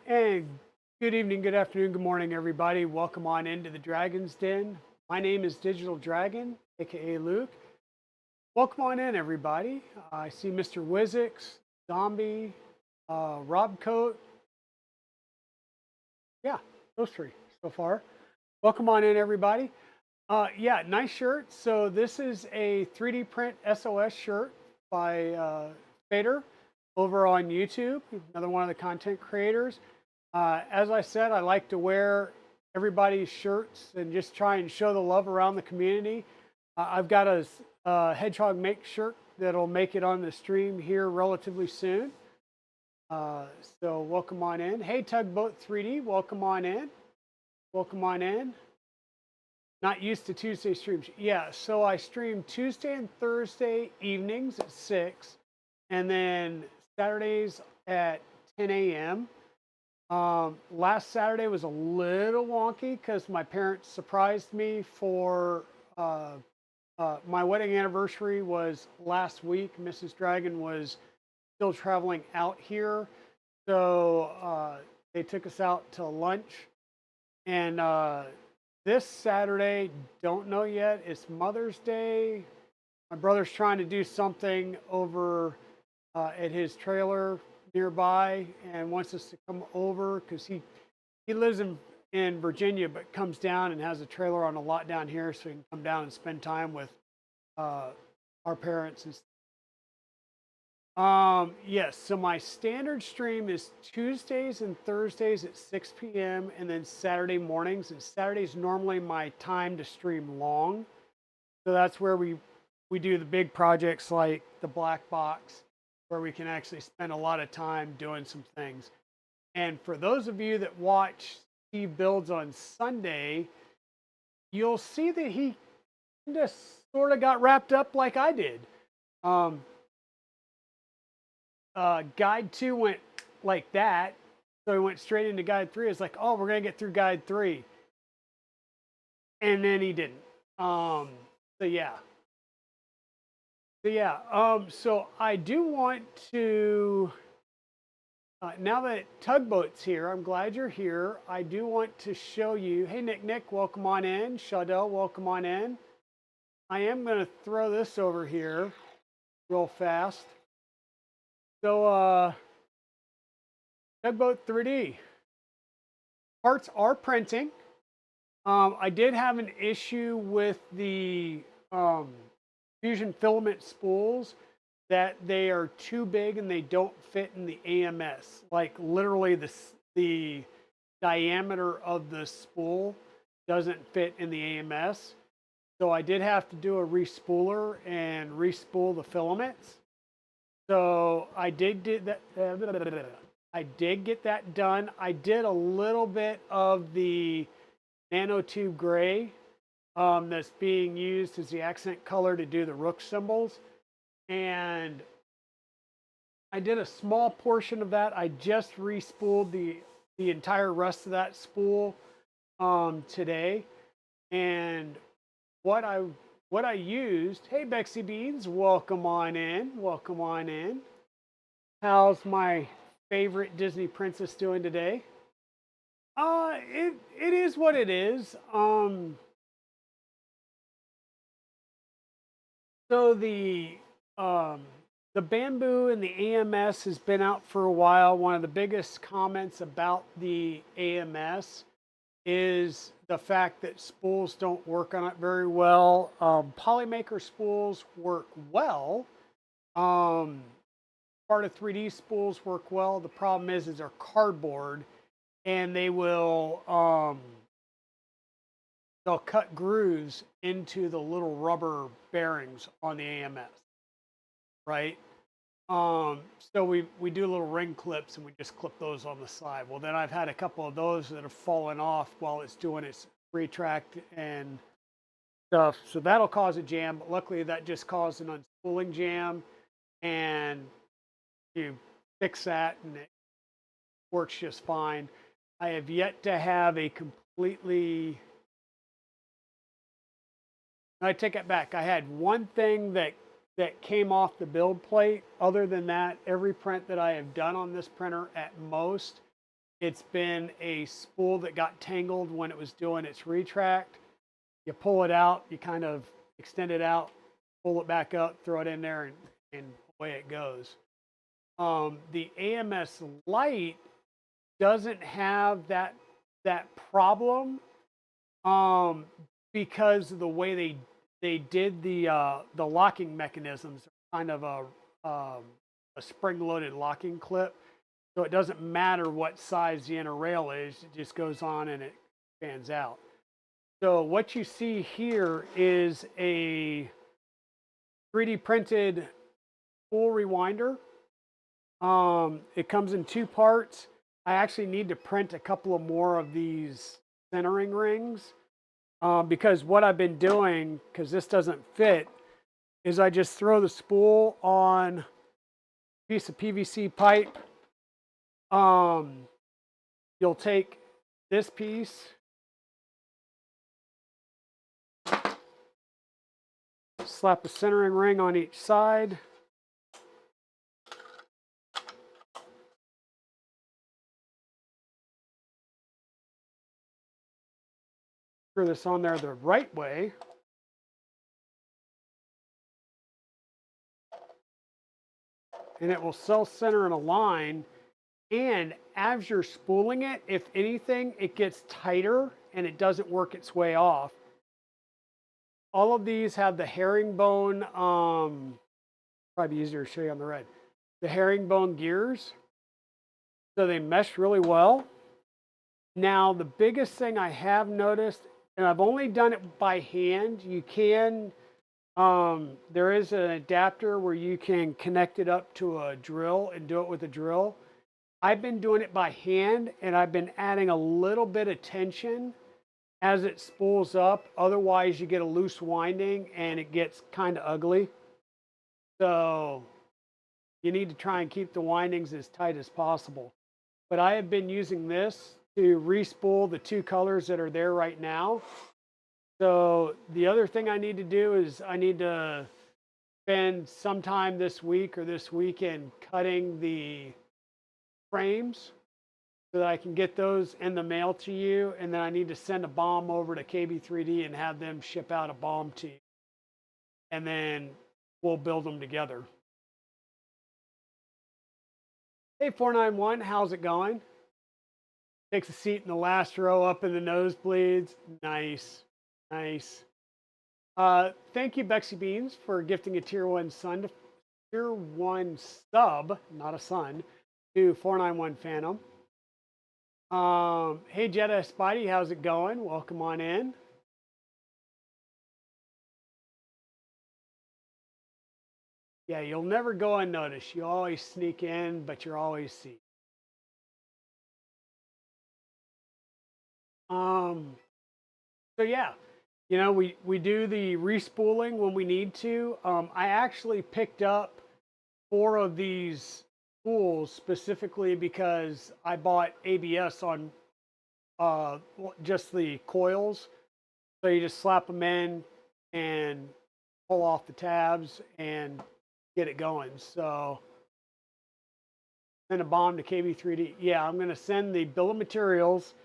And good evening, good afternoon, good morning, everybody. Welcome on into the Dragon's Den. My name is Digital Dragon, aka Luke. Welcome on in, everybody. I see Mr. Wizix, Zombie, Rob Coat. Yeah, those three so far. Welcome on in, everybody. Yeah, nice shirt. So this is a 3D print SOS shirt by Fader over on YouTube. Another one of the content creators. As I said, I like to wear everybody's shirts and just try and show the love around the community. I've got a Hedgehog Make shirt that'll make it on the stream here relatively soon. Uh, so welcome on in. Hey, Tugboat 3D, welcome on in. Welcome on in. Not used to Tuesday streams. Yeah, so I stream Tuesday and Thursday evenings at 6, and then Saturdays at 10 a.m. Last Saturday was a little wonky because my parents surprised me for my wedding anniversary was last week. Mrs. Dragon was still traveling out here, so they took us out to lunch. And this Saturday, don't know yet. It's Mother's Day. My brother's trying to do something over at his trailer nearby and wants us to come over because he lives in Virginia, but comes down and has a trailer on a lot down here, so he can come down and spend time with our parents. Yes, so my standard stream is Tuesdays and Thursdays at 6 p.m. and then Saturday mornings. And Saturday's normally my time to stream long. So that's where we do the big projects like the black box, where we can actually spend a lot of time doing some things. And for those of you that watch Steve Builds on Sunday, you'll see that he just sort of got wrapped up like I did. Um, Guide 2 went like that. So he went straight into Guide 3. It's like, oh, we're going to get through Guide 3. And then he didn't. So yeah. So I do want to, now that Tugboat's here, I'm glad you're here. I do want to show you, hey, Nick, welcome on in. Shadell, welcome on in. I am going to throw this over here real fast. So, Tugboat 3D. Parts are printing. I did have an issue with the Fusion filament spools that they are too big and they don't fit in the AMS. Like literally the diameter of the spool doesn't fit in the AMS. So I did have to do a respooler and respool the filaments. So I did that. I did get that done. I did a little bit of the nanotube gray that's being used as the accent color to do the rook symbols. And I did a small portion of that. I just respooled the entire rest of that spool today. And what I used, hey Bexy Beans, welcome on in. Welcome on in. How's my favorite Disney princess doing today? It is what it is. So the bamboo and the AMS has been out for a while. One of the biggest comments about the AMS is the fact that spools don't work on it very well. Polymaker spools work well. Part of 3D spools work well. The problem is they're cardboard, and they'll cut grooves into the little rubber bearings on the AMS, right? So we do little ring clips and we just clip those on the side. Well, then I've had a couple of those that have fallen off while it's doing its retract and stuff. So that'll cause a jam. But luckily, that just caused an unspooling jam, and you fix that and it works just fine. I have yet to have a completely. I take it back. I had one thing that came off the build plate. Other than that, every print that I have done on this printer at most it's been a spool that got tangled when it was doing its retract. You pull it out, you kind of extend it out, pull it back up, throw it in there, and away it goes. The AMS Lite doesn't have that problem because of the way they did the locking mechanisms, kind of a spring-loaded locking clip. So it doesn't matter what size the inner rail is, it just goes on and it expands out. So what you see here is a 3D printed spool rewinder. It comes in 2 parts. I actually need to print a couple of more of these centering rings because what I've been doing, because this doesn't fit, is I just throw the spool on a piece of PVC pipe. You'll take this piece, slap a centering ring on each side. Screw this on there the right way. And it will self-center in a line. And as you're spooling it, if anything, it gets tighter and it doesn't work its way off. All of these have the herringbone, probably easier to show you on the red, the herringbone gears. So they mesh really well. Now, the biggest thing I have noticed, and I've only done it by hand, you can, there is an adapter where you can connect it up to a drill and do it with a drill. I've been doing it by hand, and I've been adding a little bit of tension as it spools up. Otherwise, you get a loose winding, and it gets kind of ugly. So you need to try and keep the windings as tight as possible. But I have been using this to re-spool the 2 colors that are there right now. So the other thing I need to do is I need to spend some time this week or this weekend cutting the frames so that I can get those in the mail to you, and then I need to send a BOM over to KB3D and have them ship out a BOM to you, and then we'll build them together. Hey 491, how's it going? Takes a seat in the last row up in the nosebleeds. Nice, nice. Thank you, Bexy Beans, for gifting a tier 1 sub, not a son, to 491 Phantom. Hey Jetta Spidey, how's it going? Welcome on in. Yeah, you'll never go unnoticed. You always sneak in, but you're always seen. So yeah, you know, we do the respooling when we need to. I actually picked up 4 of these spools specifically because I bought ABS on just the coils. So you just slap them in and pull off the tabs and get it going. So send a BOM to KB3D. Yeah, I'm going to send the bill of materials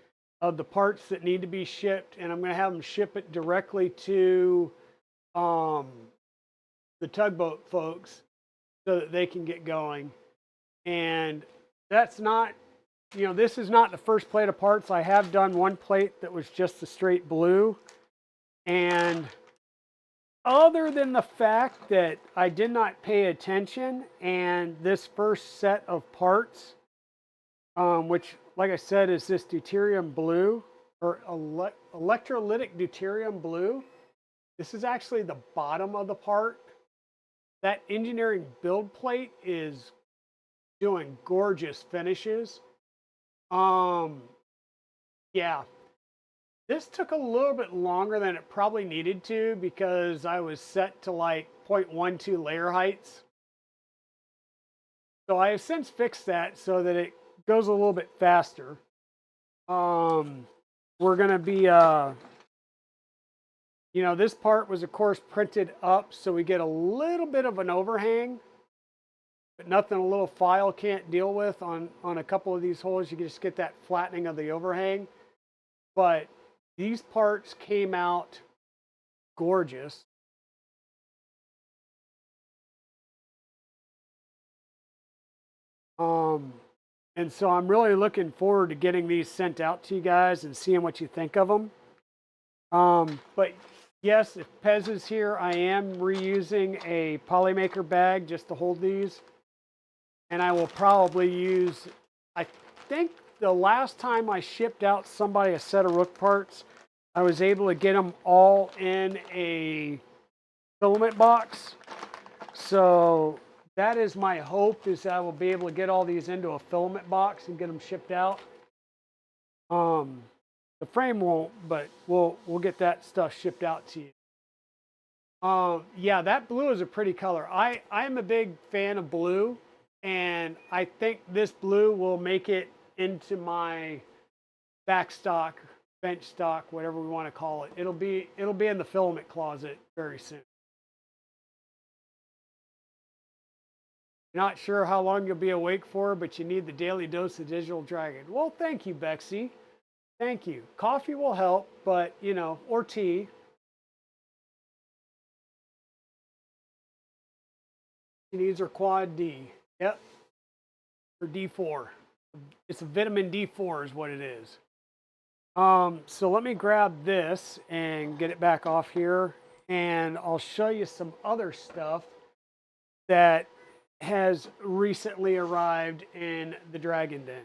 of the parts that need to be shipped, and I'm going to have them ship it directly to the tugboat folks so that they can get going. And that's not, you know, this is not the first plate of parts. I have done one plate that was just the straight blue. And other than the fact that I did not pay attention, and this first set of parts, which, like I said, is this deuterium blue, or electrolytic deuterium blue. This is actually the bottom of the part. That engineering build plate is doing gorgeous finishes. Yeah, this took a little bit longer than it probably needed to because I was set to like 0.12 layer heights. So I have since fixed that so that it goes a little bit faster. We're going to be, you know, this part was of course printed up so we get a little bit of an overhang. but nothing a little file can't deal with on a couple of these holes. You can just get that flattening of the overhang. But these parts came out gorgeous. And so I'm really looking forward to getting these sent out to you guys and seeing what you think of them. But yes, if Pez is here, I am reusing a Polymaker bag just to hold these. And I will probably use, I think the last time I shipped out somebody a set of Rook parts, I was able to get them all in a filament box. So that is my hope, is that I will be able to get all these into a filament box and get them shipped out. The frame won't, but we'll get that stuff shipped out to you. Yeah, that blue is a pretty color. I'm a big fan of blue, and I think this blue will make it into my back stock, bench stock, whatever we want to call it. It'll be in the filament closet very soon. Not sure how long you'll be awake for, but you need the daily dose of Digital Dragon. Well, thank you, Bexy. Thank you. Coffee will help, but, you know, or tea. She needs her quad D. Yep. Or D4. It's a vitamin D4 is what it is. So let me grab this and get it back off here. And I'll show you some other stuff that has recently arrived in the Dragon Den.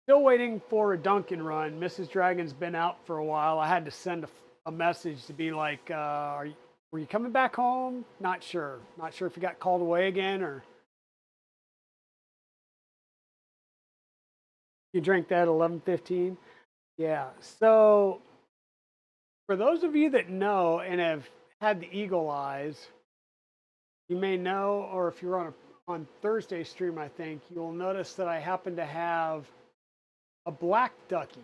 Still waiting for a Dunkin' run. Mrs. Dragon's been out for a while. I had to send a message to be like, were you coming back home? Not sure. Not sure if you got called away again or. You drank that at 11:15? Yeah. So for those of you that know and have had the eagle eyes, you may know, or if you're on Thursday stream, I think you'll notice that I happen to have a black ducky.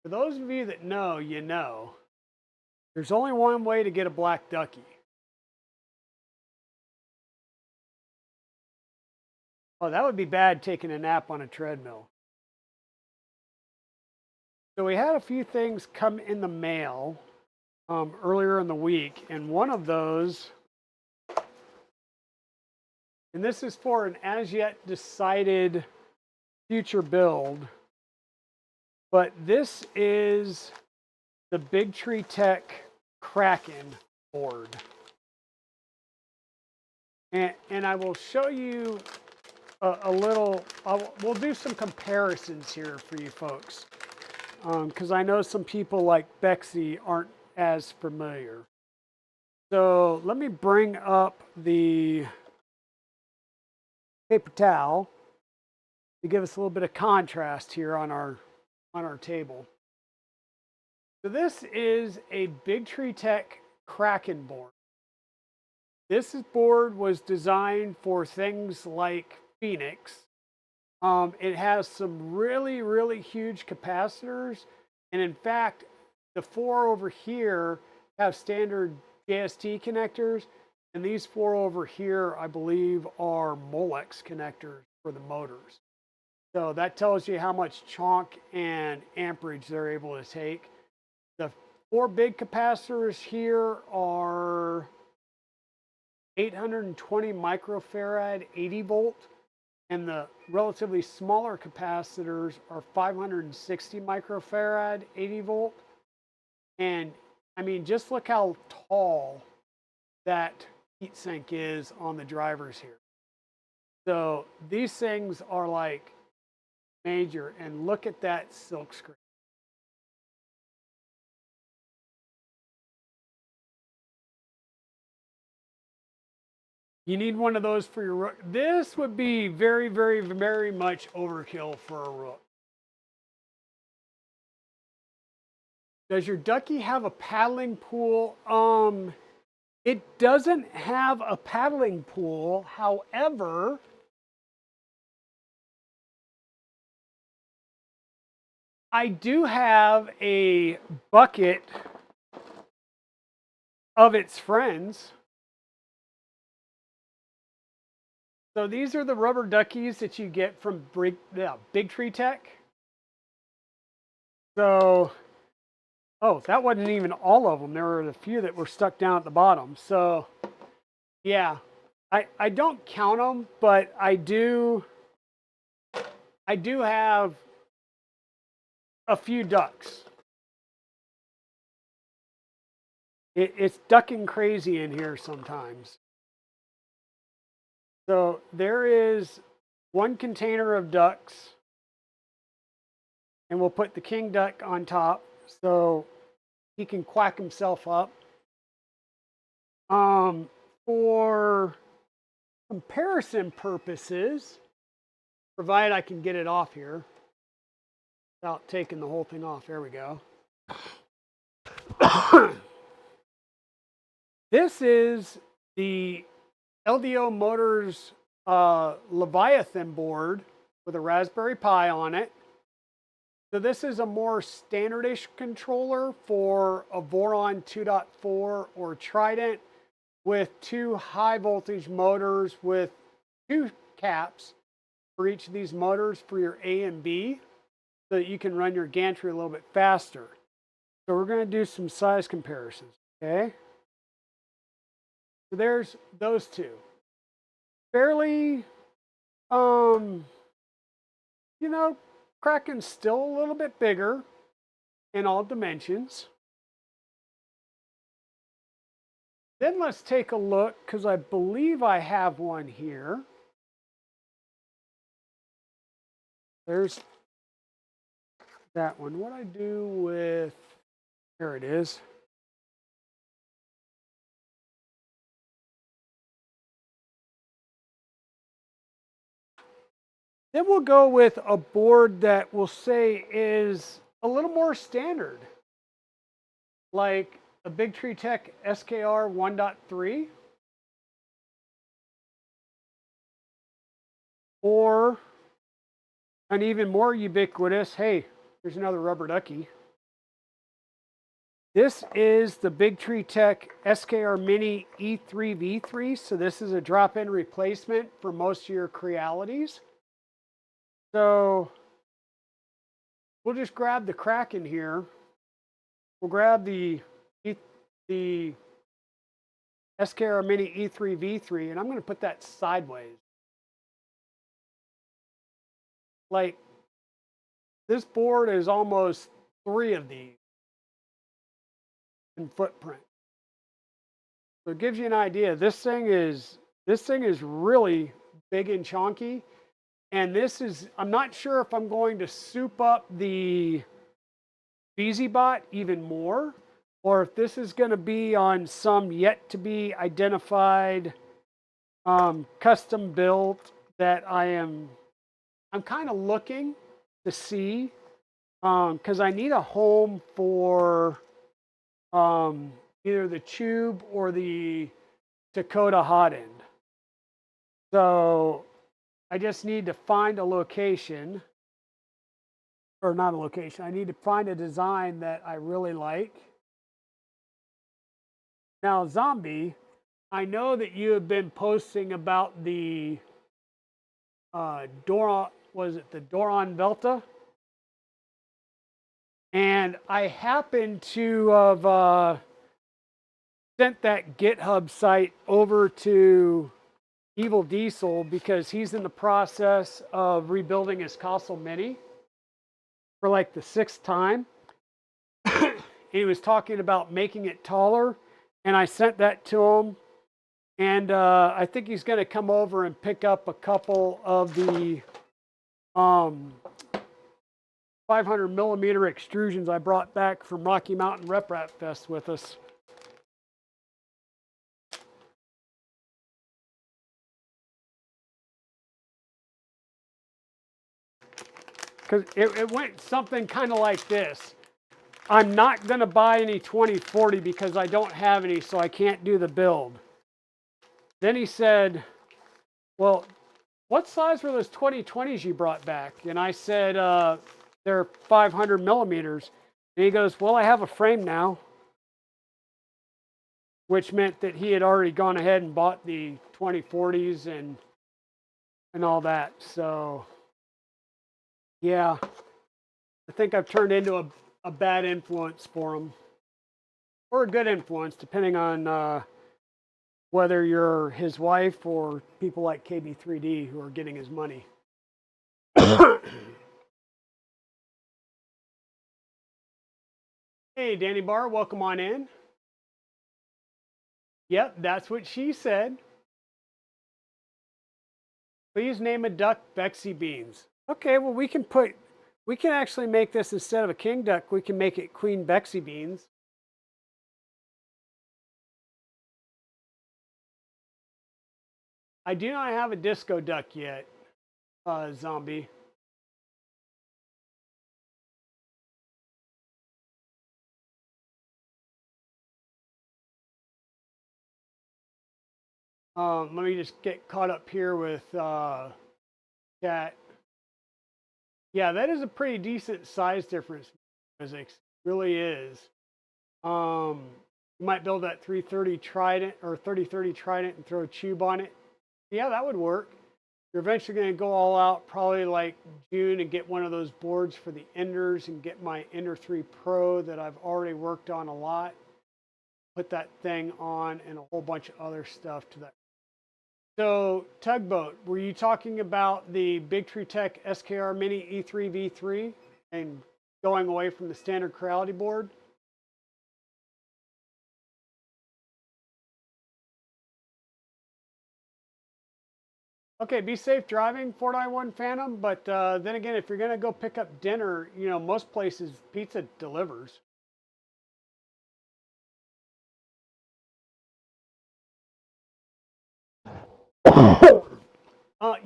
For those of you that know, you know, there's only one way to get a black ducky. Oh, that would be bad, taking a nap on a treadmill. So we had a few things come in the mail earlier in the week, and one of those, and this is for an as yet decided future build, but this is the Big Tree Tech Kraken board. And I will show you a little, we'll do some comparisons here for you folks. Because I know some people like Bexy aren't as familiar. So let me bring up the paper towel to give us a little bit of contrast here on our table. So this is a Big Tree Tech Kraken board. This board was designed for things like Phoenix. It has some really, really huge capacitors. And in fact, the four over here have standard JST connectors. And these four over here, I believe, are Molex connectors for the motors. So that tells you how much chonk and amperage they're able to take. The four big capacitors here are 820 microfarad, 80 volt. And the relatively smaller capacitors are 560 microfarad, 80 volt. And I mean, just look how tall that heatsink is on the drivers here. So these things are like major, and look at that silk screen. You need one of those for your Rook. This would be very, very, very much overkill for a Rook. Does your ducky have a paddling pool? It doesn't have a paddling pool. However, I do have a bucket of its friends. So these are the rubber duckies that you get from Big Tree Tech. So, oh, that wasn't even all of them. There were a few that were stuck down at the bottom. So, yeah, I don't count them, but I do have a few ducks. It's ducking crazy in here sometimes. So there is one container of ducks, and we'll put the king duck on top so he can quack himself up. For comparison purposes, provided I can get it off here without taking the whole thing off. There we go. This is the LDO Motors Leviathan board with a Raspberry Pi on it. So this is a more standardish controller for a Voron 2.4 or Trident with 2 high voltage motors with 2 caps for each of these motors for your A and B so that you can run your gantry a little bit faster. So we're going to do some size comparisons, okay? So there's those two. Fairly, you know, Kraken's still a little bit bigger in all dimensions. Then let's take a look, because I believe I have one here. There's that one. What I do with, there it is. Then we'll go with a board that we'll say is a little more standard, like a Big Tree Tech SKR 1.3 or an even more ubiquitous, hey, there's another rubber ducky. This is the Big Tree Tech SKR Mini E3 V3. So this is a drop-in replacement for most of your Crealities. So we'll just grab the Kraken here. We'll grab the SKR Mini E3 V3, and I'm going to put that sideways. Like, this board is almost 3 of these in footprint. So it gives you an idea. This thing is really big and chunky. And this is, I'm not sure if I'm going to soup up the BZBot even more, or if this is going to be on some yet to be identified custom build that I'm kind of looking to see, because I need a home for either the Chube or the Takoto hotend. So I just need to find a location, or not a location. I need to find a design that I really like. Now, Zombie, I know that you have been posting about the Doron, was it the Doron Velta? And I happen to have sent that GitHub site over to Evil Diesel because he's in the process of rebuilding his Castle Mini for like the 6th time. He was talking about making it taller, and I sent that to him. And I think he's going to come over and pick up a couple of the 500 millimeter extrusions I brought back from Rocky Mountain Rep Rap Fest with us. Because it went something kind of like this. I'm not going to buy any 2040 because I don't have any, so I can't do the build. Then he said, well, what size were those 2020s you brought back? And I said, they're 500 millimeters. And he goes, well, I have a frame now. which meant that he had already gone ahead and bought the 2040s and all that. So yeah, I think I've turned into a bad influence for him, or a good influence, depending on whether you're his wife or people like KB3D who are getting his money. Hey, Danny Barr, welcome on in. Yep, that's what she said. Please name a duck Bexy Beans. Okay, well we can actually make this, instead of a king duck, we can make it Queen Bexy Beans. I do not have a disco duck yet, Zombie. Let me just get caught up here with chat. Yeah, that is a pretty decent size difference. Physics really is. You might build that 330 Trident or 3030 Trident and throw a Chube on it. Yeah, that would work. You're eventually going to go all out probably like June and get one of those boards for the Enders and get my Ender 3 Pro that I've already worked on a lot. Put that thing on and a whole bunch of other stuff to that. So, Tugboat, were you talking about the Big Tree Tech SKR Mini E3 V3 and going away from the standard Creality board? Okay, be safe driving, 491 Phantom. But then again, if you're going to go pick up dinner, you know, most places pizza delivers.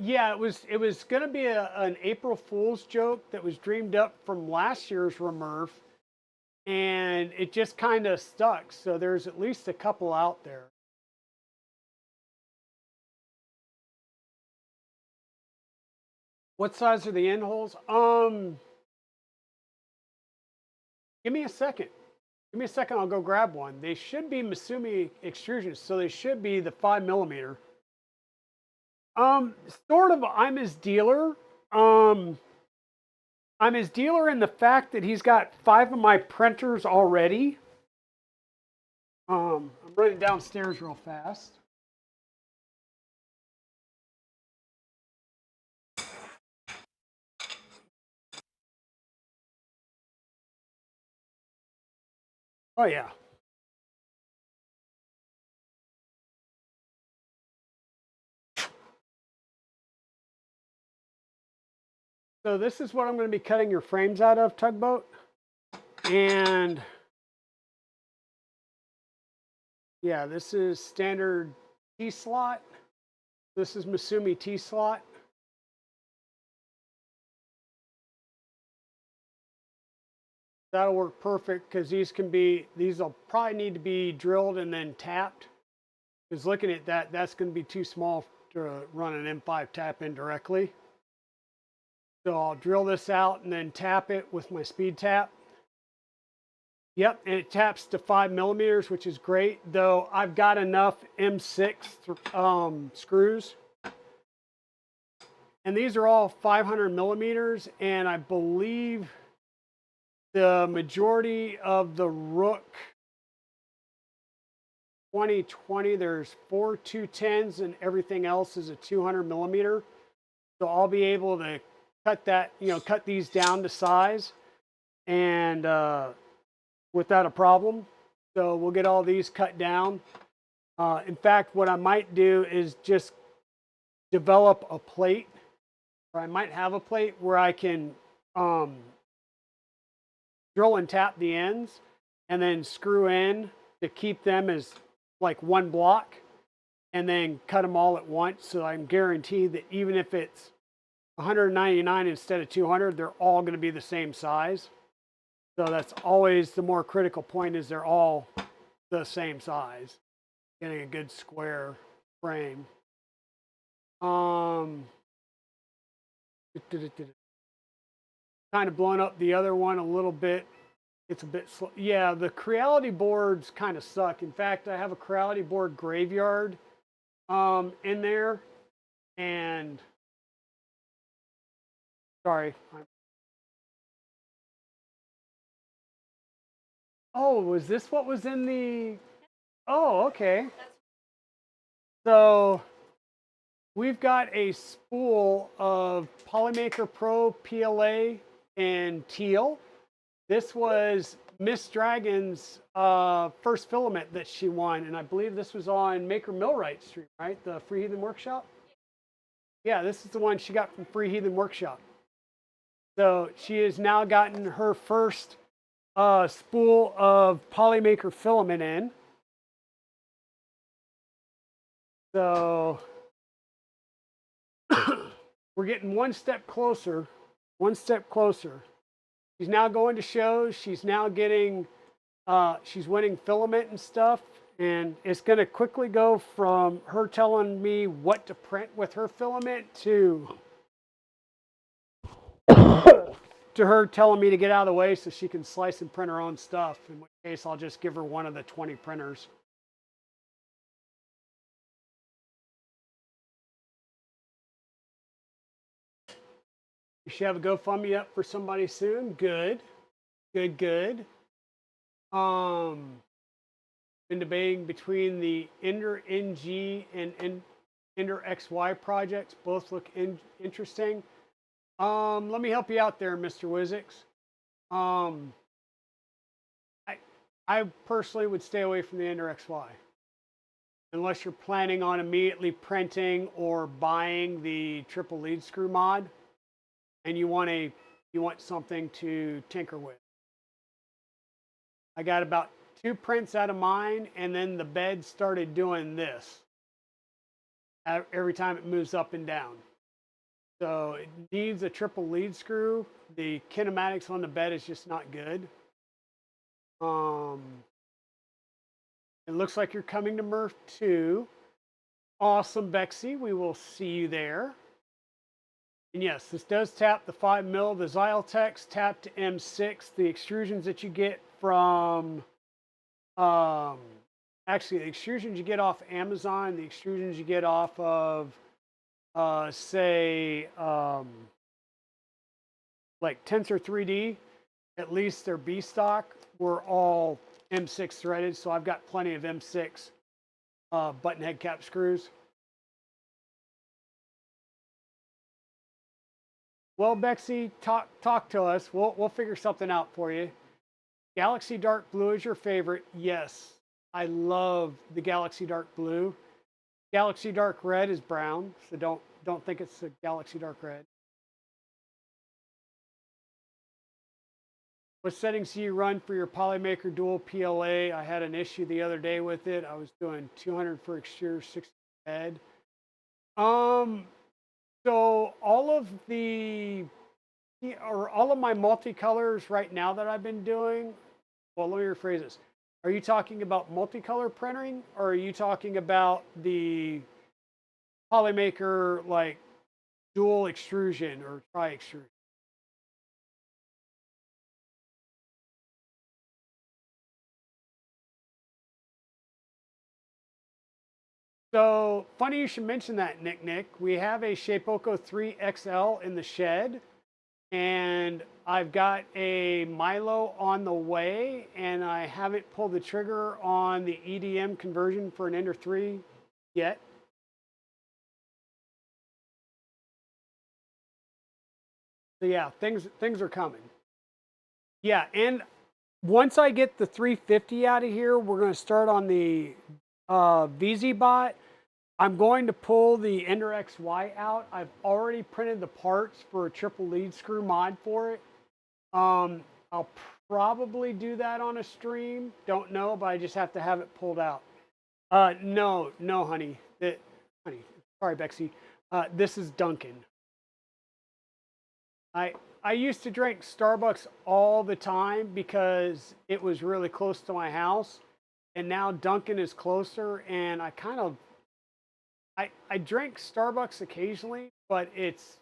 Yeah, it was going to be an April Fool's joke that was dreamed up from last year's Remurf, and it just kind of stuck. So there's at least a couple out there. What size are the end holes? Give me a second. Give me a second. I'll go grab one. They should be Masumi extrusions, so they should be the 5mm. Sort of. I'm his dealer. I'm his dealer in the fact that he's got 5 of my printers already. I'm running downstairs real fast. Oh yeah. So this is what I'm going to be cutting your frames out of, Tugboat. And yeah, this is standard T-slot. This is Masumi T-slot. That'll work perfect because these will probably need to be drilled and then tapped. Because looking at that, that's going to be too small to run an M5 tap in directly. So I'll drill this out and then tap it with my speed tap. Yep, and it taps to 5mm, which is great. Though I've got enough M6 screws. And these are all 500mm, and I believe the majority of the Rook 2020, there's 4 210s and everything else is a 200mm. So I'll be able to cut these down to size and without a problem. So we'll get all these cut down. In fact, what I might do is just develop a plate, or I might have a plate where I can drill and tap the ends and then screw in to keep them as like one block, and then cut them all at once. So I'm guaranteed that even if it's 199 instead of 200, they're all going to be the same size. So that's always the more critical point, is they're all the same size. Getting a good square frame. Kind of blowing up the other one a little bit It's a bit slow. Yeah, the Creality boards kind of suck. In fact, I have a Creality board graveyard in there, and sorry. Oh, was this what was in the? Oh, okay. So we've got a spool of Polymaker Pro PLA in teal. This was Miss Dragon's first filament that she won, and I believe this was on Maker Millwright Street, right? The Free Heathen Workshop. Yeah, this is the one she got from Free Heathen Workshop. So she has now gotten her first spool of Polymaker filament in. So we're getting one step closer, one step closer. She's now going to shows. She's now getting, she's winning filament and stuff. And it's going to quickly go from her telling me what to print with her filament to her telling me to get out of the way so she can slice and print her own stuff. In which case, I'll just give her one of the 20 printers. You should have a GoFundMe up for somebody soon. Good, good, good. Been debating between the Ender NG and Ender XY projects. Both look interesting. Let me help you out there, Mr. Wizix. I personally would stay away from the Ender XY unless you're planning on immediately printing or buying the triple lead screw mod, and you want something to tinker with. I got about 2 prints out of mine, and then the bed started doing this every time it moves up and down. So it needs a triple lead screw. The kinematics on the bed is just not good. It looks like you're coming to Murph 2. Awesome, Bexy. We will see you there. And yes, this does tap the 5 mil. The Xyltex tap to M6. The extrusions that you get from, actually, the extrusions you get off Amazon, the extrusions you get off of, say, like Tensor 3D, at least their B stock, were all M6 threaded. So I've got plenty of M6 button head cap screws. Well, Bexy, talk to us. We'll figure something out for you. Galaxy Dark Blue is your favorite. Yes, I love the Galaxy Dark Blue. Galaxy Dark Red is brown, so don't think it's a Galaxy Dark Red. What settings do you run for your Polymaker Dual PLA? I had an issue the other day with it. I was doing 200 for exterior, 60 bed. So all of my multicolors right now that I've been doing, well, let me rephrase this. Are you talking about multicolor printing, or are you talking about the Polymaker like dual extrusion or tri-extrusion? So funny you should mention that, Nick. We have a Shapeoko 3 XL in the shed, and I've got a Milo on the way, and I haven't pulled the trigger on the EDM conversion for an Ender 3 yet. So yeah, things are coming. Yeah, and once I get the 350 out of here, we're going to start on the VZBot. I'm going to pull the Ender XY out. I've already printed the parts for a triple lead screw mod for it. I'll probably do that on a stream. Don't know, but I just have to have it pulled out. No, honey. Honey, sorry, Bexy. This is Dunkin'. I used to drink Starbucks all the time because it was really close to my house, and now Dunkin' is closer, and I drink Starbucks occasionally, but it's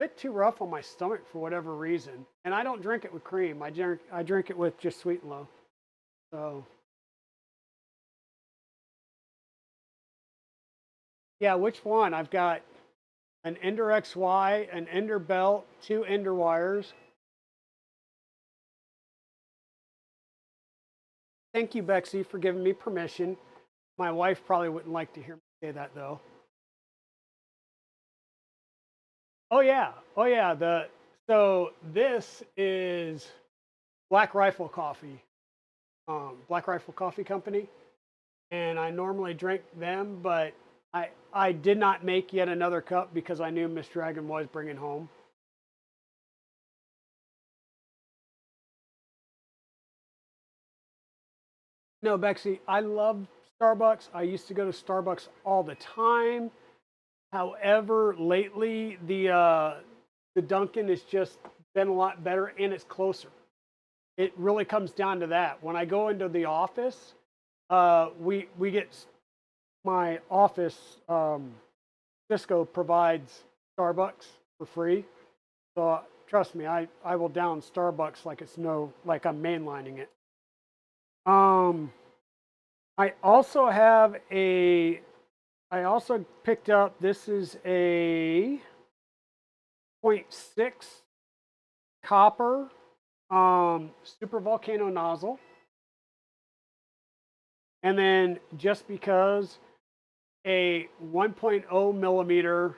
bit too rough on my stomach for whatever reason. And I don't drink it with cream. I drink it with just sweet and low. So yeah, which one? I've got an Ender XY, an Ender belt, 2 Ender wires. Thank you, Bexy, for giving me permission. My wife probably wouldn't like to hear me say that, though. Oh yeah, oh yeah. So this is Black Rifle Coffee, Black Rifle Coffee Company, and I normally drink them, but I did not make yet another cup because I knew Miss Dragon was bringing home. No, Bexy, I love Starbucks. I used to go to Starbucks all the time. However, lately the Dunkin' has just been a lot better and it's closer. It really comes down to that. When I go into the office, we get my office. Cisco provides Starbucks for free, so trust me, I will down Starbucks like it's no like I'm mainlining it. I also have a. I also picked up. This is a 0.6 copper super volcano nozzle. And then just because a 1.0 millimeter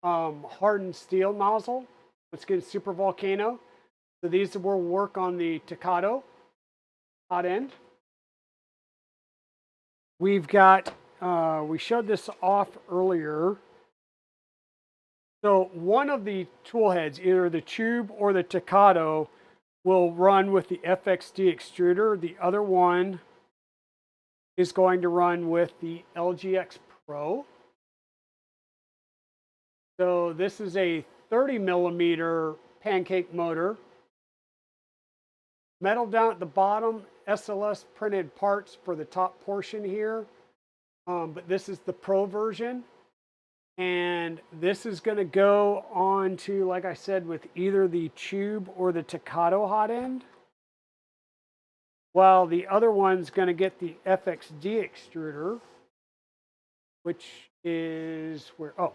hardened steel nozzle. Let's get super volcano. So these will work on the Takoto hot end. We've got, we showed this off earlier. So one of the tool heads, either the Chube or the Takoto, will run with the FXD extruder. The other one is going to run with the LGX Pro. So this is a 30 millimeter pancake motor. Metal down at the bottom, SLS printed parts for the top portion here. But this is the Pro version. And this is going to go on to, like I said, with either the Chube or the Takoto hot end. While the other one's going to get the FXD extruder, which is where, oh.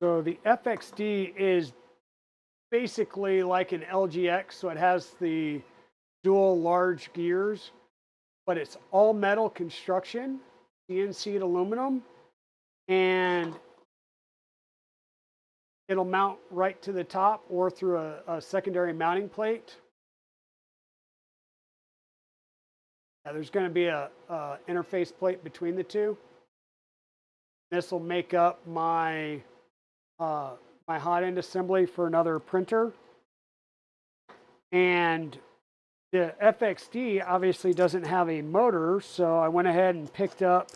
So the FXD is basically like an LGX, so it has the dual large gears, but it's all metal construction, CNC'd aluminum, and it'll mount right to the top or through a secondary mounting plate. Yeah, there's going to be a interface plate between the two. This will make up my my hot end assembly for another printer. And the FXD obviously doesn't have a motor, so I went ahead and picked up.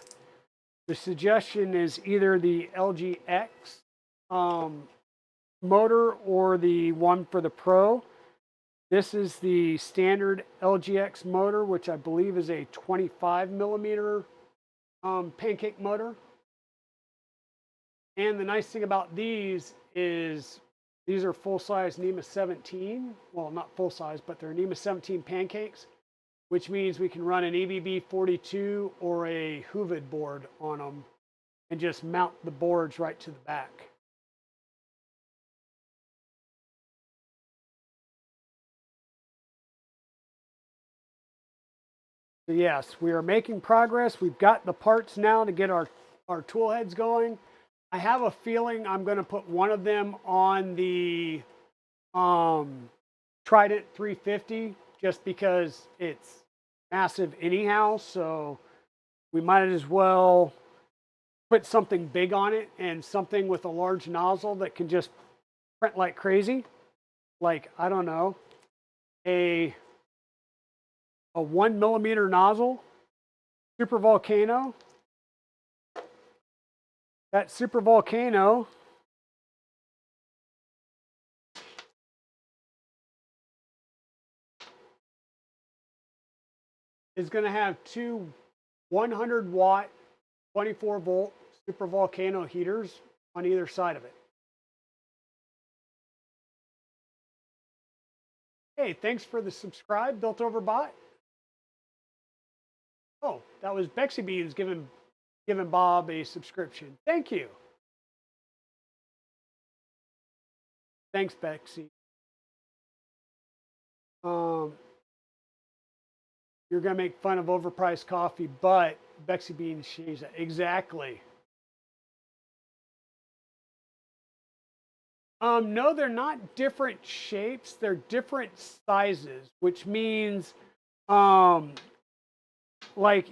The suggestion is either the LGX motor or the one for the Pro. This is the standard LGX motor, which I believe is a 25 millimeter pancake motor. And the nice thing about these is these are full-size NEMA 17. Well, not full-size, but they're NEMA 17 pancakes, which means we can run an EBB 42 or a Hoovid board on them and just mount the boards right to the back. So yes, we are making progress. We've got the parts now to get our tool heads going. I have a feeling I'm going to put one of them on the Trident 350 just because it's massive anyhow. So we might as well put something big on it and something with a large nozzle that can just print like crazy. Like, I don't know, a 1 millimeter nozzle, super volcano. That super volcano is going to have two 100 watt 24-volt super volcano heaters on either side of it. Hey, thanks for the subscribe, Built Over Bot. Oh, that was Bexy Beans giving Bob a subscription. Thank you. Thanks, Bexy. You're going to make fun of overpriced coffee, but Bexy Beans, she's exactly. No, they're not different shapes. They're different sizes, which means, like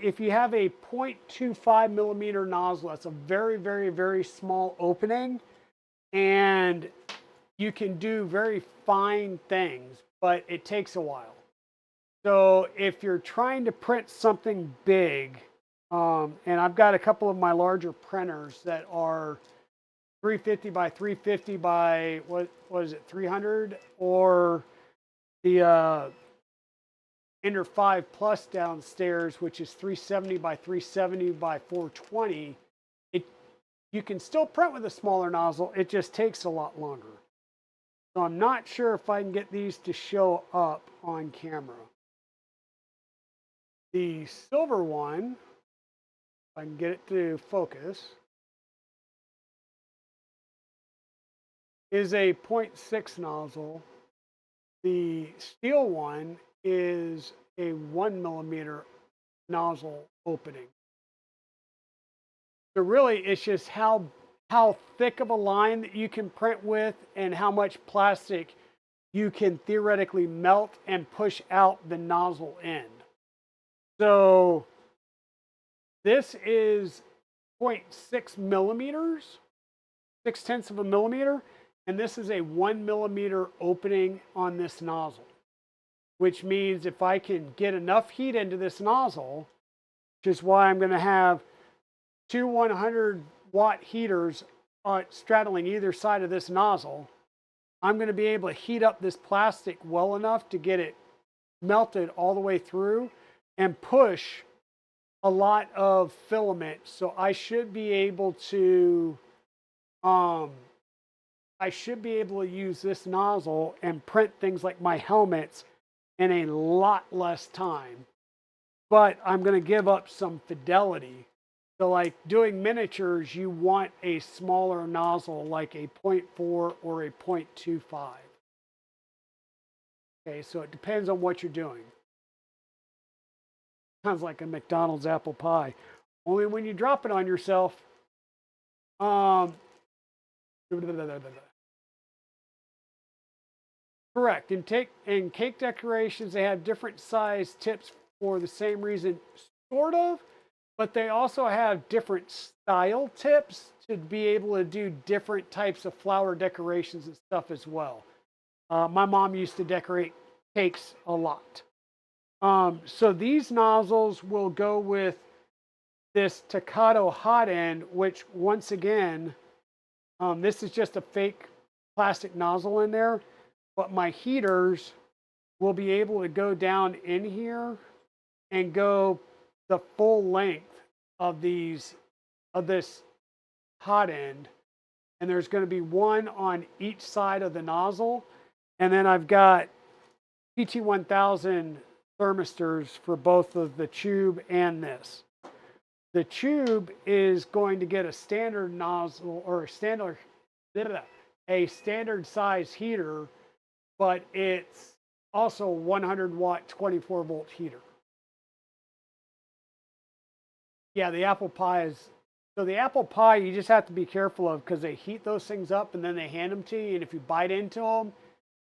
if you have a 0.25 millimeter nozzle, that's a very, very, very small opening, and you can do very fine things, but it takes a while. So if you're trying to print something big, and I've got a couple of my larger printers that are 350 by 350 by what is it, 300, or the Ender 5 Plus downstairs, which is 370 by 370 by 420. You can still print with a smaller nozzle. It just takes a lot longer. So I'm not sure if I can get these to show up on camera. The silver one, if I can get it to focus, is a 0.6 nozzle. The steel one is a 1 millimeter nozzle opening. So really, it's just how thick of a line that you can print with and how much plastic you can theoretically melt and push out the nozzle end. So this is 0.6 millimeters, 0.6 of a millimeter, and this is a 1 millimeter opening on this nozzle, which means if I can get enough heat into this nozzle, which is why I'm going to have two 100-watt heaters straddling either side of this nozzle, I'm going to be able to heat up this plastic well enough to get it melted all the way through and push a lot of filament. So I should be able to use this nozzle and print things like my helmets in a lot less time. But I'm going to give up some fidelity. So like doing miniatures, you want a smaller nozzle like a 0.4 or a 0.25. Okay, so it depends on what you're doing. Sounds like a McDonald's apple pie. Only when you drop it on yourself. Correct. In cake decorations, they have different size tips for the same reason, sort of, but they also have different style tips to be able to do different types of flower decorations and stuff as well. My mom used to decorate cakes a lot. So these nozzles will go with this Takoto hotend, which once again, this is just a fake plastic nozzle in there, but my heaters will be able to go down in here and go the full length of this hotend. And there's going to be one on each side of the nozzle. And then I've got PT1000 thermistors for both of the Chube and this. The Chube is going to get a standard nozzle or a standard size heater, but it's also 100-watt 24-volt heater. Yeah, the apple pie is. So the apple pie, you just have to be careful of because they heat those things up and then they hand them to you. And if you bite into them,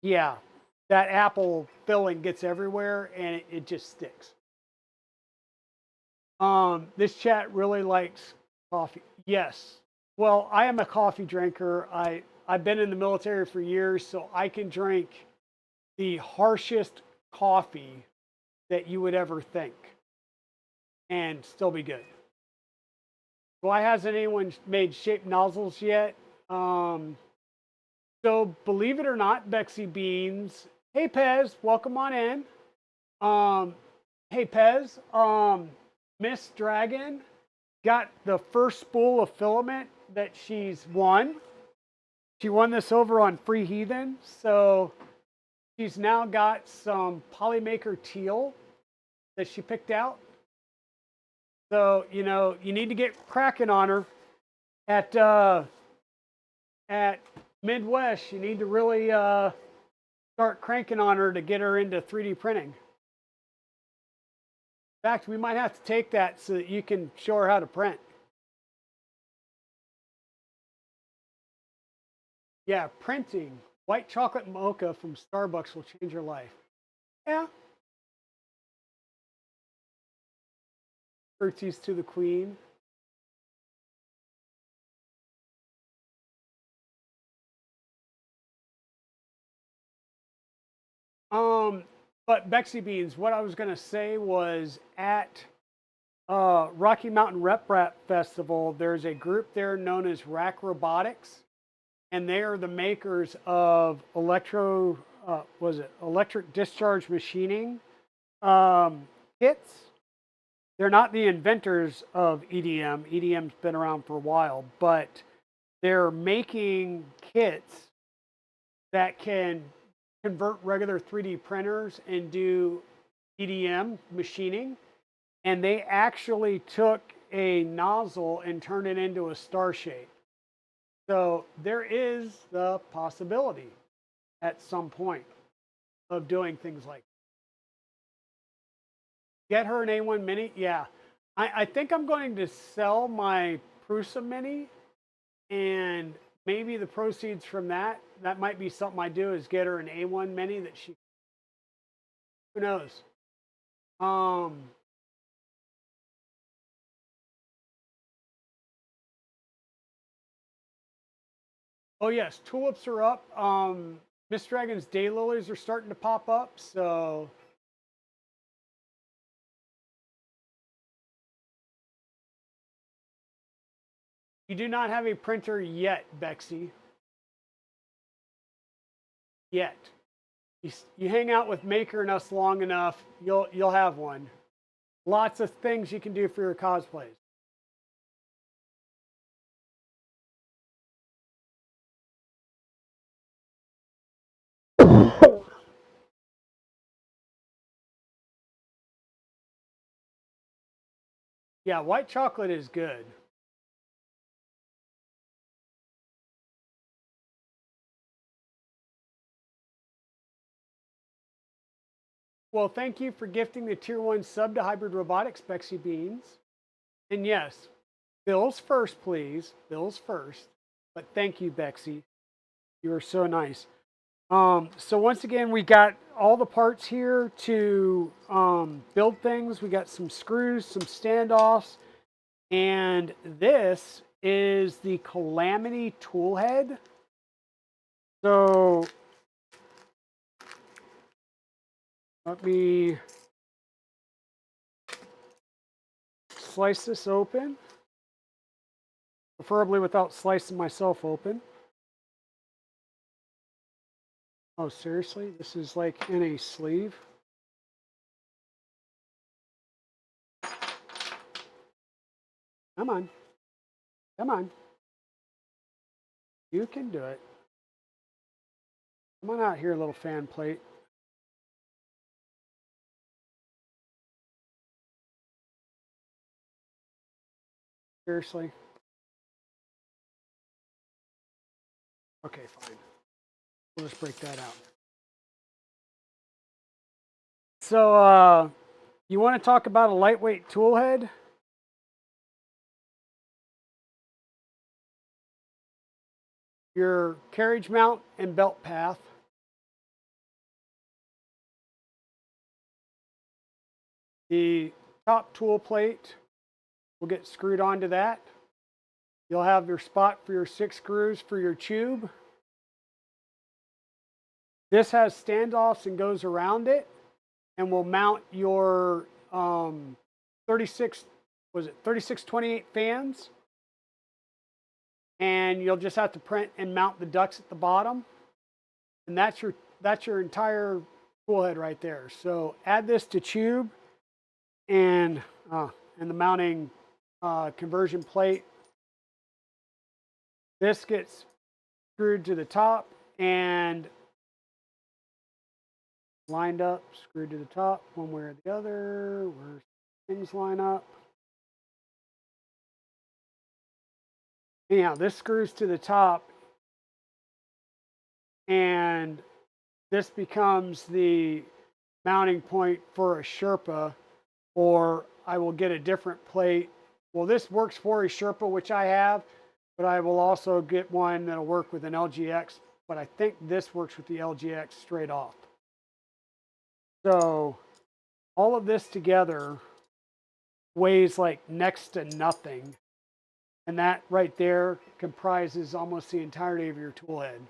yeah, that apple filling gets everywhere and it just sticks. This chat really likes coffee. Yes. Well, I am a coffee drinker. I've been in the military for years, so I can drink the harshest coffee that you would ever think and still be good. Why hasn't anyone made shaped nozzles yet? So believe it or not, Bexy Beans. Hey Pez, welcome on in. Hey Pez, Miss Dragon, got the first spool of filament that she's won. She won this over on Free Heathen. So she's now got some Polymaker teal that she picked out. So, you know, you need to get cracking on her at Midwest. You need to really start cranking on her to get her into 3D printing. In fact, we might have to take that so that you can show her how to print. Yeah, printing. White chocolate mocha from Starbucks will change your life. Yeah. Curtsies to the queen. But Bexy Beans, what I was going to say was at Rocky Mountain Rep Rap Festival, there's a group there known as Rack Robotics, and they are the makers of electric discharge machining kits. They're not the inventors of EDM. EDM's been around for a while, but they're making kits that can convert regular 3D printers and do EDM machining. And they actually took a nozzle and turned it into a star shape. So there is the possibility at some point of doing things like that. Get her an A1 Mini. Yeah, I think I'm going to sell my Prusa Mini, and maybe the proceeds from that might be something I do, is get her an A1 Mini that she, who knows. Oh yes, tulips are up. Miss Dragon's daylilies are starting to pop up, so you do not have a printer yet, Bexy. Yet. You hang out with Maker and us long enough, you'll have one. Lots of things you can do for your cosplays. Yeah, white chocolate is good. Well, thank you for gifting the Tier 1 sub to Hybrid Robotics, Bexy Beans. And yes, bills first, please. Bills first. But thank you, Bexy. You are so nice. So once again, we got all the parts here to build things. We got some screws, some standoffs, and this is the Calamity tool head. So let me slice this open, preferably without slicing myself open. Oh, seriously? This is like in a sleeve? Come on. Come on. You can do it. Come on out here, little fan plate. Seriously? Okay, fine. We'll just break that out. So, you want to talk about a lightweight tool head? Your carriage mount and belt path. The top tool plate will get screwed onto that. You'll have your spot for your 6 screws for your tube. This has standoffs and goes around it, and will mount your 3628 fans. And you'll just have to print and mount the ducts at the bottom. And that's your entire tool head right there. So add this to Chube, and the mounting conversion plate. This gets screwed to the top and lined up, screwed to the top one way or the other, where things line up. Anyhow, this screws to the top, and this becomes the mounting point for a Sherpa, or I will get a different plate. Well, this works for a Sherpa, which I have, but I will also get one that'll work with an LGX, but I think this works with the LGX straight off. So all of this together weighs like next to nothing. And that right there comprises almost the entirety of your tool head.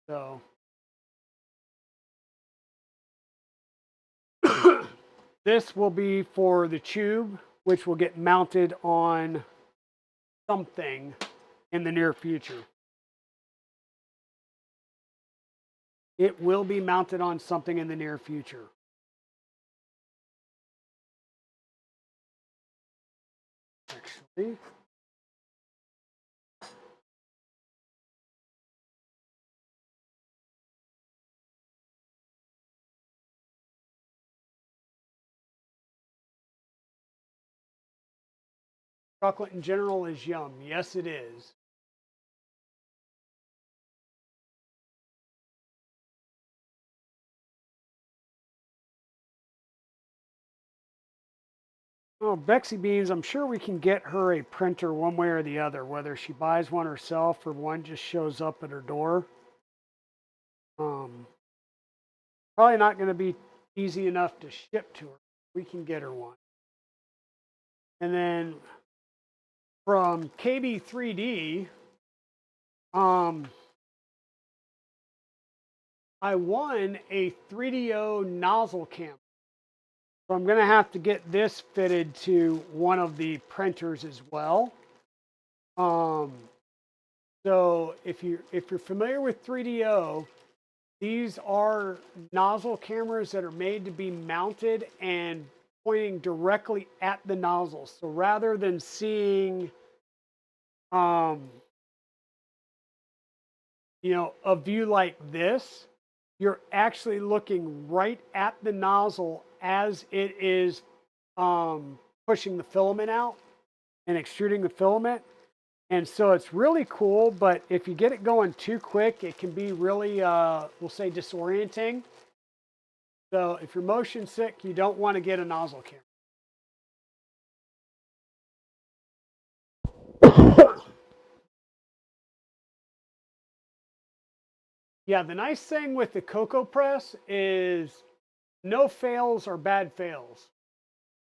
So this will be for the Chube, which will get mounted on something in the near future. It will be mounted on something in the near future. Actually, chocolate in general is yum. Yes, it is. Oh, Bexy Beans, I'm sure we can get her a printer one way or the other, whether she buys one herself or one just shows up at her door. Probably not going to be easy enough to ship to her. We can get her one. And then from KB3D, I won a 3DO nozzle camera. So I'm going to have to get this fitted to one of the printers as well. So if you're familiar with 3DO, these are nozzle cameras that are made to be mounted and pointing directly at the nozzle. So rather than seeing, a view like this, you're actually looking right at the nozzle as it is pushing the filament out and extruding the filament. And so it's really cool, but if you get it going too quick, it can be really, we'll say, disorienting. So if you're motion sick, you don't want to get a nozzle camera. Yeah, the nice thing with the Cocoa Press is no fails or bad fails.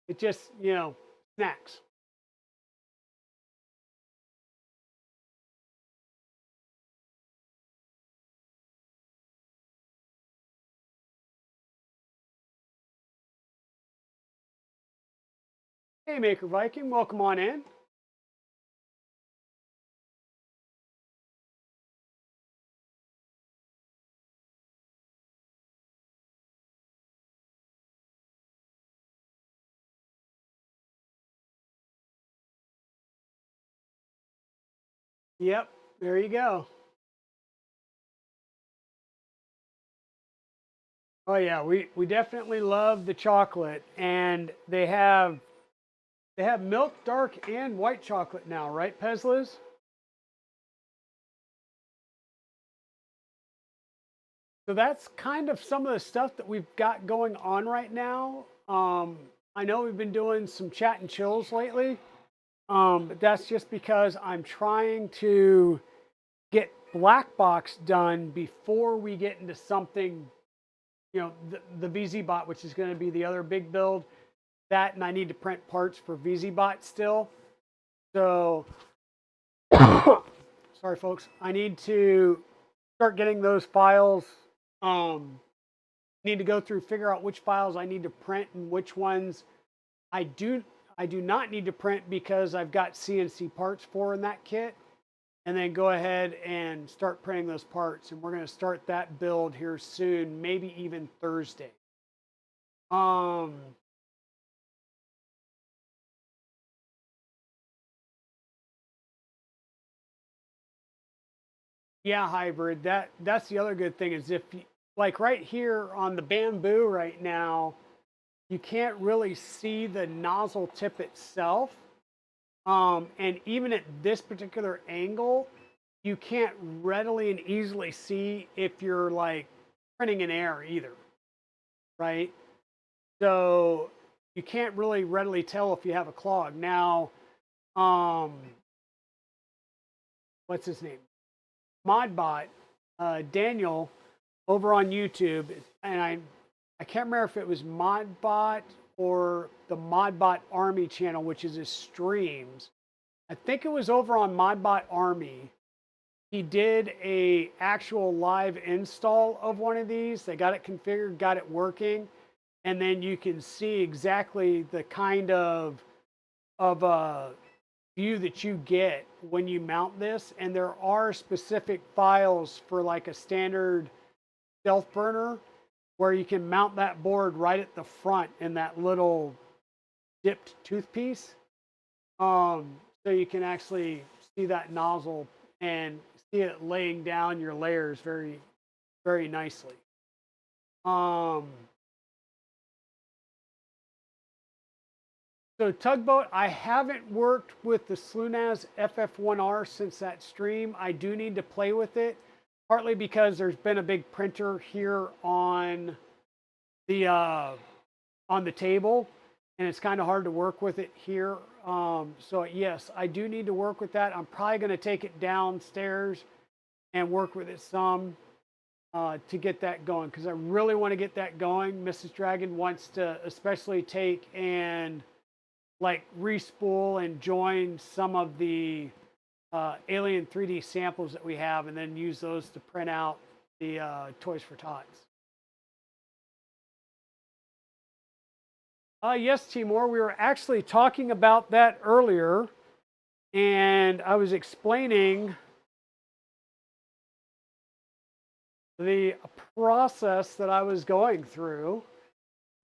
It just, snacks. Hey, Maker Viking, welcome on in. Yep, there you go. Oh yeah, we definitely love the chocolate, and they have milk, dark, and white chocolate now, right, Pezliz? So that's kind of some of the stuff that we've got going on right now. I know we've been doing some chat and chills lately, but that's just because I'm trying to get Black Box done before we get into something, the VZBot, which is going to be the other big build. That, and I need to print parts for VZBot still. So, sorry, folks. I need to start getting those files. Need to go through, figure out which files I need to print and which ones I do not need to print because I've got CNC parts for in that kit. And then go ahead and start printing those parts. And we're going to start that build here soon, maybe even Thursday. Yeah, hybrid. That's the other good thing is if you, like right here on the bamboo right now, you can't really see the nozzle tip itself. And even at this particular angle, you can't readily and easily see if you're like printing in air either, right? So you can't really readily tell if you have a clog. Now, um, what's his name? Modbot, Daniel, over on YouTube, and I can't remember if it was Modbot or the Modbot Army channel, which is his streams. I think it was over on Modbot Army. He did a actual live install of one of these. They got it configured, got it working, and then you can see exactly the kind of view that you get when you mount this. And there are specific files for like a standard stealth burner where you can mount that board right at the front in that little dipped toothpiece. So you can actually see that nozzle and see it laying down your layers very, very nicely. So Tugboat, I haven't worked with the Slunaz FF1R since that stream. I do need to play with it, partly because there's been a big printer here on the table, and it's kind of hard to work with it here. So yes, I do need to work with that. I'm probably going to take it downstairs and work with it some to get that going, because I really want to get that going. Mrs. Dragon wants to especially take and like respool and join some of the Alien 3D samples that we have, and then use those to print out the Toys for Tots. Yes, Timur, we were actually talking about that earlier, and I was explaining the process that I was going through,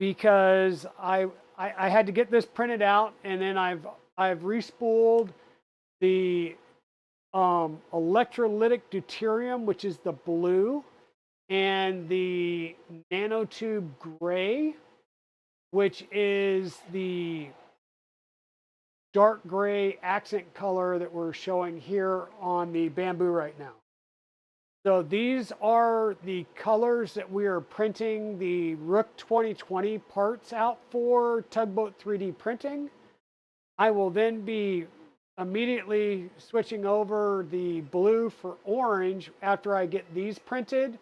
because I had to get this printed out, and then I've respooled the electrolytic deuterium, which is the blue, and the nanotube gray, which is the dark gray accent color that we're showing here on the bamboo right now. So these are the colors that we are printing the Rook 2020 parts out for Tugboat 3D printing. I will then be immediately switching over the blue for orange after I get these printed.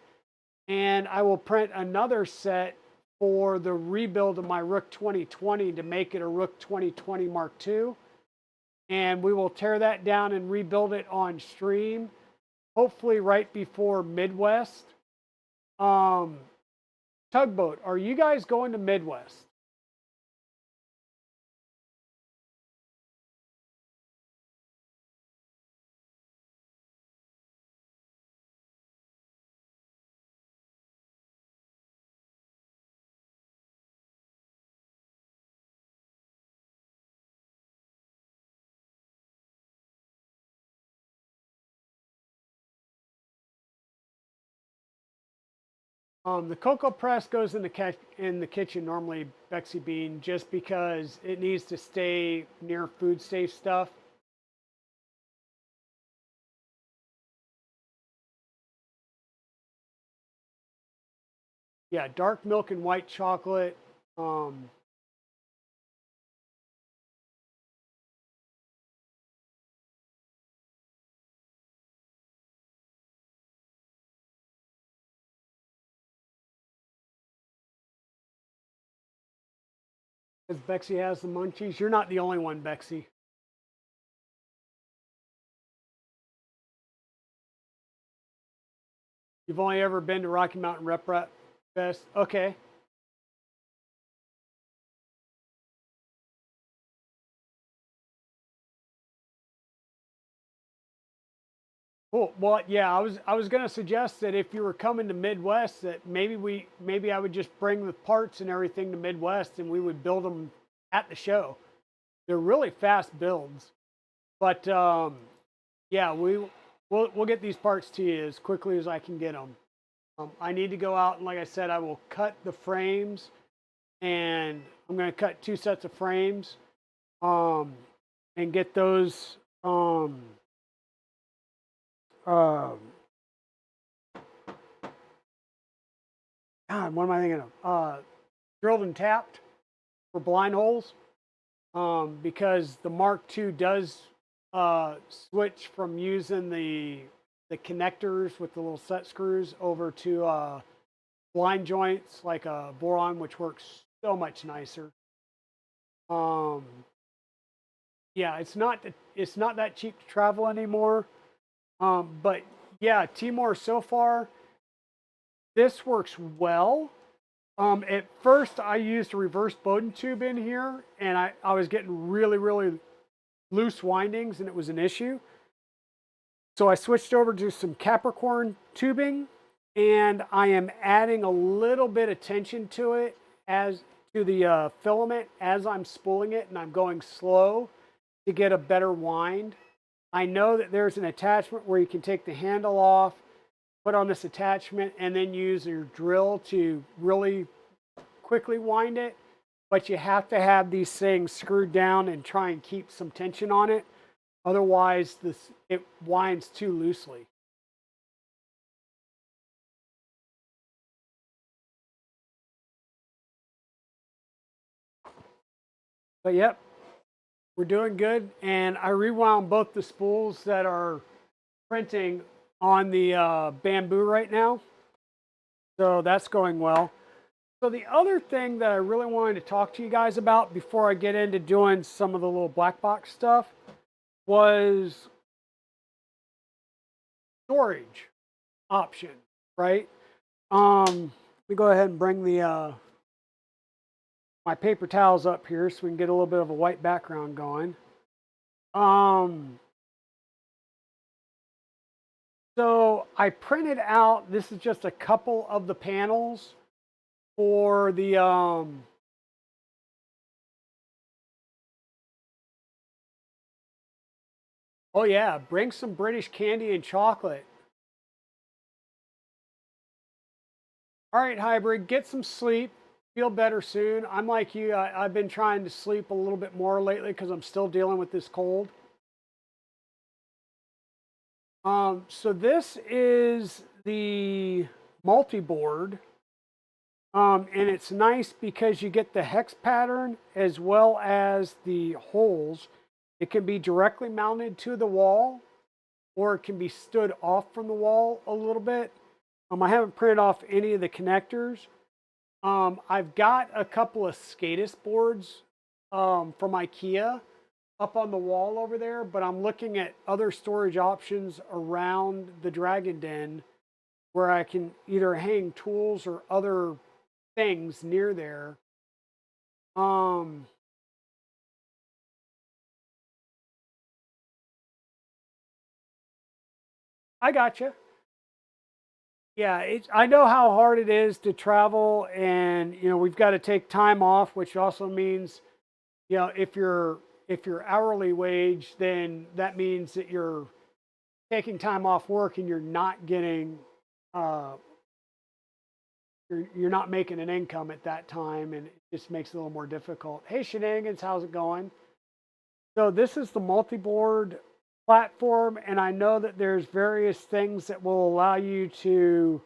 And I will print another set for the rebuild of my Rook 2020 to make it a Rook 2020 Mark II. And we will tear that down and rebuild it on stream, hopefully right before Midwest. Tugboat, are you guys going to Midwest? The cocoa press goes in the kitchen normally, Bexy Bean, just because it needs to stay near food safe stuff. Yeah, dark milk and white chocolate. Because Bexy has the munchies. You're not the only one, Bexy. You've only ever been to Rocky Mountain Rep Fest? Okay. Cool. Well, yeah, I was going to suggest that if you were coming to Midwest, that maybe I would just bring the parts and everything to Midwest, and we would build them at the show. They're really fast builds, but yeah, we'll we'll get these parts to you as quickly as I can get them. I need to go out and, like I said, I will cut the frames, and I'm going to cut 2 sets of frames, and get those God, what am I thinking of? Drilled and tapped for blind holes, because the Mark II does switch from using the connectors with the little set screws over to blind joints like a boron, which works so much nicer. Yeah, it's not that cheap to travel anymore. But yeah, Timor, so far this works well. At first I used a reverse Bowden tube in here, and I was getting really loose windings, and it was an issue. So I switched over to some Capricorn tubing, and I am adding a little bit of tension to it as to the filament as I'm spooling it, and I'm going slow to get a better wind. I know that there's an attachment where you can take the handle off, put on this attachment, and then use your drill to really quickly wind it. But you have to have these things screwed down and try and keep some tension on it. Otherwise, it winds too loosely. But yep, we're doing good. And I rewound both the spools that are printing on the bamboo right now. So that's going well. So the other thing that I really wanted to talk to you guys about before I get into doing some of the little black box stuff was storage option, right? Let me go ahead and bring the my paper towels up here so we can get a little bit of a white background going. So I printed out, this is just a couple of the panels for the oh yeah, bring some British candy and chocolate. All right, hybrid, get some sleep. Feel better soon. I'm like you. I've been trying to sleep a little bit more lately because I'm still dealing with this cold. So this is the multi-board. And it's nice because you get the hex pattern as well as the holes. It can be directly mounted to the wall, or it can be stood off from the wall a little bit. I haven't printed off any of the connectors. I've got a couple of SCADAS boards from IKEA up on the wall over there, but I'm looking at other storage options around the Dragon Den where I can either hang tools or other things near there. I gotcha. Yeah, I know how hard it is to travel, and we've got to take time off, which also means, if you're hourly wage, then that means that you're taking time off work and you're not getting you're not making an income at that time, and it just makes it a little more difficult. Hey Shenanigans, how's it going? So this is the multi-board platform, and I know that there's various things that will allow you to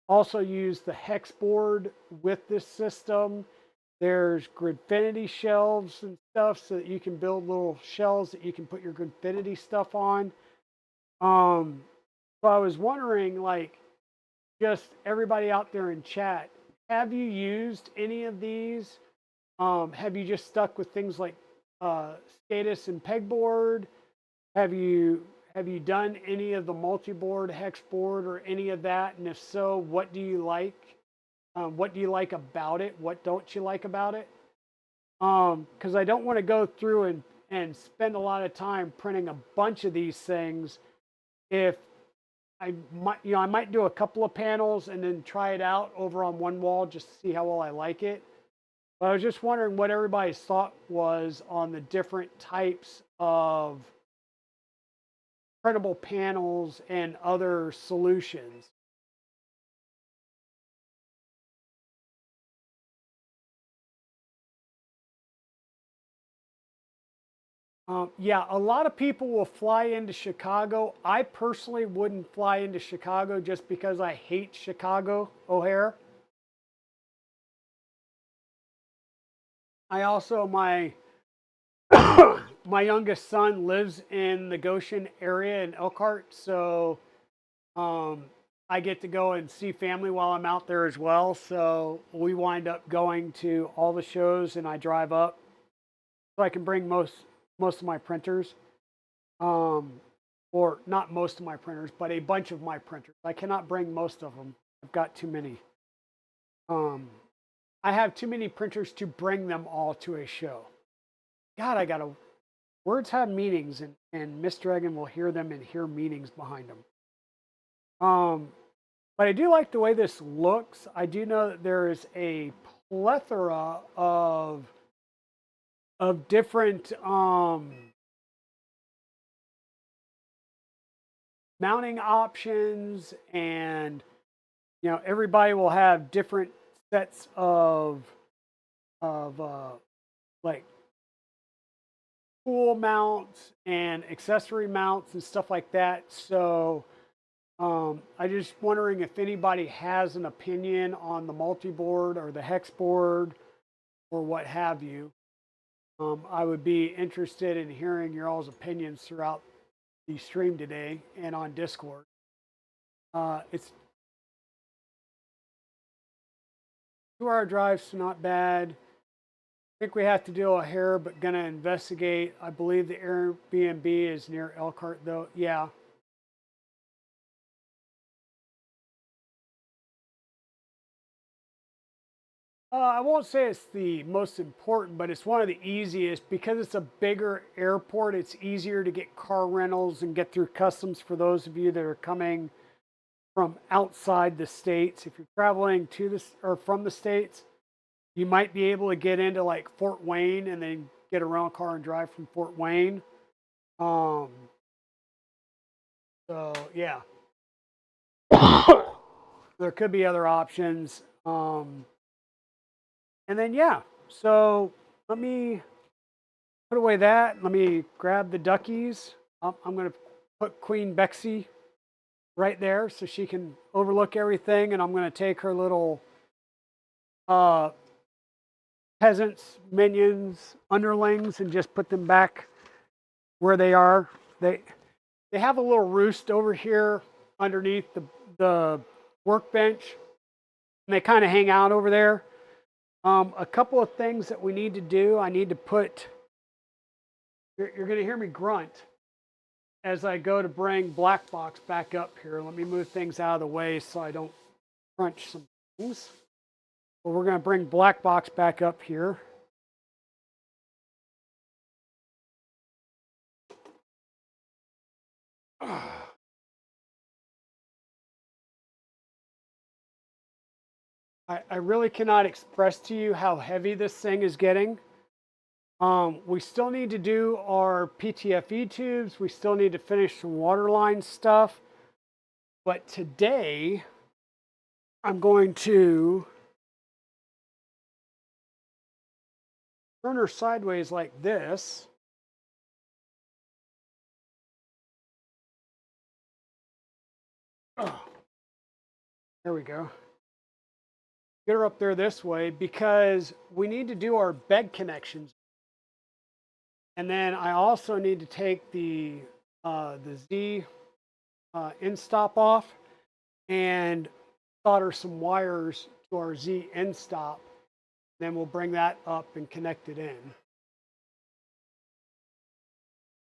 also use the hex board with this system. There's Gridfinity shelves and stuff so that you can build little shelves that you can put your Gridfinity stuff on. So I was wondering, like, just everybody out there in chat, have you used any of these? Have you just stuck with things like SCADAS and pegboard? Have you done any of the multi-board, hex board, or any of that? And if so, what do you like? What do you like about it? What don't you like about it? Because I don't want to go through and spend a lot of time printing a bunch of these things. If I might do a couple of panels and then try it out over on one wall just to see how well I like it. But I was just wondering what everybody's thought was on the different types of printable panels and other solutions. Yeah, a lot of people will fly into Chicago. I personally wouldn't fly into Chicago just because I hate Chicago O'Hare. I also, my youngest son lives in the Goshen area in Elkhart, so I get to go and see family while I'm out there as well. So we wind up going to all the shows, and I drive up so I can bring most of my printers, or not most of my printers, but a bunch of my printers. I cannot bring most of them. I've got too many. I have too many printers to bring them all to a show. God, I gotta. Words have meanings, and Mr. Egan will hear them and hear meanings behind them. But I do like the way this looks. I do know that there is a plethora of different mounting options, and you know, everybody will have different sets of like tool mounts and accessory mounts and stuff like that. So I just wondering if anybody has an opinion on the multi-board or the hex board or what have you. I would be interested in hearing your all's opinions throughout the stream today and on Discord. It's 2-hour drive, so not bad. I think we have to do O'Hare, but gonna investigate. I believe the Airbnb is near Elkhart, though. Yeah. I won't say it's the most important, but it's one of the easiest because it's a bigger airport. It's easier to get car rentals and get through customs for those of you that are coming from outside the states. If you're traveling to this or from the states, you might be able to get into like Fort Wayne and then get a rental car and drive from Fort Wayne. So yeah, there could be other options. And then, yeah, so let me put away that. Let me grab the duckies. I'm going to put Queen Bexy right there so she can overlook everything. And I'm going to take her little peasants, minions, underlings, and just put them back where they are. They have a little roost over here underneath the workbench, and they kind of hang out over there. A couple of things that we need to do. I need to put, you're going to hear me grunt as I go to bring Black Box back up here. Let me move things out of the way so I don't crunch some things. Well, we're going to bring Black Box back up here. I really cannot express to you how heavy this thing is getting. We still need to do our PTFE tubes. We still need to finish some waterline stuff. But today, I'm going to turn her sideways like this. Oh, there we go. Get her up there this way because we need to do our bed connections. And then I also need to take the Z end stop off and solder some wires to our Z end stop. Then we'll bring that up and connect it in.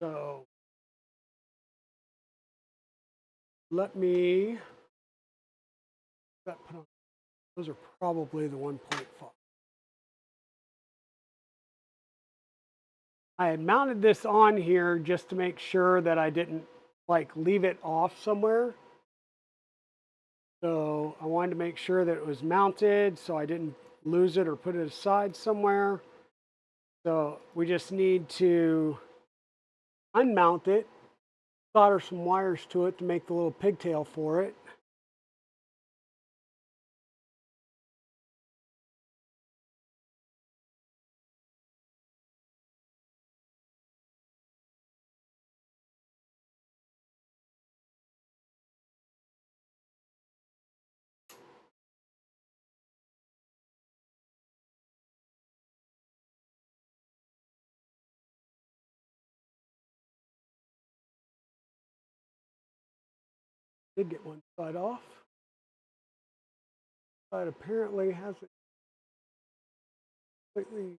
So let me put on. Those are probably the 1.5. I had mounted this on here just to make sure that I didn't like leave it off somewhere. So I wanted to make sure that it was mounted so I didn't lose it or put it aside somewhere. So we just need to unmount it, solder some wires to it to make the little pigtail for it. Did get one side off. Side apparently hasn't completely.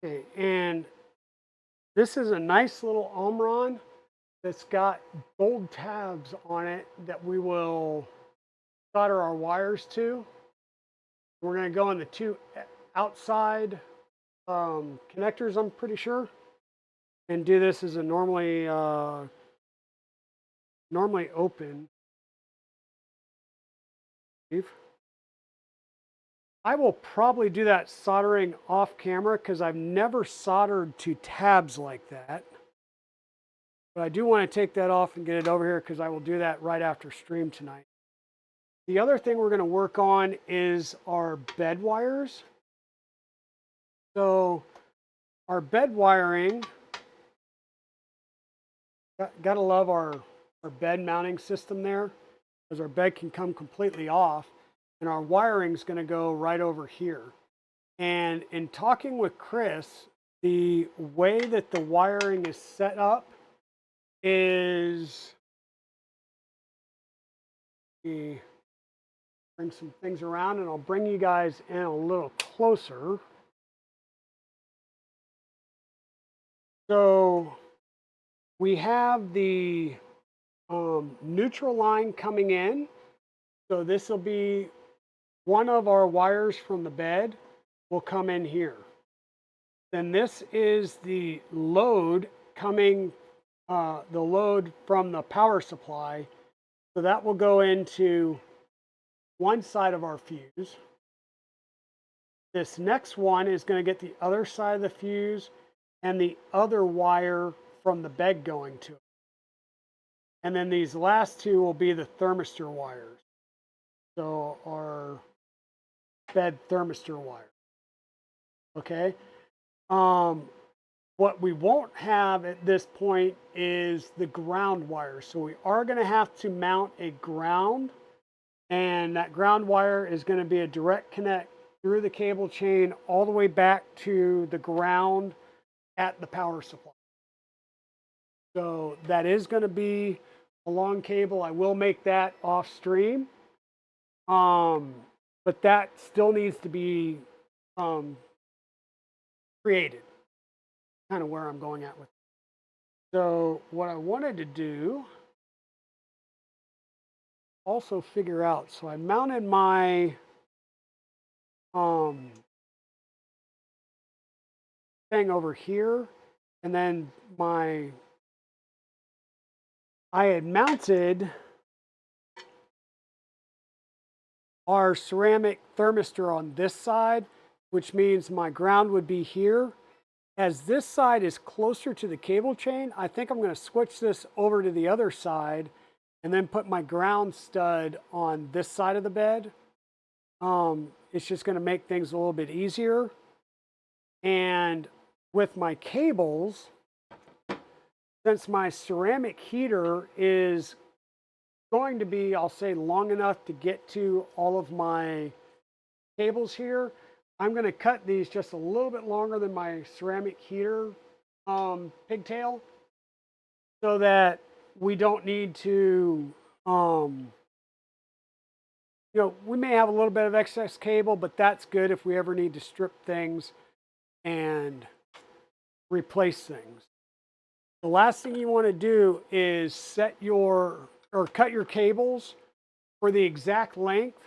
Okay, and this is a nice little Omron that's got gold tabs on it that we will solder our wires to. We're going to go on the two outside connectors, I'm pretty sure, and do this as a normally open. I will probably do that soldering off camera because I've never soldered to tabs like that. But I do want to take that off and get it over here because I will do that right after stream tonight. The other thing we're going to work on is our bed wires. So our bed wiring, gotta love our bed mounting system there, because our bed can come completely off and our wiring is going to go right over here. And in talking with Chris, the way that the wiring is set up is, bring some things around and I'll bring you guys in a little closer. So we have the neutral line coming in. So this will be one of our wires from the bed will come in here. Then this is the load coming, the load from the power supply. So that will go into one side of our fuse. This next one is going to get the other side of the fuse and the other wire from the bed going to it. And then these last two will be the thermistor wires. So our bed thermistor wire. Okay. What we won't have at this point is the ground wire. So we are going to have to mount a ground, and that ground wire is going to be a direct connect through the cable chain all the way back to the ground at the power supply. So that is going to be a long cable. I will make that off stream. But that still needs to be created. Kind of where I'm going at with it. So what I wanted to do, also figure out, so I mounted my thing over here, and then I had mounted our ceramic thermistor on this side, which means my ground would be here. As this side is closer to the cable chain, I think I'm going to switch this over to the other side and then put my ground stud on this side of the bed. It's just going to make things a little bit easier. And with my cables, since my ceramic heater is going to be, I'll say, long enough to get to all of my cables here, I'm going to cut these just a little bit longer than my ceramic heater pigtail, so that we don't need to, we may have a little bit of excess cable, but that's good if we ever need to strip things and replace things. The last thing you want to do is cut your cables for the exact length.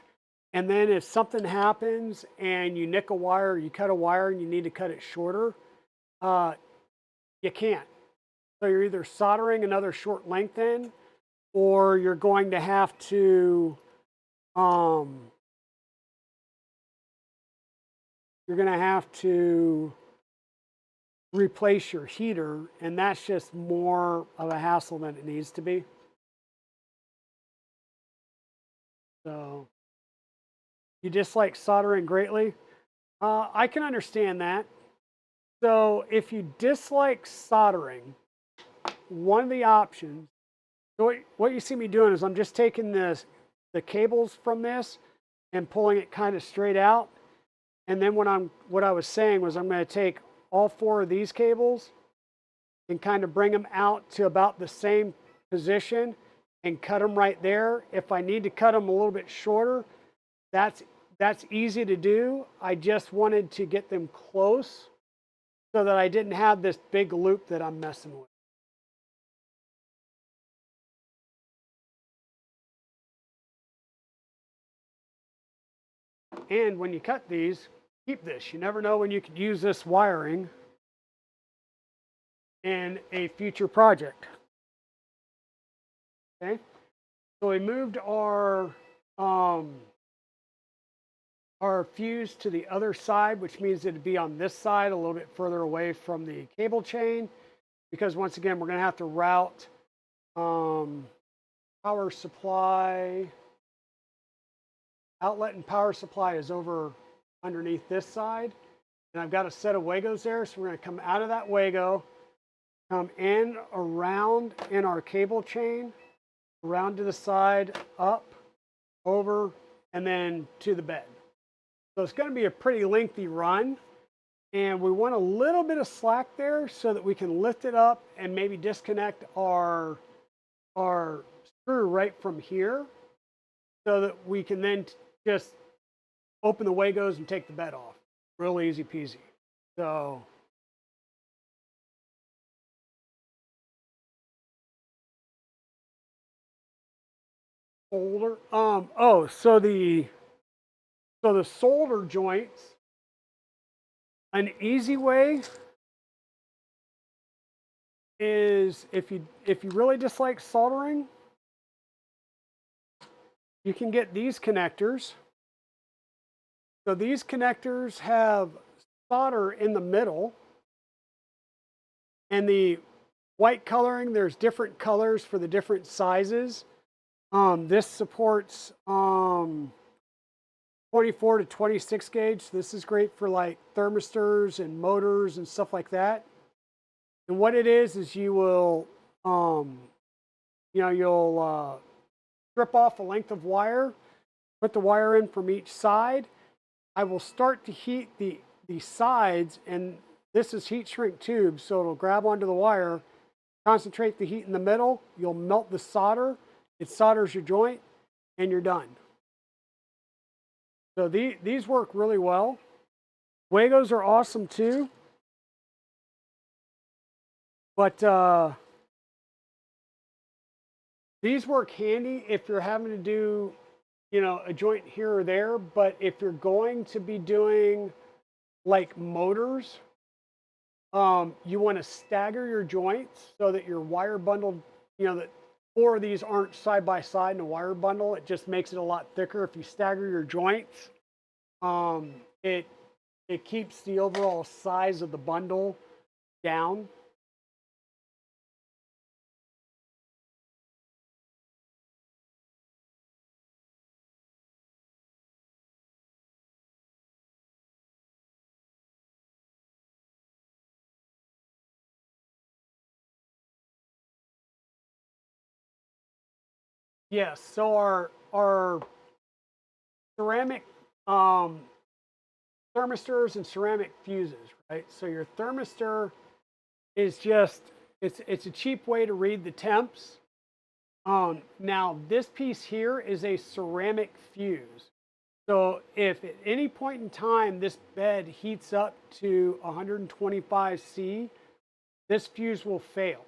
And then if something happens and you nick a wire, you cut a wire and you need to cut it shorter, you can't. So you're either soldering another short length in, or you're going to have to you're going to have to replace your heater, and that's just more of a hassle than it needs to be. So you dislike soldering greatly? I can understand that. So if you dislike soldering, one of the options, so what you see me doing is I'm just taking the cables from this and pulling it kind of straight out. And then what I was saying was I'm going to take all 4 of these cables and kind of bring them out to about the same position and cut them right there. If I need to cut them a little bit shorter, that's easy to do. I just wanted to get them close so that I didn't have this big loop that I'm messing with. And when you cut these, keep this. You never know when you could use this wiring in a future project. Okay, so we moved our fuse to the other side, which means it'd be on this side a little bit further away from the cable chain, because once again, we're going to have to route power supply. Outlet and power supply is over underneath this side. And I've got a set of Wagos there, so we're going to come out of that Wago, come in, around in our cable chain, around to the side, up, over, and then to the bed. So it's going to be a pretty lengthy run, and we want a little bit of slack there so that we can lift it up and maybe disconnect our screw right from here so that we can then just open the Wagos and take the bed off. Real easy peasy. So solder. So the solder joints. An easy way is if you really dislike soldering, you can get these connectors. So these connectors have solder in the middle, and the white coloring, there's different colors for the different sizes. This supports 24 to 26 gauge. This is great for like thermistors and motors and stuff like that. And what it is you will, you'll strip off a length of wire, put the wire in from each side. I will start to heat the sides, and this is heat shrink tube, so it'll grab onto the wire, concentrate the heat in the middle, you'll melt the solder, it solders your joint, and you're done. So these work really well. Wagos are awesome too. But these work handy if you're having to do, a joint here or there. But if you're going to be doing like motors, you want to stagger your joints so that your wire bundle, that 4 of these aren't side by side in a wire bundle. It just makes it a lot thicker. If you stagger your joints, it keeps the overall size of the bundle down. Yes, so our ceramic thermistors and ceramic fuses, right? So your thermistor is just, it's a cheap way to read the temps. Now this piece here is a ceramic fuse. So if at any point in time this bed heats up to 125 C, this fuse will fail.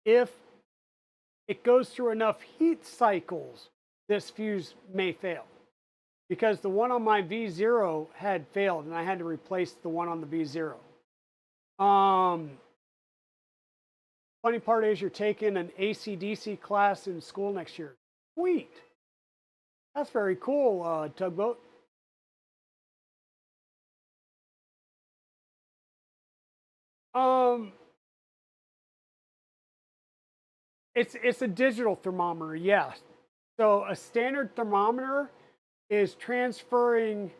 If it goes through enough heat cycles, this fuse may fail. Because the one on my V0 had failed and I had to replace the one on the V0. Funny part is you're taking an AC/DC class in school next year. Sweet. That's very cool, Tugboat. Um, it's a digital thermometer, yes. So a standard thermometer is transferring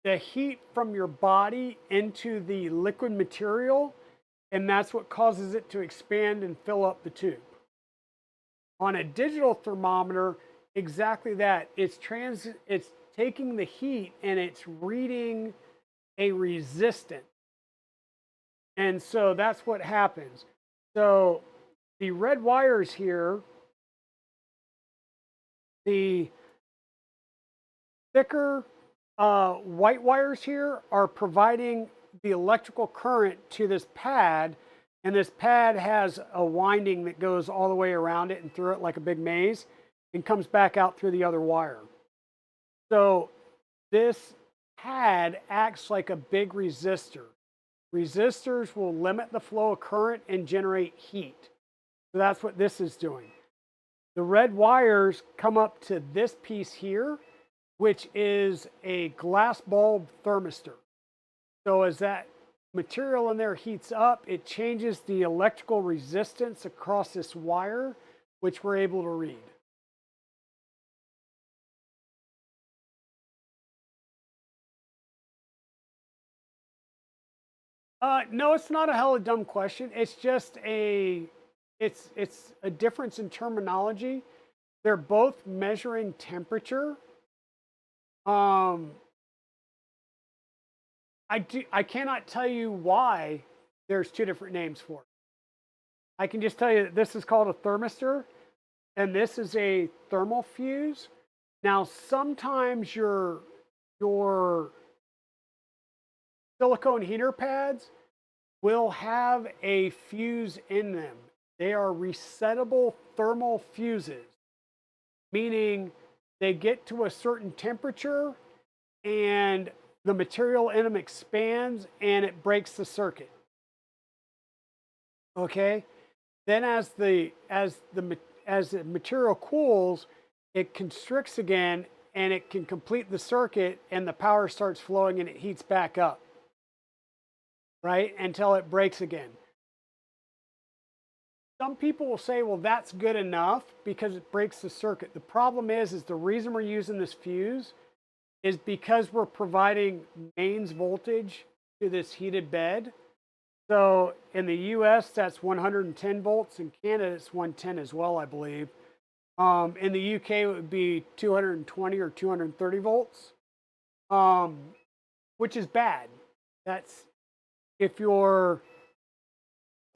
the heat from your body into the liquid material, and that's what causes it to expand and fill up the tube. On a digital thermometer, exactly that. It's taking the heat and it's reading a resistance. And so that's what happens. So the red wires here, the thicker white wires here are providing the electrical current to this pad, and this pad has a winding that goes all the way around it and through it like a big maze and comes back out through the other wire. So this pad acts like a big resistor. Resistors will limit the flow of current and generate heat. So that's what this is doing. The red wires come up to this piece here, which is a glass bulb thermistor. So as that material in there heats up, it changes the electrical resistance across this wire, which we're able to read. No, it's not a hella dumb question. It's just it's a difference in terminology. They're both measuring temperature. I cannot tell you why there's two different names for it. I can just tell you that this is called a thermistor and this is a thermal fuse. Now, sometimes your silicone heater pads will have a fuse in them. They are resettable thermal fuses, meaning they get to a certain temperature and the material in them expands and it breaks the circuit. Okay? Then as the material cools, it constricts again and it can complete the circuit and the power starts flowing and it heats back up. Right? Until it breaks again. Some people will say, well, that's good enough because it breaks the circuit. The problem is the reason we're using this fuse is because we're providing mains voltage to this heated bed. So in the US, that's 110 volts. In Canada, it's 110 as well, I believe. In the UK, it would be 220 or 230 volts, which is bad. That's if your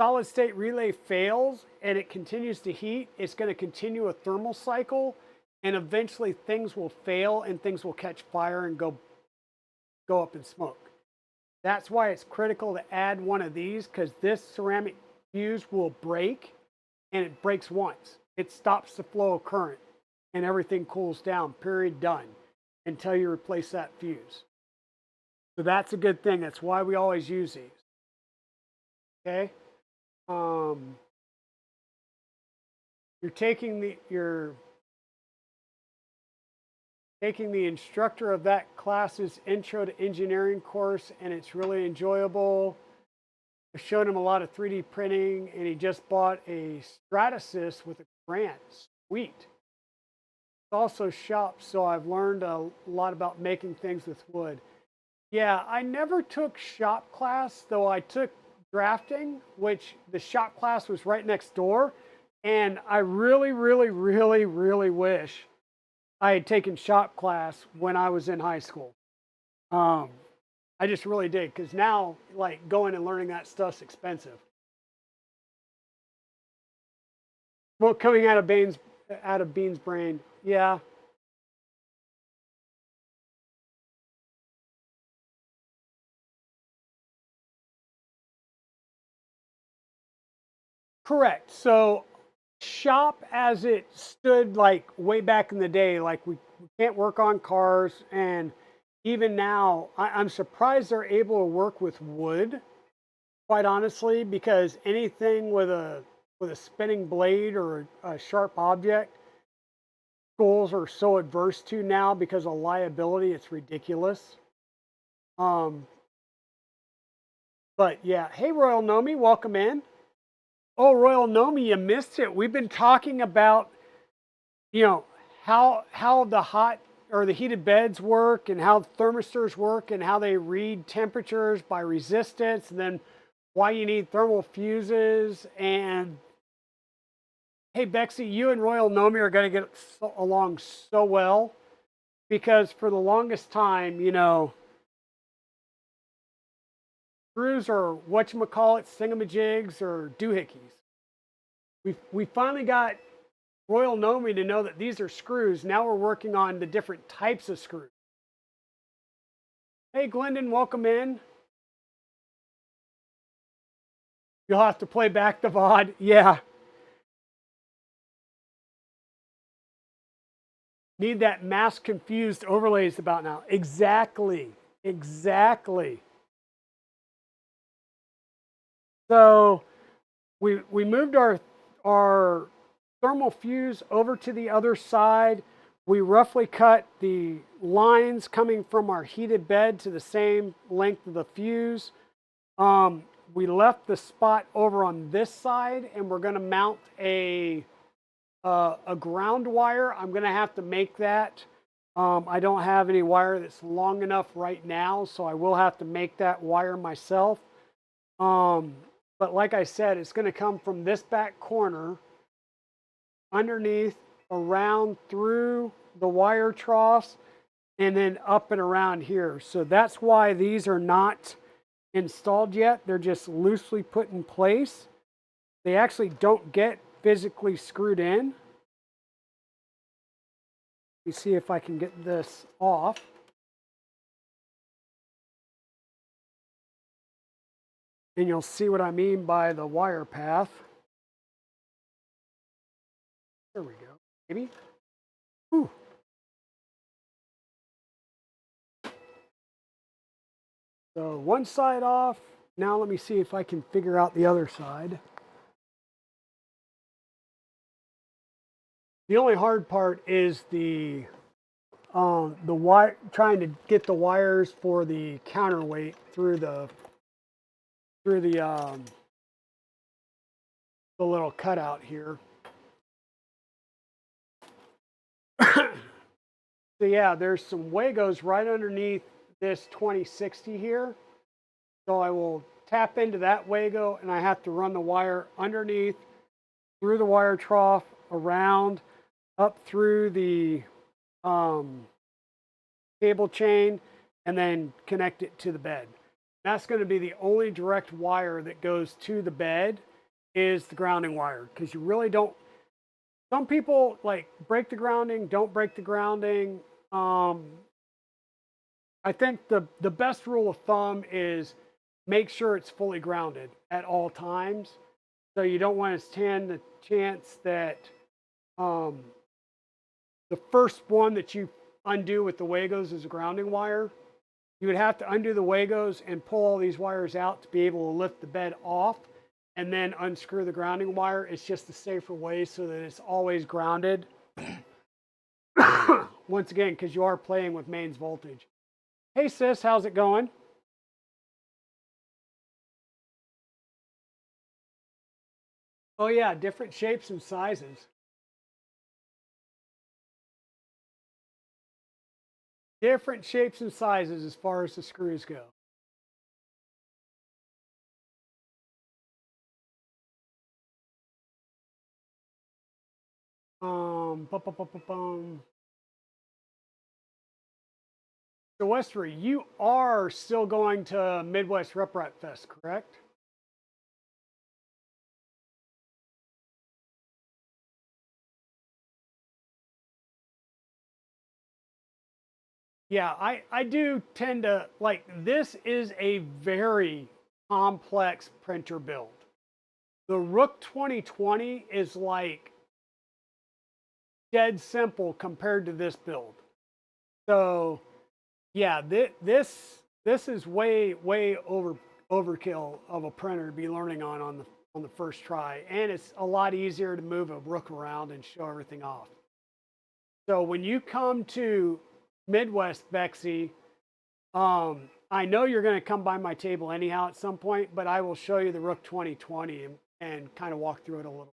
solid state relay fails and it continues to heat, it's going to continue a thermal cycle and eventually things will fail and things will catch fire and go up in smoke. That's why it's critical to add one of these, because this ceramic fuse will break and it breaks once. It stops the flow of current and everything cools down, period, done, until you replace that fuse. So that's a good thing. That's why we always use these. Okay. You're taking the instructor of that class's intro to engineering course, and it's really enjoyable. I showed him a lot of 3D printing, and he just bought a Stratasys with a grant. Sweet. It's also shop, so I've learned a lot about making things with wood. Yeah, I never took shop class, though I took drafting, which the shop class was right next door. And I really, really, really, really wish I had taken shop class when I was in high school. I just really did, because now, like, going and learning that stuff's expensive. Well, coming out of Bean's brain, yeah. Correct. So shop as it stood like way back in the day, like we can't work on cars, and even now I'm surprised they're able to work with wood. quite honestly, because anything with a spinning blade or a sharp object, schools are so adverse to now because of liability. It's ridiculous. Um, but yeah, hey Royal Nomi, welcome in. Oh, Royal Nomi, you missed it. We've been talking about, you know, how the hot or the heated beds work and how thermistors work and how they read temperatures by resistance, and then why you need thermal fuses. And hey, Bexy, you and Royal Nomi are going to get along so well because for the longest time, you know, screws are whatchamacallit, thingamajigs or doohickeys. We finally got Royal Nomi to know that these are screws. Now we're working on the different types of screws. Hey, Glendon, welcome in. You'll have to play back the VOD. Yeah. Need that mask confused overlays about now. Exactly. Exactly. So we moved our thermal fuse over to the other side. We roughly cut the lines coming from our heated bed to the same length of the fuse. We left the spot over on this side, and we're going to mount a ground wire. I'm going to have to make that. I don't have any wire that's long enough right now, so I will have to make that wire myself. But like I said, it's going to come from this back corner, underneath, around through the wire troughs, and then up and around here. So that's why these are not installed yet. They're just loosely put in place. They actually don't get physically screwed in. Let me see if I can get this off. And you'll see what I mean by the wire path. There we go. Maybe. Ooh. So one side off. Now let me see if I can figure out the other side. The only hard part is the wire, trying to get the wires for the counterweight through the little cutout here. So yeah, there's some Wagos right underneath this 2060 here. So I will tap into that Wago, and I have to run the wire underneath, through the wire trough, around, up through the cable chain, and then connect it to the bed. That's going to be the only direct wire that goes to the bed is the grounding wire, because you really don't. Some people like break the grounding, don't break the grounding. I think the best rule of thumb is make sure it's fully grounded at all times. So you don't want to stand the chance that the first one that you undo with the Wagos is a grounding wire. You would have to undo the Wagos and pull all these wires out to be able to lift the bed off and then unscrew the grounding wire. It's just a safer way so that it's always grounded. Once again, because you are playing with mains voltage. Hey sis, how's it going? Oh yeah, different shapes and sizes. Different shapes and sizes as far as the screws go. So Westery, you are still going to Midwest Rep Fest, correct? Yeah, I do tend to like, this is a very complex printer build. The Rook 2020 is like dead simple compared to this build. So yeah, this is way over overkill of a printer to be learning on the first try, and it's a lot easier to move a rook around and show everything off. So when you come to Midwest, Bexy, I know you're going to come by my table anyhow at some point, but I will show you the Rook 2020 and kind of walk through it a little.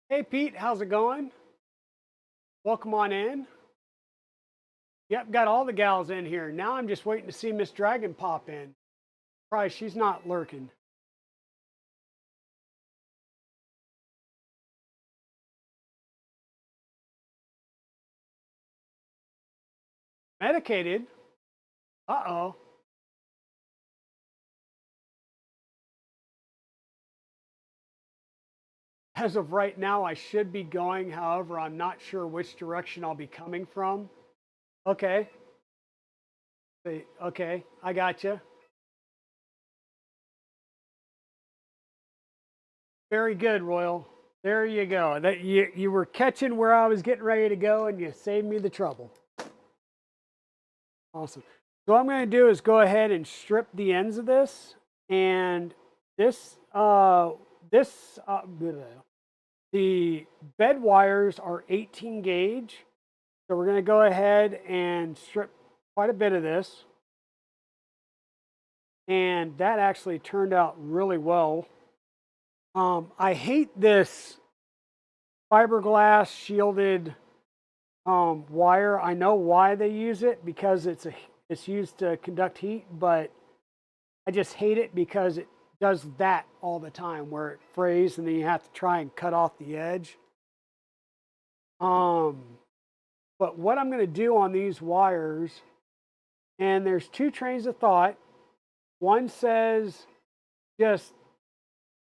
Hey, Pete, how's it going? Welcome on in. Yep, got all the gals in here. Now I'm just waiting to see Miss Dragon pop in. Probably she's not lurking. Medicated? Uh-oh. As of right now, I should be going. However, I'm not sure which direction I'll be coming from. Okay. Okay, I got you. Very good, Royal. There you go. That you were catching where I was getting ready to go, and you saved me the trouble. Awesome. So what I'm going to do is go ahead and strip the ends of this, and the bed wires are 18 gauge. So we're going to go ahead and strip quite a bit of this. And that actually turned out really well. I hate this fiberglass shielded wire. I know why they use it, because it's used to conduct heat, but I just hate it because it does that all the time, where it frays and then you have to try and cut off the edge. But what I'm going to do on these wires, and there's two trains of thought. One says just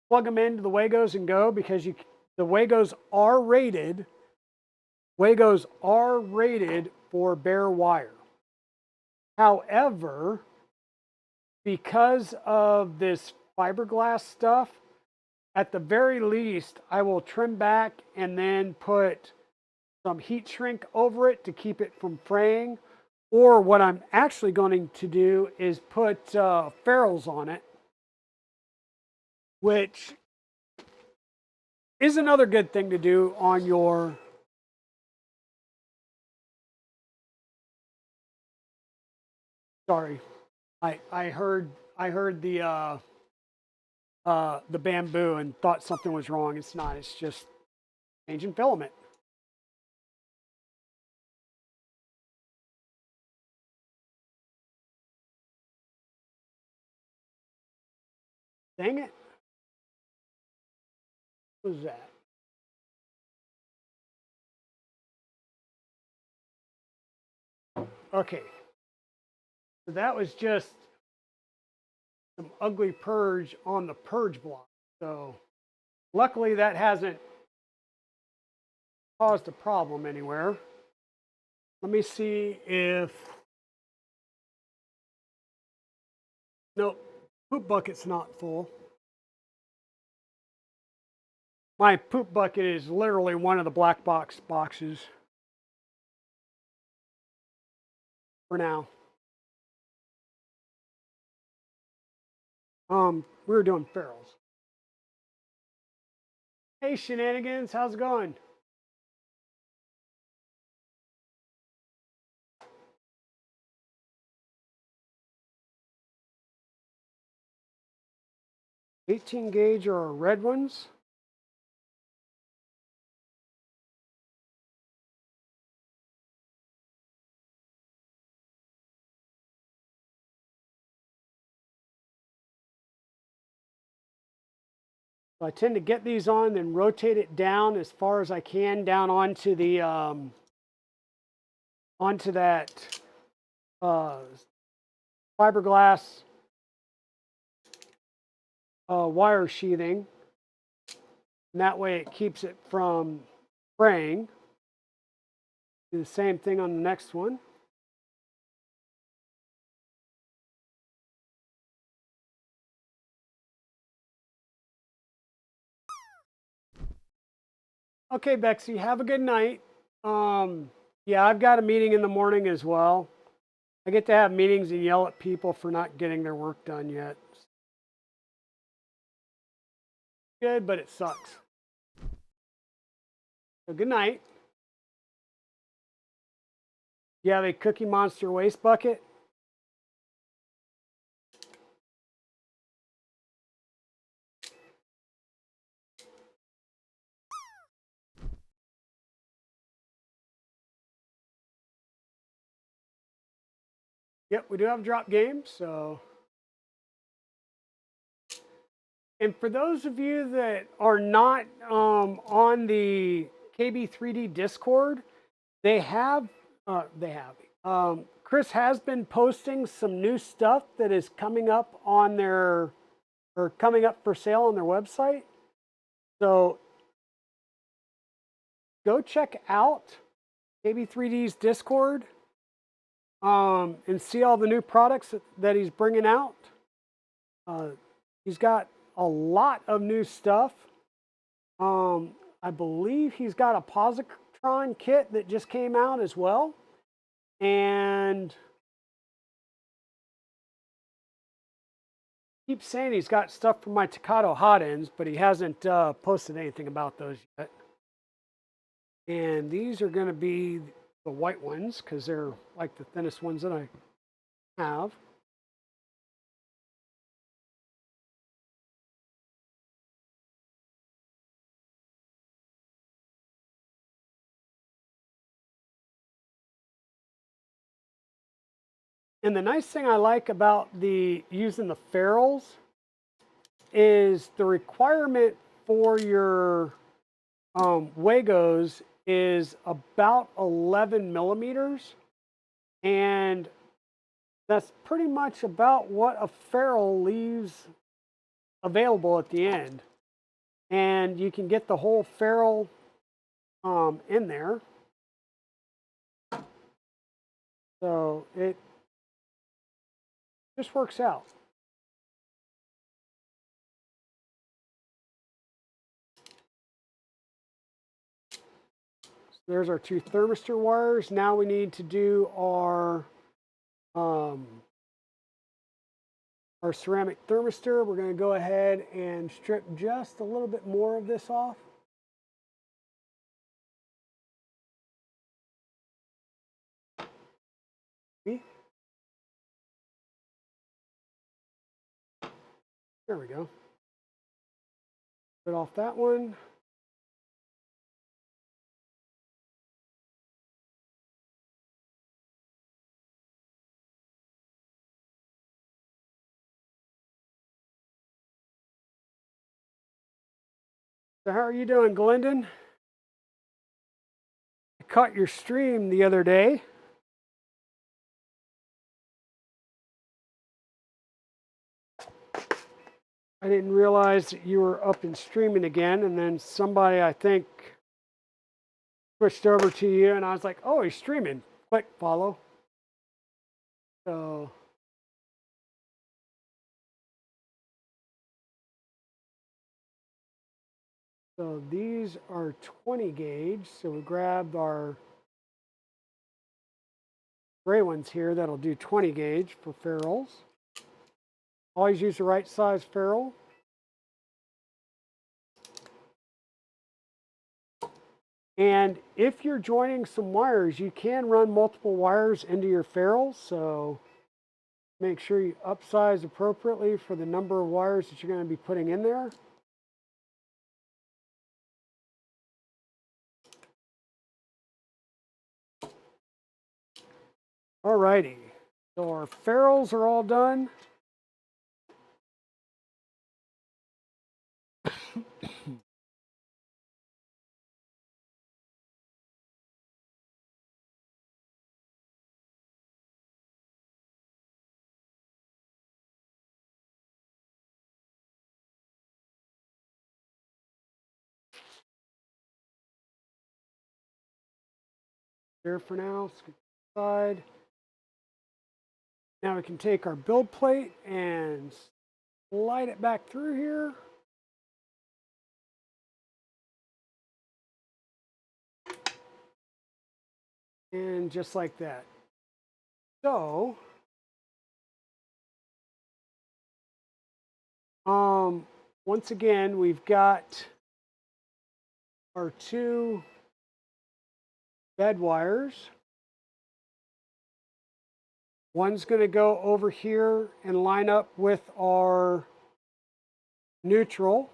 plug them into the Wagos and go, because the Wagos are rated. Wagos are rated for bare wire. However, because of this fiberglass stuff, at the very least, I will trim back and then put some heat shrink over it to keep it from fraying. Or what I'm actually going to do is put ferrules on it, which is another good thing to do on your sorry. I heard the bamboo and thought something was wrong. It's not. It's just changing filament. Dang it. What was that? Okay. So that was just some ugly purge on the purge block. So luckily that hasn't caused a problem anywhere. Let me see if, nope, poop bucket's not full. My poop bucket is literally one of the black box boxes for now. We were doing ferrules. Hey, Shenanigans, how's it going? $18 gauge are our red ones. So I tend to get these on and rotate it down as far as I can down onto the onto that fiberglass wire sheathing. And that way it keeps it from fraying. Do the same thing on the next one. Okay, Bexy, have a good night. Yeah, I've got a meeting in the morning as well. I get to have meetings and yell at people for not getting their work done yet. Good, but it sucks. So good night. You have a Cookie Monster waste bucket? Yep, we do have drop games, so. And for those of you that are not on the KB3D Discord, they have, Chris has been posting some new stuff that is coming up on their, or coming up for sale on their website. So go check out KB3D's Discord and see all the new products that he's bringing out. He's got a lot of new stuff. I believe he's got a positron kit that just came out as well. And keep saying he's got stuff for my Takoto hotends, but he hasn't posted anything about those yet. And these are going to be the white ones because they're like the thinnest ones that I have. And the nice thing I like about using the ferrules is the requirement for your Wagos is about 11 millimeters. And that's pretty much about what a ferrule leaves available at the end. And you can get the whole ferrule in there. So it just works out. So there's our two thermistor wires. Now we need to do our ceramic thermistor. We're going to go ahead and strip just a little bit more of this off. See? There we go. Put off that one. So how are you doing, Glendon? I caught your stream the other day. I didn't realize that you were up and streaming again, and then somebody, I think, switched over to you, and I was like, oh, he's streaming. Click follow. So these are 20 gauge. So we grabbed our gray ones here that'll do 20 gauge for ferrules. Always use the right size ferrule. And if you're joining some wires, you can run multiple wires into your ferrules. So make sure you upsize appropriately for the number of wires that you're going to be putting in there. Alrighty, so our ferrules are all done. There for now, scoot aside. Now we can take our build plate and slide it back through here. And just like that. So, once again, we've got our two bed wires. One's going to go over here and line up with our neutral.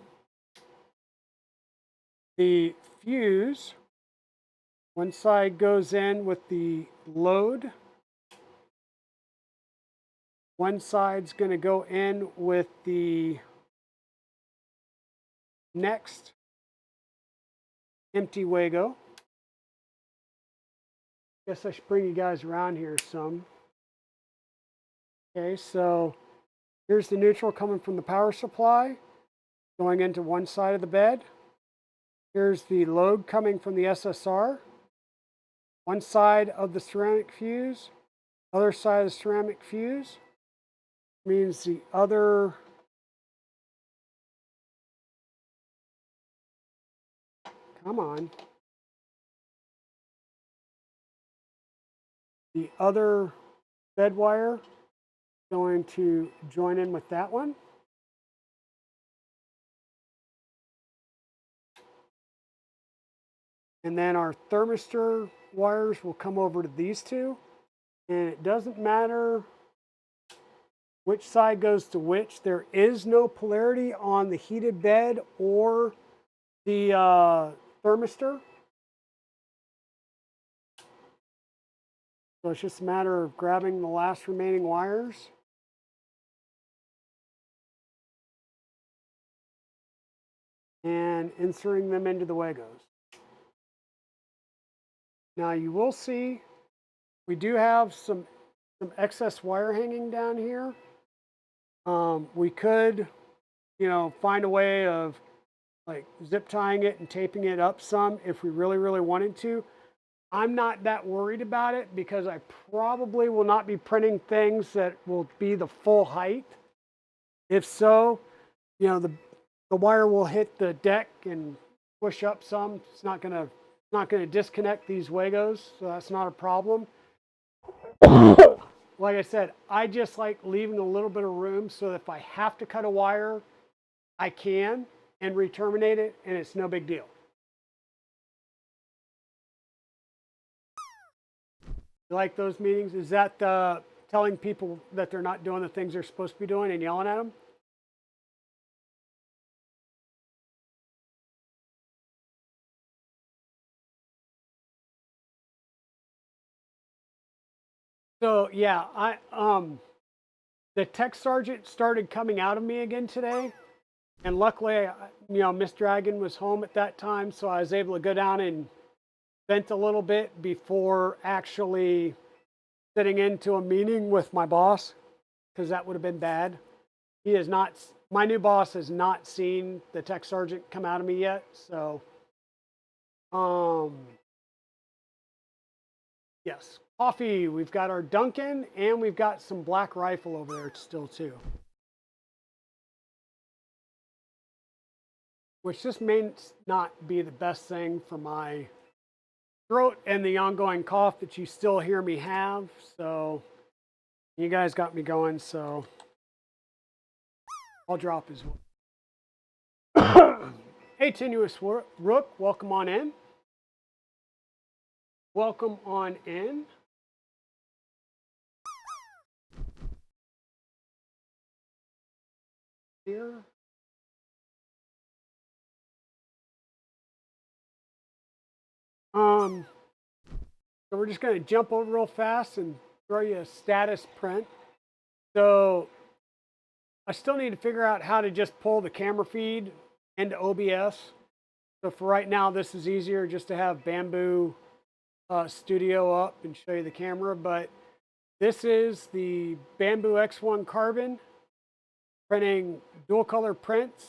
The fuse, one side goes in with the load. One side's going to go in with the next empty Wago. Guess I should bring you guys around here some. Okay, so here's the neutral coming from the power supply, going into one side of the bed. Here's the load coming from the SSR. One side of the ceramic fuse, other side of the ceramic fuse means the other come on. The other bed wire going to join in with that one. And then our thermistor wires will come over to these two. And it doesn't matter which side goes to which. There is no polarity on the heated bed or the thermistor. So it's just a matter of grabbing the last remaining wires. And inserting them into the Wagos. Now you will see we do have some excess wire hanging down here. We could, find a way of like zip tying it and taping it up some if we really, really wanted to. I'm not that worried about it because I probably will not be printing things that will be the full height. If so, the wire will hit the deck and push up some. It's not gonna disconnect these Wagos, so that's not a problem. Like I said, I just like leaving a little bit of room so that if I have to cut a wire, I can and re-terminate it, and it's no big deal. You like those meetings? Is that telling people that they're not doing the things they're supposed to be doing and yelling at them? So yeah, the tech sergeant started coming out of me again today, and luckily, Miss Dragon was home at that time, so I was able to go down and vent a little bit before actually sitting into a meeting with my boss, because that would have been bad. He has not. My new boss has not seen the tech sergeant come out of me yet, so yes. Coffee, we've got our Dunkin', and we've got some Black Rifle over there still too. Which just may not be the best thing for my throat and the ongoing cough that you still hear me have. So you guys got me going, so I'll drop as well. Hey, Tenuous Rook, welcome on in. Welcome on in. Here. So we're just going to jump over real fast and throw you a status print. So I still need to figure out how to just pull the camera feed into OBS. So for right now, this is easier just to have Bamboo Studio up and show you the camera. But this is the Bamboo X1 Carbon printing dual color prints.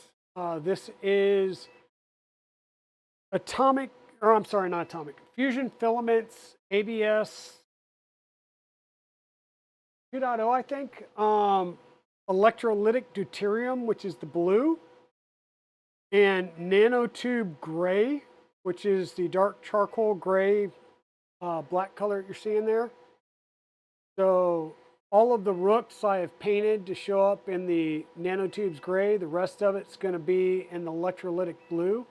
This is Fusion Filaments ABS 2.0, I think. Electrolytic deuterium, which is the blue, and nanotube gray, which is the dark charcoal gray black color you're seeing there. So all of the rooks I have painted to show up in the nanotubes gray. The rest of it's going to be in the electrolytic blue.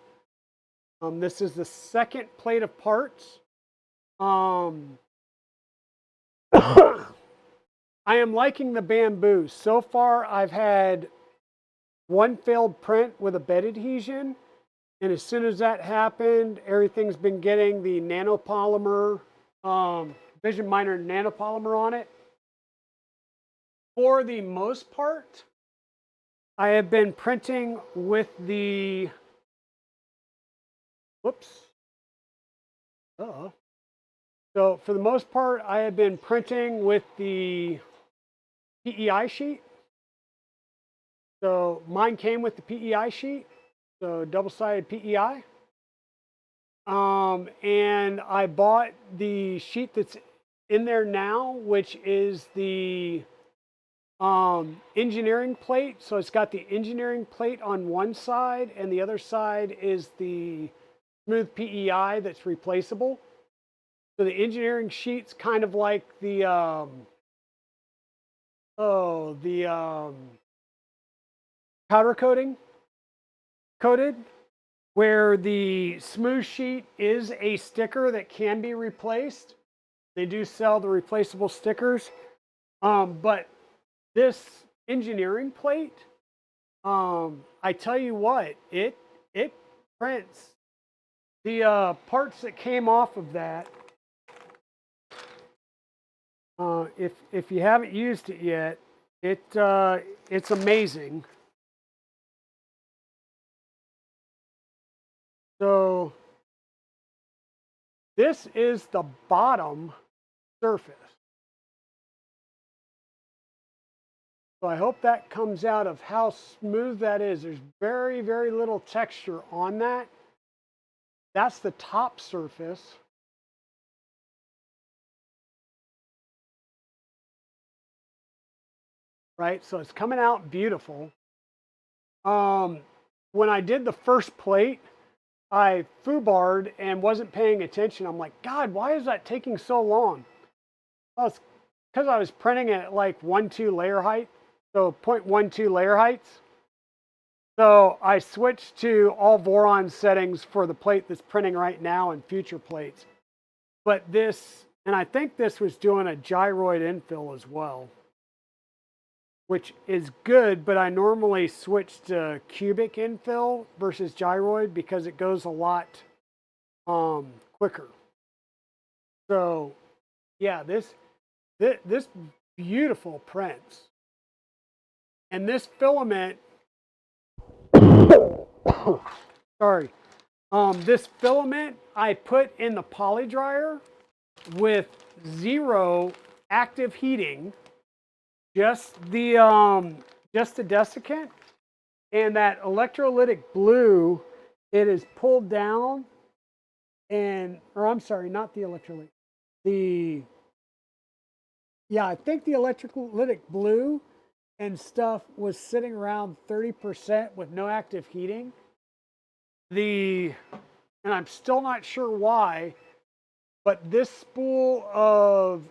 This is the second plate of parts. I am liking the bamboo. So far, I've had one failed print with a bed adhesion. And as soon as that happened, everything's been getting the nanopolymer, Vision Miner nanopolymer on it. For the most part, I have been printing with the, So for the most part, I have been printing with the PEI sheet. So mine came with the PEI sheet, so double-sided PEI. And I bought the sheet that's in there now, which is the engineering plate. So it's got the engineering plate on one side, and the other side is the smooth PEI that's replaceable. So the engineering sheet's kind of like the powder coated, where the smooth sheet is a sticker that can be replaced. They do sell the replaceable stickers, but this engineering plate, I tell you what, it prints. The parts that came off of that, if you haven't used it yet, it's amazing. So this is the bottom surface. So I hope that comes out of how smooth that is. There's very, very little texture on that. That's the top surface. Right, so it's coming out beautiful. When I did the first plate, I foobarred and wasn't paying attention. I'm like, God, why is that taking so long? Well, it's because I was printing at like 1.2 layer height, so 0.12 layer heights. So I switched to all Voron settings for the plate that's printing right now and future plates. But this, and I think this was doing a gyroid infill as well, which is good, but I normally switch to cubic infill versus gyroid because it goes a lot quicker. So yeah, this beautiful prints. And this filament, sorry, this filament I put in the poly dryer with 0 active heating, just the desiccant, and that electrolytic blue, it is pulled down, and, or I'm sorry, not the electrolytic, I think the electrolytic blue and stuff was sitting around 30% with no active heating. And I'm still not sure why, but this spool of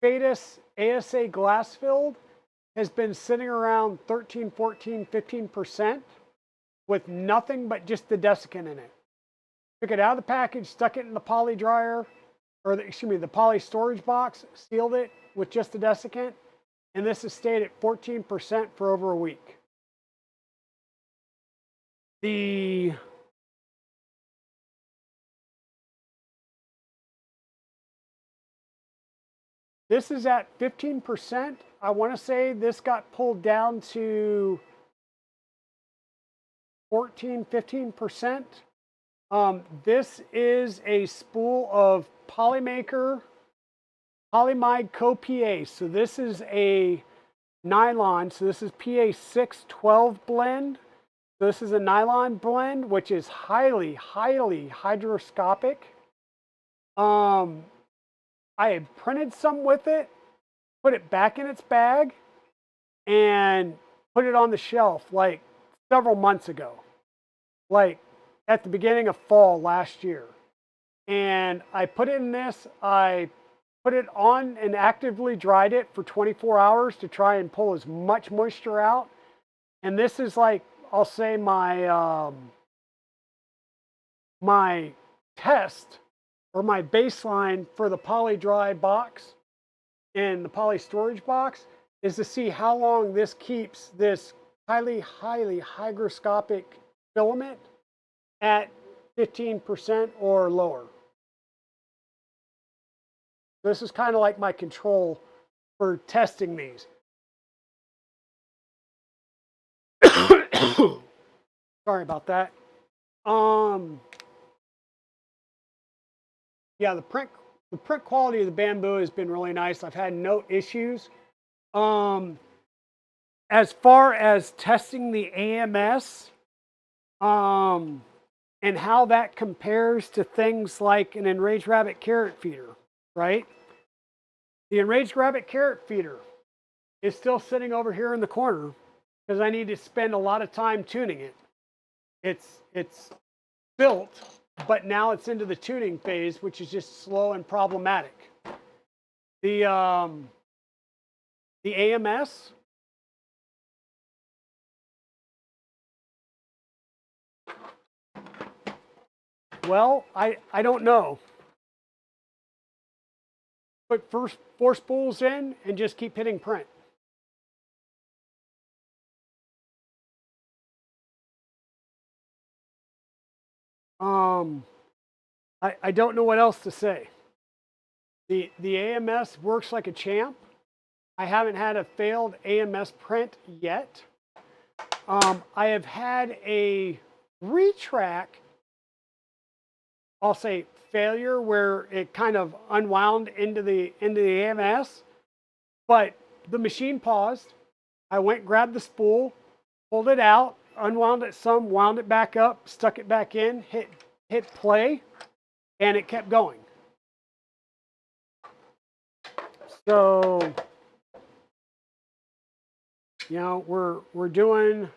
Fadus ASA glass filled has been sitting around 13, 14, 15% with nothing but just the desiccant in it. Took it out of the package, stuck it in the poly dryer, or the poly storage box, sealed it with just the desiccant, and this has stayed at 14% for over a week. This is at 15%. I want to say this got pulled down to 14, 15%. This is a spool of Polymaker PolyMide So this is a nylon. So this is PA 612 blend. So this is a nylon blend, which is highly, highly hygroscopic. I had printed some with it, put it back in its bag, and put it on the shelf like several months ago, like at the beginning of fall last year. And I put it in this, I put it on and actively dried it for 24 hours to try and pull as much moisture out. And this is like, I'll say my my test or my baseline for the PolyDry box and the PolyStorage box is to see how long this keeps this highly hygroscopic filament at 15% or lower. This is kind of like my control for testing these. Sorry about that. Yeah, the print quality of the bamboo has been really nice. I've had no issues. As far as testing the AMS, and how that compares to things like an enraged rabbit carrot feeder, right? The enraged rabbit carrot feeder is still sitting over here in the corner because I need to spend a lot of time tuning it. It's built, but now it's into the tuning phase, which is just slow and problematic. The AMS, well, I don't know. Put four spools in and just keep hitting print. I don't know what else to say. The AMS works like a champ. I haven't had a failed AMS print yet. I have had a retrack, I'll say failure, where it kind of unwound into the AMS, but the machine paused. I went, grabbed the spool, pulled it out, unwound it some, wound it back up, stuck it back in, hit play, and it kept going. So, you know, we're doing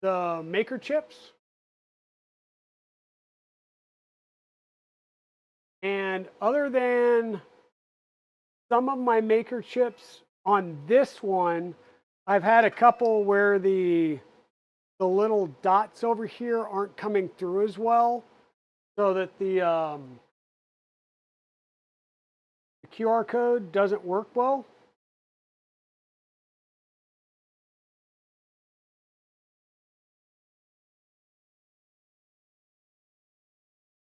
the maker chips. And other than some of my maker chips on this one, I've had a couple where the little dots over here aren't coming through as well, so that the QR code doesn't work well.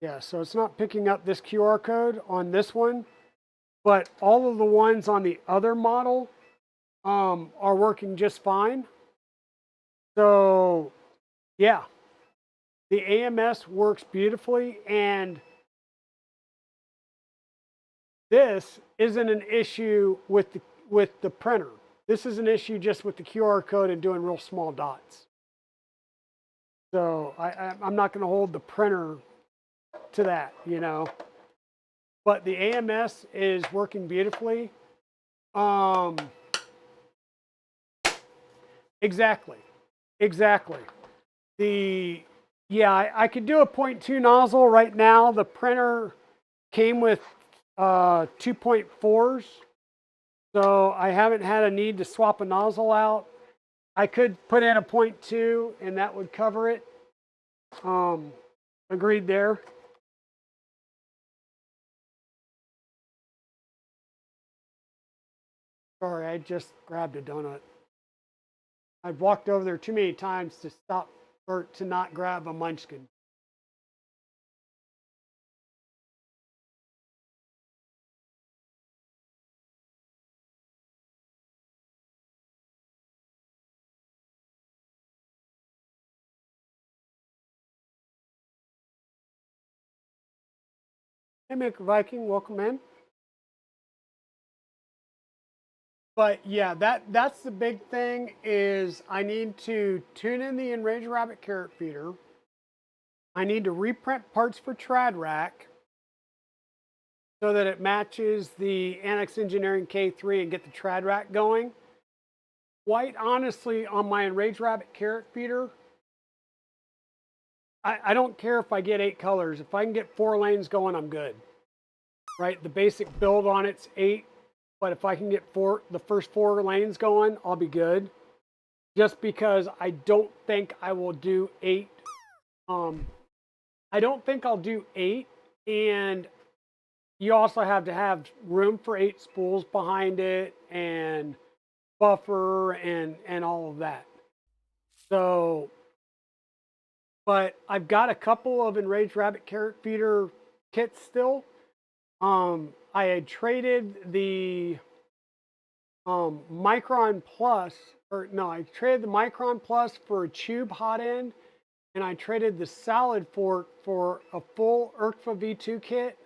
Yeah, so it's not picking up this QR code on this one, but all of the ones on the other model are working just fine. So yeah, the AMS works beautifully, and this isn't an issue with the printer. This is an issue just with the QR code and doing real small dots. So I'm not going to hold the printer to that, you know. But the AMS is working beautifully. Exactly. Yeah, I could do a 0.2 nozzle right now. The printer came with 2.4s, so I haven't had a need to swap a nozzle out. I could put in a 0.2 and that would cover it. Agreed there. Sorry, I just grabbed a donut. I've walked over there too many times to stop or to not grab a munchkin. Hey, Maker Viking, welcome in. But yeah, that's the big thing is I need to tune in the Enraged Rabbit carrot feeder. I need to reprint parts for Trad Rack so that it matches the Annex Engineering K3 and get the Trad Rack going. Quite honestly, on my Enraged Rabbit carrot feeder, I don't care if I get 8 colors. If I can get 4 lanes going, I'm good. right? The basic build on it's 8, but if I can get the first 4 lanes going, I'll be good. Just because I don't think I will do 8. I don't think I'll do 8, and you also have to have room for 8 spools behind it and buffer and all of that. So, but I've got a couple of Enraged Rabbit carrot feeder kits still. I had traded the Micron Plus, or no, I traded the Micron Plus for a Chube hot end, and I traded the Salad Fork for a full ERCFA V2 kit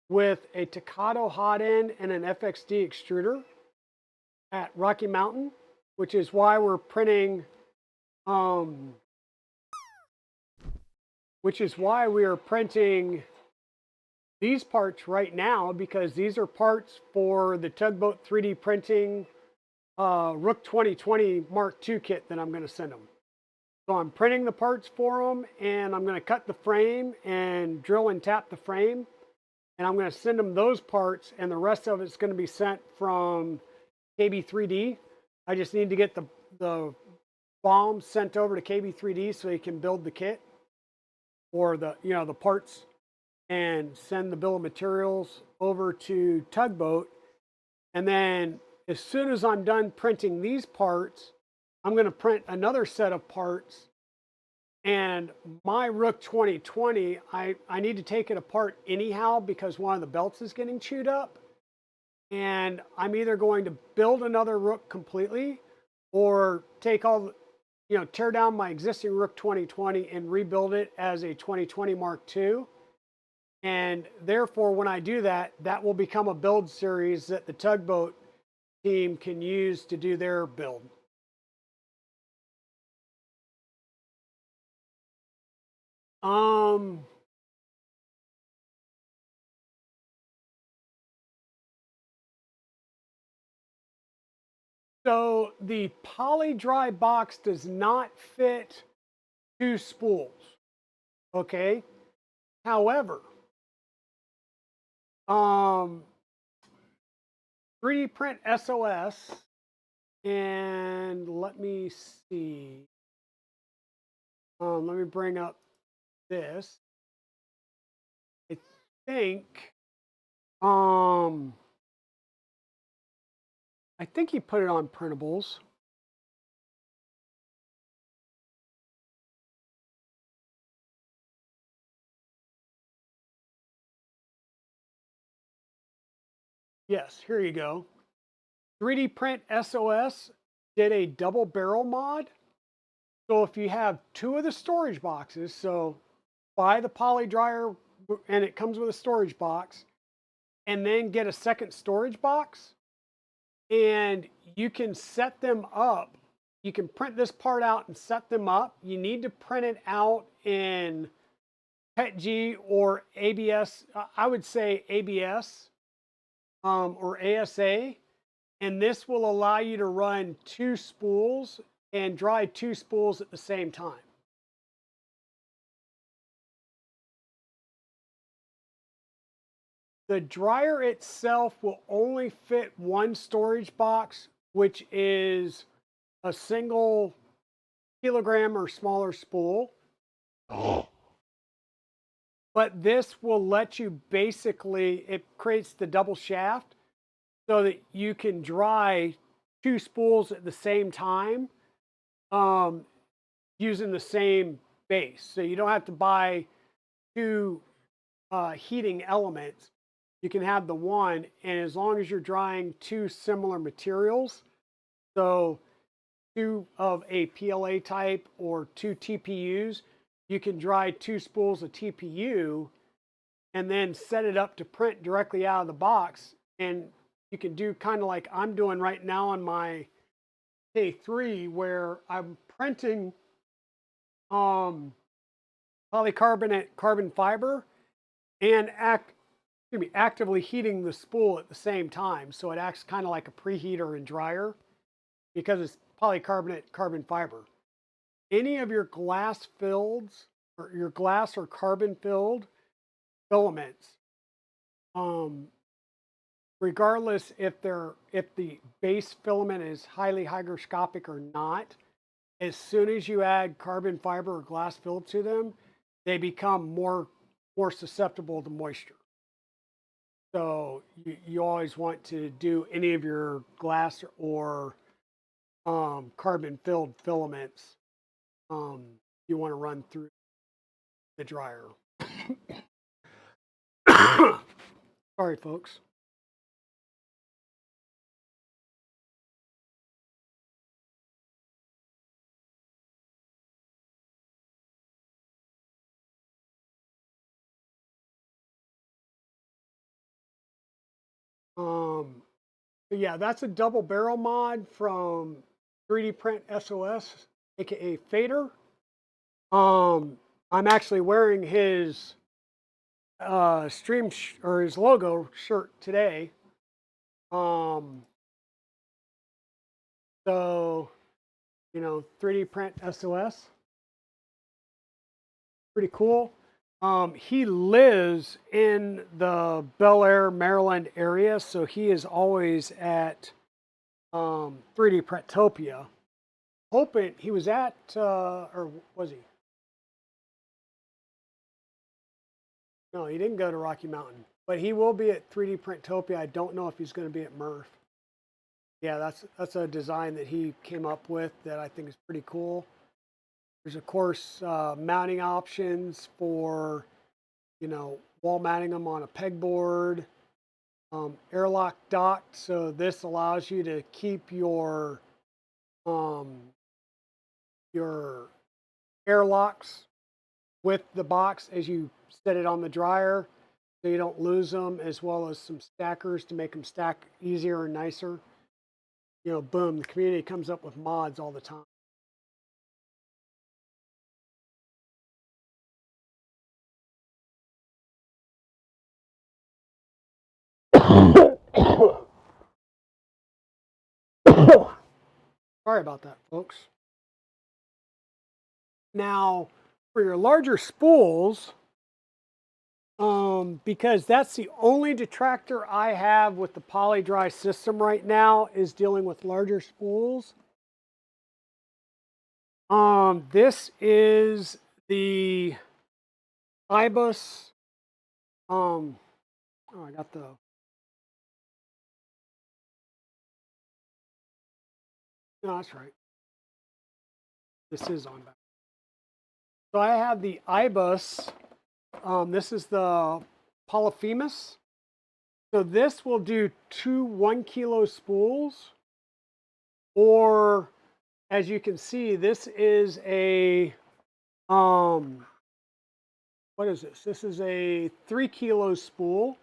with a Takoto hot end and an FXD extruder at Rocky Mountain, which is why we're printing, which is why we are printing these parts right now, because these are parts for the Tugboat 3D printing Rook 2020 Mark II kit that I'm going to send them. So I'm printing the parts for them, and I'm going to cut the frame and drill and tap the frame, and I'm going to send them those parts, and the rest of it's going to be sent from KB3D. I just need to get the bombs sent over to KB3D so he can build the kit, or the the parts, and send the bill of materials over to Tugboat. And then as soon as I'm done printing these parts, I'm going to print another set of parts. And my Rook 2020, I need to take it apart anyhow because one of the belts is getting chewed up. And I'm either going to build another Rook completely, or take all, tear down my existing Rook 2020 and rebuild it as a 2020 Mark II. And therefore, when I do that, that will become a build series that the Tugboat team can use to do their build. So the poly dry box does not fit 2 spools. Okay. However, 3D print SOS, and let me see. Let me bring up this. I think he put it on printables. Yes, here you go. 3D print SOS did a double barrel mod. So if you have 2 of the storage boxes, so buy the poly dryer and it comes with a storage box, and then get a second storage box, and you can set them up. You can print this part out and set them up. You need to print it out in PETG or ABS. I would say ABS or ASA. And this will allow you to run 2 spools and dry 2 spools at the same time. The dryer itself will only fit 1 storage box, which is a single kilogram or smaller spool. Oh. But this will let you basically, it creates the double shaft so that you can dry 2 spools at the same time using the same base. So you don't have to buy 2 heating elements. You can have the one, and as long as you're drying 2 similar materials, so 2 of a PLA type or 2 TPUs, you can dry 2 spools of TPU and then set it up to print directly out of the box. And you can do kind of like I'm doing right now on my K3, where I'm printing polycarbonate carbon fiber and actively heating the spool at the same time. So it acts kind of like a preheater and dryer because it's polycarbonate carbon fiber. Any of your glass filled or your glass or carbon filled filaments, regardless if the base filament is highly hygroscopic or not, as soon as you add carbon fiber or glass fill to them, they become more susceptible to moisture. So you always want to do any of your glass or carbon filled filaments. You want to run through the dryer. Sorry, folks. But yeah, that's a double barrel mod from 3D Print SOS, aka Fader. I'm actually wearing his or his logo shirt today. So, you know, 3D Print SOS, pretty cool. He lives in the Bel Air, Maryland area, so he is always at 3D Printopia. Hoping he was at, or was he? No, he didn't go to Rocky Mountain, but he will be at 3D Printopia. I don't know if he's going to be at Murph. Yeah, that's a design that he came up with that I think is pretty cool. There's of course mounting options for, you know, wall mounting them on a pegboard, airlock dock. So this allows you to keep your airlocks with the box as you set it on the dryer, so you don't lose them, as well as some stackers to make them stack easier and nicer. You know, boom, the community comes up with mods all the time. Sorry about that, folks. Now, for your larger spools, because that's the only detractor I have with the PolyDry system right now, is dealing with larger spools. This is the IBUS. Oh, I got the. No, that's right. This is on back. So I have the IBUS. This is the Polyphemus. So this will do 2 1 kilo spools, or as you can see, this is a what is this? This is a 3 kilo spool.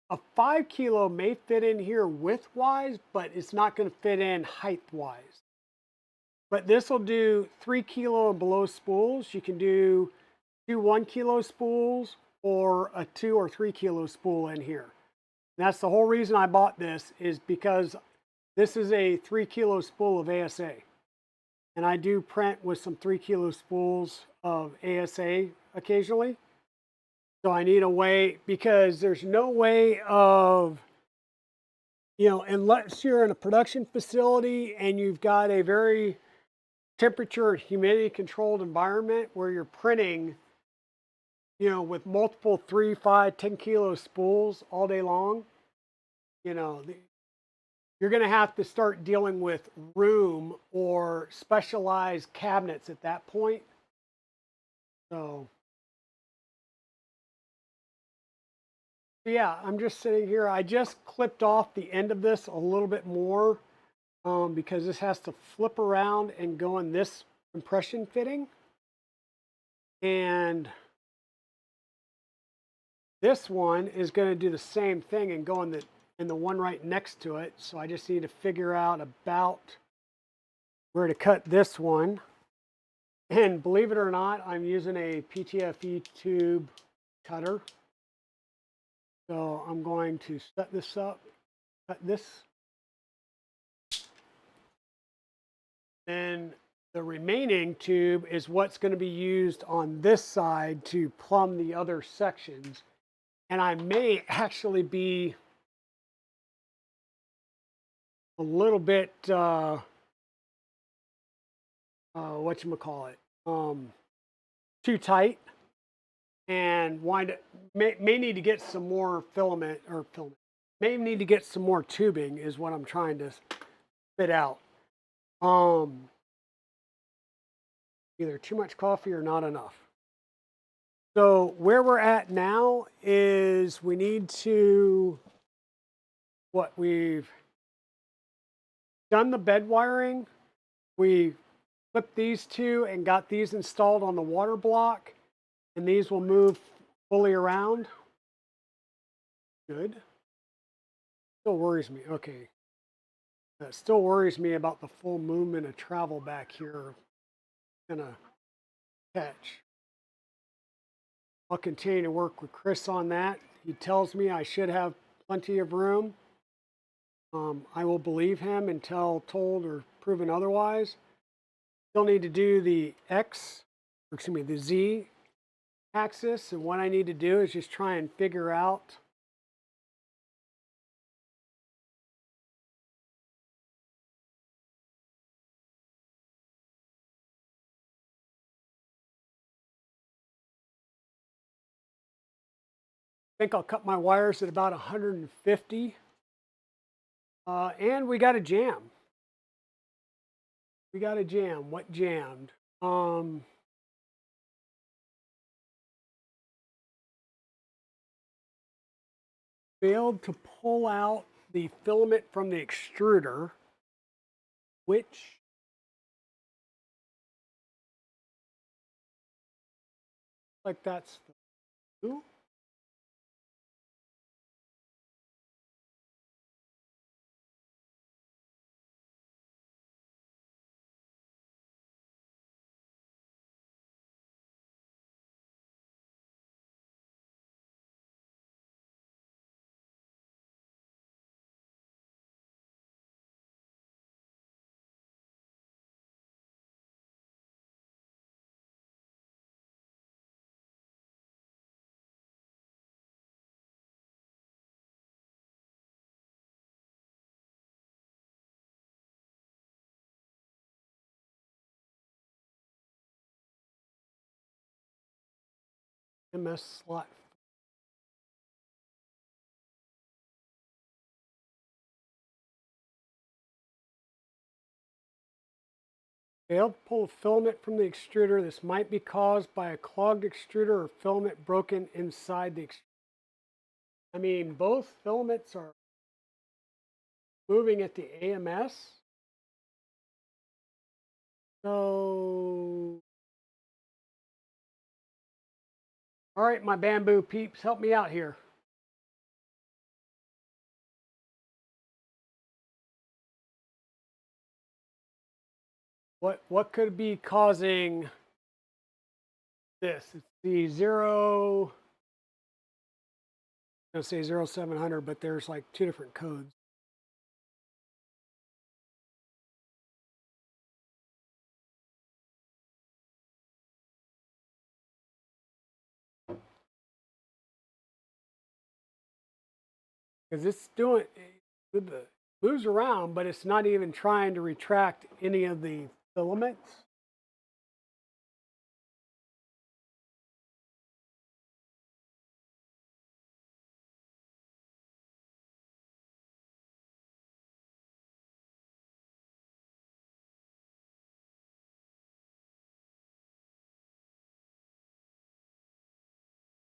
A 5 kilo may fit in here width-wise, but it's not going to fit in height-wise. But this will do 3 kilo and below spools. You can do 2 1 kilo spools or a 2 or 3 kilo spool in here. And that's the whole reason I bought this, is because this is a 3 kilo spool of ASA. And I do print with some 3 kilo spools of ASA occasionally. So I need a way, because there's no way of, you know, unless you're in a production facility and you've got a very temperature and humidity controlled environment where you're printing, you know, with multiple 3, 5, 10 kilo spools all day long, you know, you're going to have to start dealing with room or specialized cabinets at that point. So yeah, I'm just sitting here. I just clipped off the end of this a little bit more because this has to flip around and go in this compression fitting. And this one is going to do the same thing and go in the one right next to it. So I just need to figure out about where to cut this one. And believe it or not, I'm using a PTFE tube cutter. So I'm going to set this up, cut this. Then the remaining tube is what's going to be used on this side to plumb the other sections. and I may actually be a little bit whatchamacallit, too tight, and may need to get some more filament, may need to get some more tubing is what I'm trying to spit out. Either too much coffee or not enough. So where we're at now is we need to, we've done the bed wiring. We flipped these two and got these installed on the water block, and these will move fully around. Good. Still worries me. Okay. That still worries me about the full movement of travel back here. Gonna catch. I'll continue to work with Chris on that. He tells me I should have plenty of room. I will believe him until told or proven otherwise. Still need to do the the Z axis, and what I need to do is just try and figure out I think I'll cut my wires at about 150. And we got a jam. We got a jam. What jammed? Failed to pull out the filament from the extruder, which like that's the ooh. MS slot. Failed to pull filament from the extruder. This might be caused by a clogged extruder or filament broken inside the extruder. I mean, both filaments are moving at the AMS. So, all right, my bamboo peeps, help me out here. What could be causing this? It's the I'm gonna say 0700, but there's like two different codes. Because it's doing it moves around, but it's not even trying to retract any of the filaments.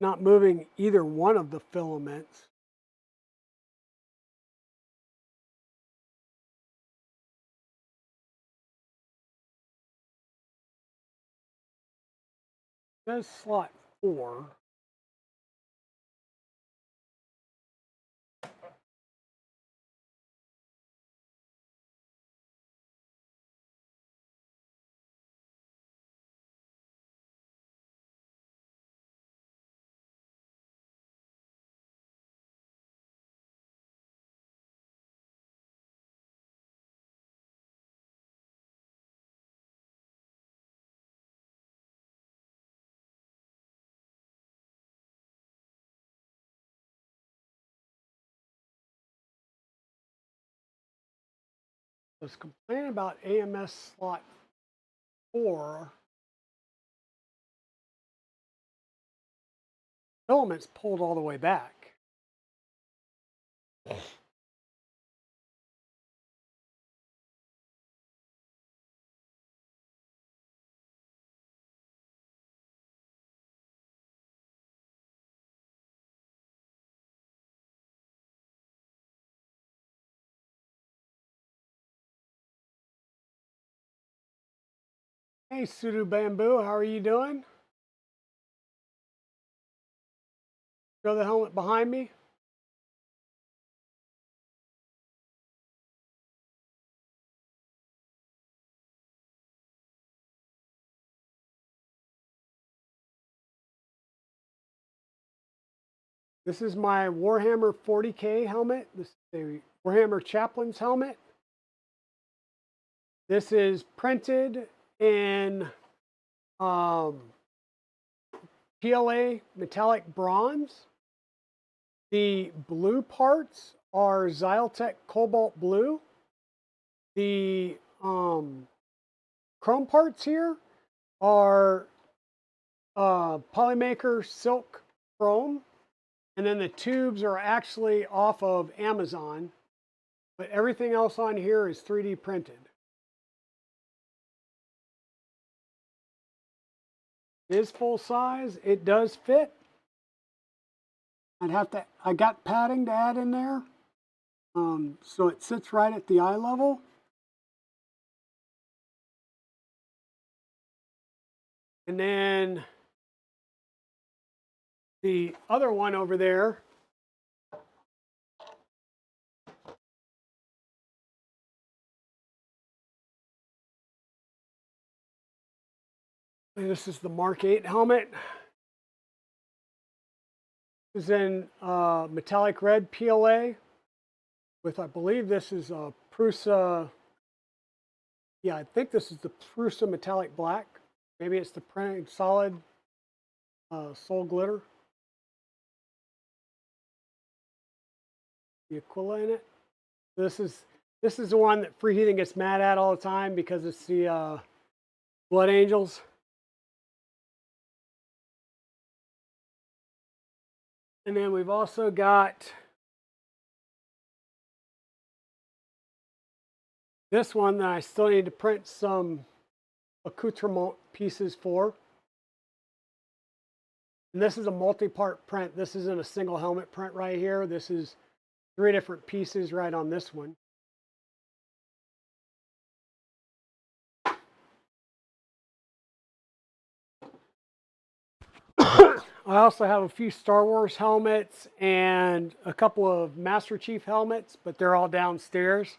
Not moving either one of the filaments. It says slot 4. was complaining about AMS slot 4. Filament's pulled all the way back. Hey, Sudu Bamboo, how are you doing? Show the helmet behind me. This is my Warhammer 40K helmet. This is a Warhammer Chaplain's helmet. This is printed in PLA metallic bronze. The blue parts are Xyltech cobalt blue. The chrome parts here are Polymaker silk chrome. And then the tubes are actually off of Amazon, but everything else on here is 3D printed. It is full size. It does fit. I got padding to add in there. So it sits right at the eye level. And then the other one over there this is the Mark 8 helmet. This is in metallic red PLA with, I believe this is a Prusa. Yeah, I think this is the Prusa metallic black. Maybe it's the printed solid Soul glitter. The Aquila in it. This is the one that Free Heathen gets mad at all the time because it's the Blood Angels. And then we've also got this one that I still need to print some accoutrement pieces for. And this is a multi-part print. This isn't a single helmet print right here. This is 3 different pieces right on this one. I also have a few Star Wars helmets and a couple of Master Chief helmets, but they're all downstairs.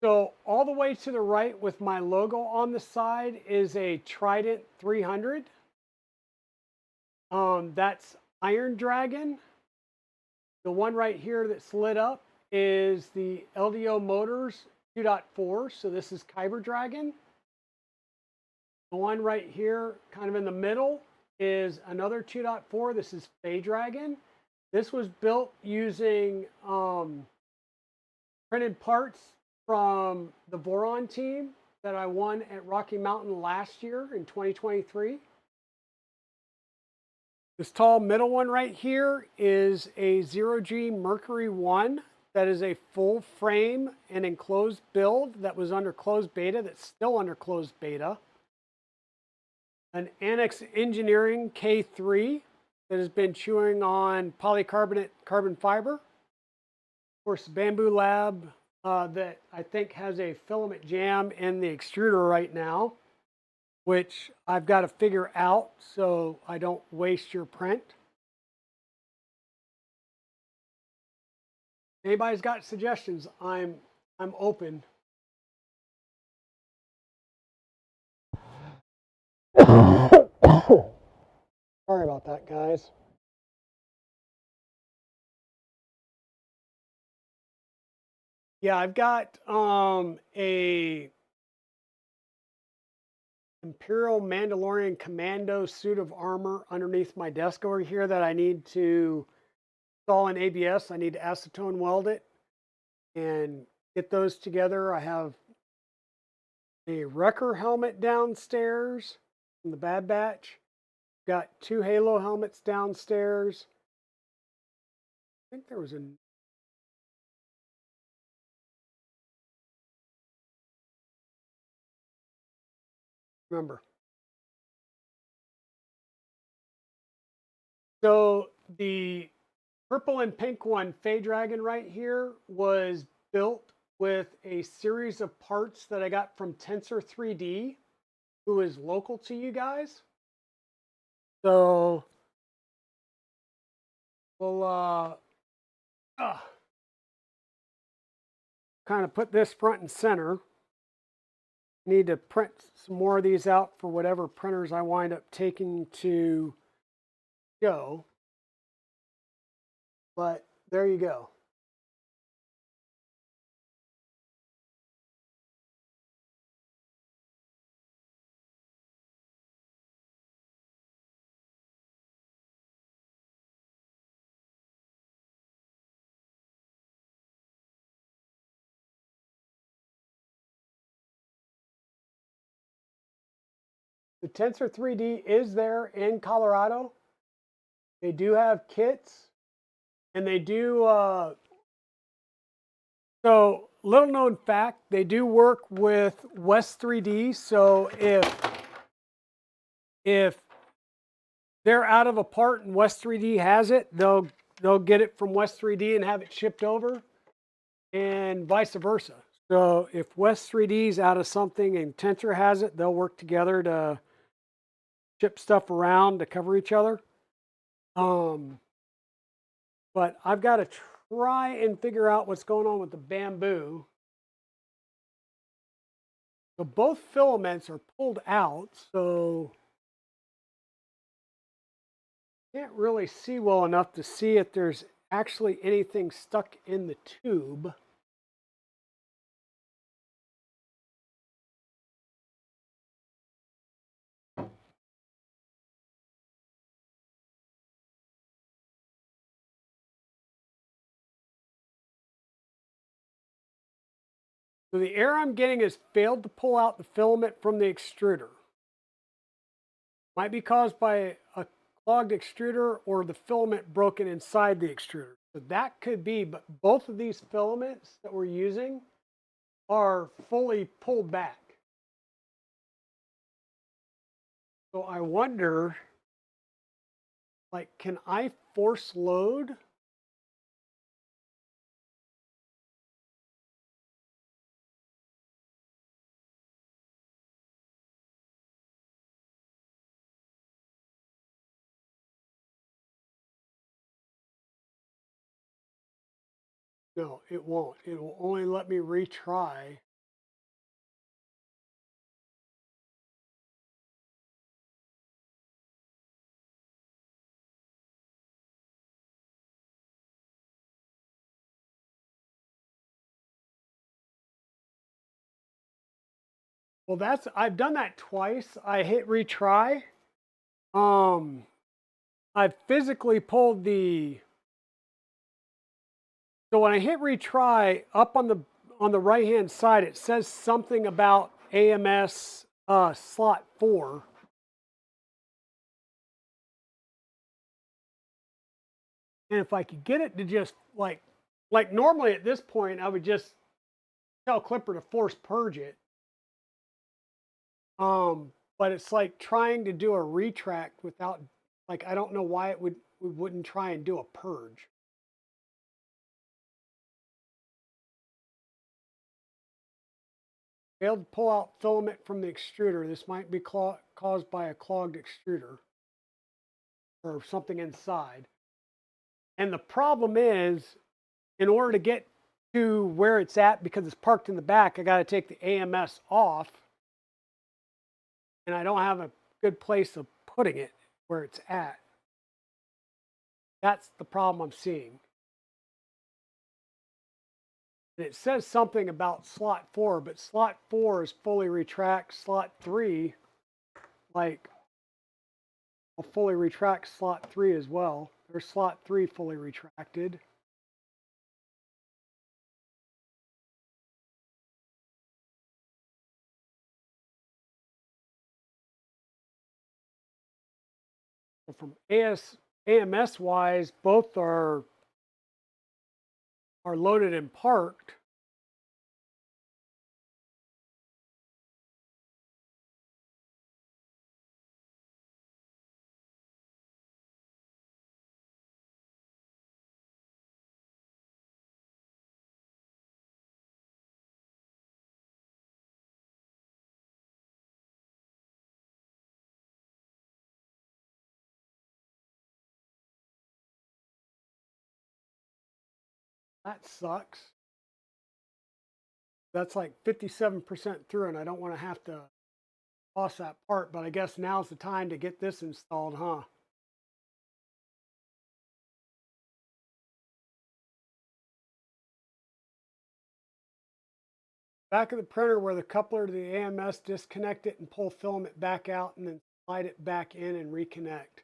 So all the way to the right with my logo on the side is a Trident 300. That's Iron Dragon. The one right here that's lit up is the LDO Motors 2.4. So this is Kyber Dragon. The one right here, kind of in the middle, is another 2.4. This is Fey Dragon. This was built using printed parts from the Voron team that I won at Rocky Mountain last year in 2023. This tall middle one right here is a 0G Mercury 1. That is a full frame and enclosed build that was under closed beta, that's still under closed beta. An Annex Engineering K3 that has been chewing on polycarbonate carbon fiber. Of course, Bamboo Lab that I think has a filament jam in the extruder right now, which I've got to figure out so I don't waste your print. Anybody's got suggestions, I'm open. Sorry about that, guys. Yeah, I've got a Imperial Mandalorian Commando suit of armor underneath my desk over here that I need to all in ABS. I need to acetone weld it and get those together. I have a wrecker helmet downstairs from the Bad Batch. Got 2 Halo helmets downstairs. I think there was a remember. So the purple and pink one, Fey Dragon right here, was built with a series of parts that I got from Tensor 3D, who is local to you guys. So we'll kind of put this front and center. Need to print some more of these out for whatever printers I wind up taking to go. But there you go. The Tensor 3D is there in Colorado. They do have kits, and they do, so little known fact, they do work with West 3D. So if they're out of a part and West 3D has it, they'll get it from West 3D and have it shipped over, and vice versa. So if West 3D is out of something and Tensor has it, they'll work together to ship stuff around to cover each other. But I've got to try and figure out what's going on with the bamboo. So both filaments are pulled out, so can't really see well enough to see if there's actually anything stuck in the tube. So the air I'm getting has failed to pull out the filament from the extruder. Might be caused by a clogged extruder or the filament broken inside the extruder. So that could be, but both of these filaments that we're using are fully pulled back. So I wonder, like, can I force load? No, it won't. It will only let me retry. Well, I've done that twice. I hit retry. I physically pulled so when I hit retry, up on the right hand side, it says something about AMS slot 4. And if I could get it to just like normally at this point, I would just tell Clipper to force purge it. But it's like trying to do a retract without, like, I don't know why we wouldn't try and do a purge. Failed to pull out filament from the extruder. This might be caused by a clogged extruder or something inside. And the problem is, in order to get to where it's at, because it's parked in the back, I got to take the AMS off. And I don't have a good place of putting it where it's at. That's the problem I'm seeing. And it says something about slot 4, but slot 4 is fully retract. Slot 3, like, I'll fully retract slot 3 as well. There's slot 3 fully retracted. So from AMS wise, both are loaded and parked. That sucks. That's like 57% through, and I don't want to have to toss that part, but I guess now's the time to get this installed, huh? Back of the printer where the coupler to the AMS, disconnect it and pull filament back out and then slide it back in and reconnect.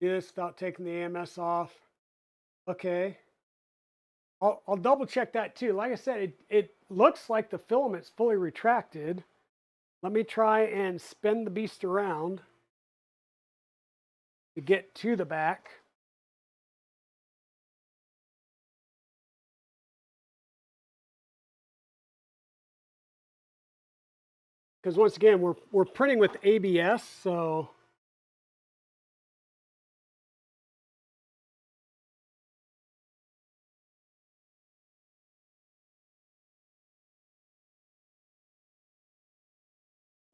Do this without taking the AMS off. Okay. I'll double check that too. Like I said, it looks like the filament's fully retracted. Let me try and spin the beast around to get to the back. Because once again, we're printing with ABS, so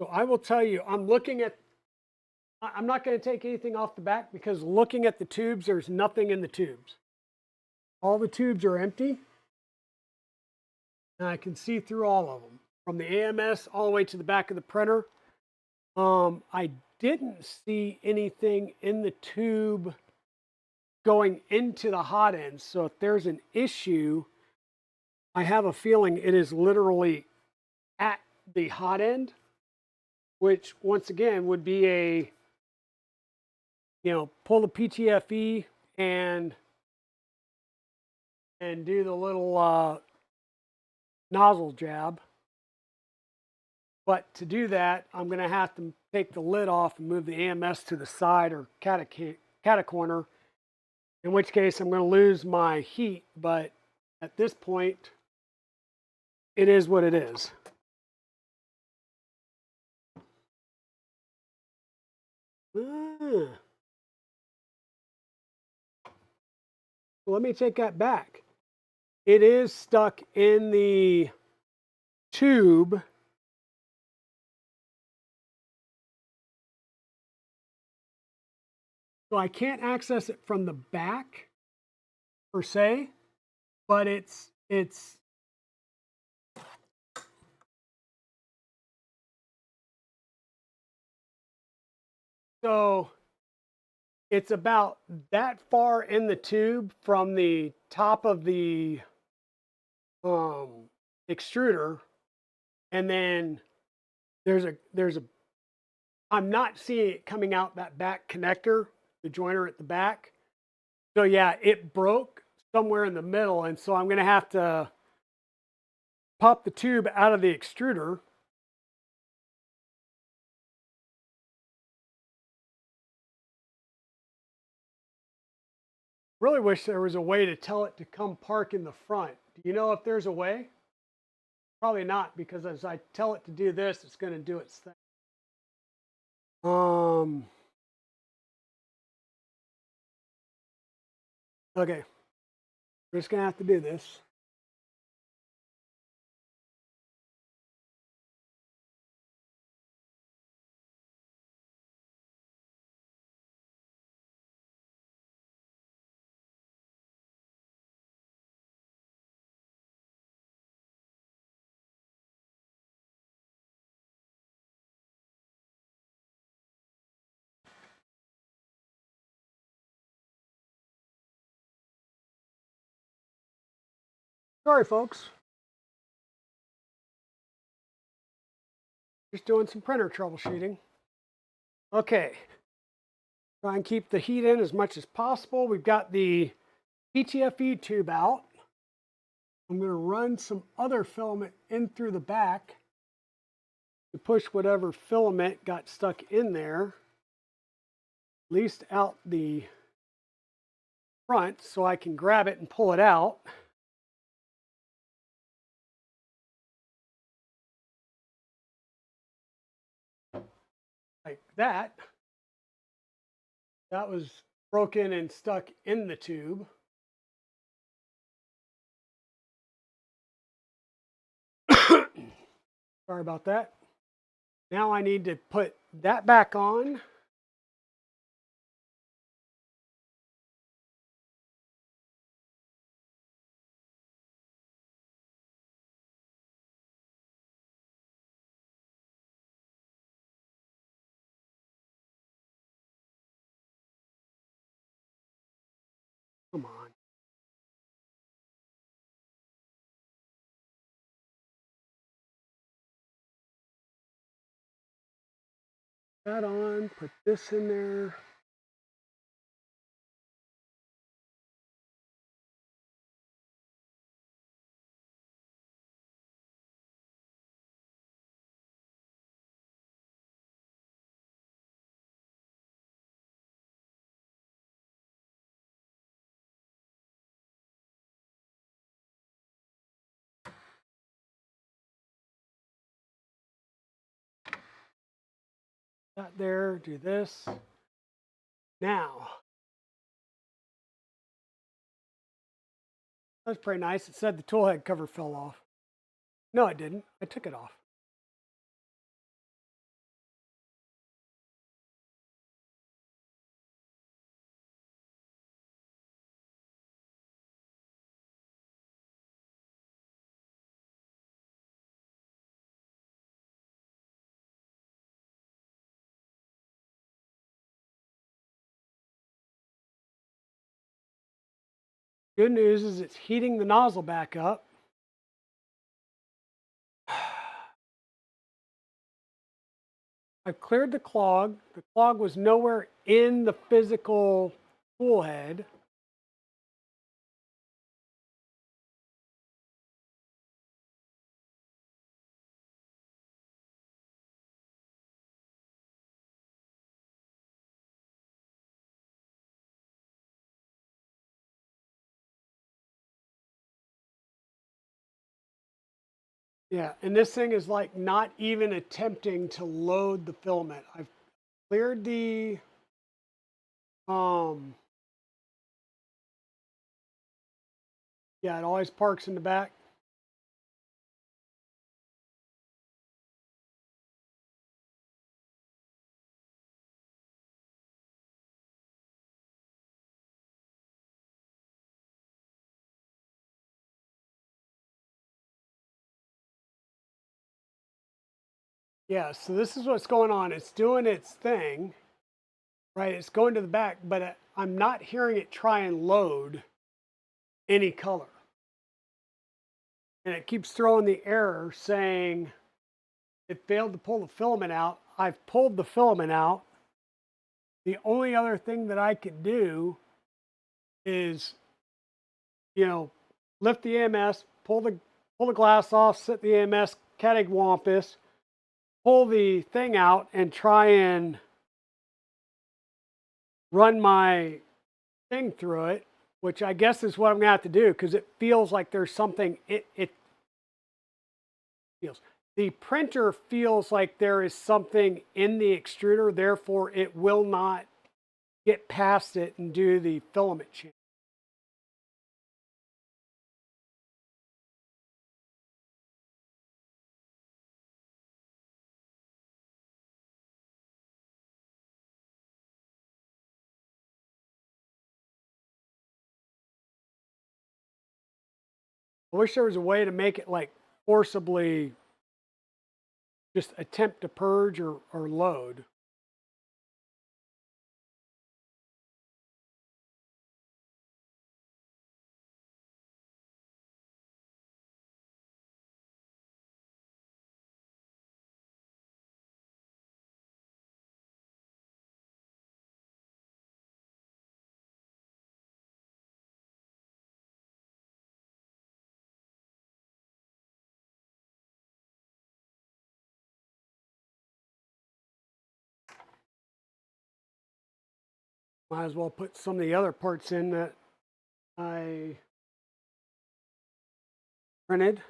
I will tell you, I'm not going to take anything off the back because looking at the tubes, there's nothing in the tubes. All the tubes are empty. And I can see through all of them from the AMS all the way to the back of the printer. I didn't see anything in the tube going into the hot end. So if there's an issue, I have a feeling it is literally at the hot end, which once again would be a, pull the PTFE and do the little nozzle jab. But to do that, I'm going to have to take the lid off and move the AMS to the side or cat a corner, in which case I'm going to lose my heat. But at this point, it is what it is. Let me take that back. It is stuck in the tube. So I can't access it from the back per se, but it's so it's about that far in the tube from the top of the extruder, and then there's a I'm not seeing it coming out that back connector, the joiner at the back. So yeah, it broke somewhere in the middle, and so I'm going to have to pop the tube out of the extruder. Really wish there was a way to tell it to come park in the front. Do you know if there's a way? Probably not, because as I tell it to do this, it's going to do its thing. Okay, we're just going to have to do this. Sorry, folks. Just doing some printer troubleshooting. Okay. Try and keep the heat in as much as possible. We've got the PTFE tube out. I'm going to run some other filament in through the back to push whatever filament got stuck in there, at least out the front, so I can grab it and pull it out. Like that. That was broken and stuck in the tube. Sorry about that. Now I need to put that back on. Come on. That on, put this in there. That there, do this. Now, that's pretty nice. It said the tool head cover fell off. No, it didn't. I took it off. Good news is it's heating the nozzle back up. I've cleared the clog. The clog was nowhere in the physical tool head. Yeah, and this thing is like not even attempting to load the filament. I've cleared the yeah, it always parks in the back. Yeah, so this is what's going on. It's doing its thing, right? It's going to the back, but I'm not hearing it try and load any color. And it keeps throwing the error saying it failed to pull the filament out. I've pulled the filament out. The only other thing that I could do is, lift the EMS, pull the glass off, set the EMS cattywampus, pull the thing out, and try and run my thing through it, which I guess is what I'm gonna have to do because it feels like there's something. It feels. The printer feels like there is something in the extruder, therefore it will not get past it and do the filament change. I wish there was a way to make it like forcibly just attempt to purge or load. Might as well put some of the other parts in that I printed.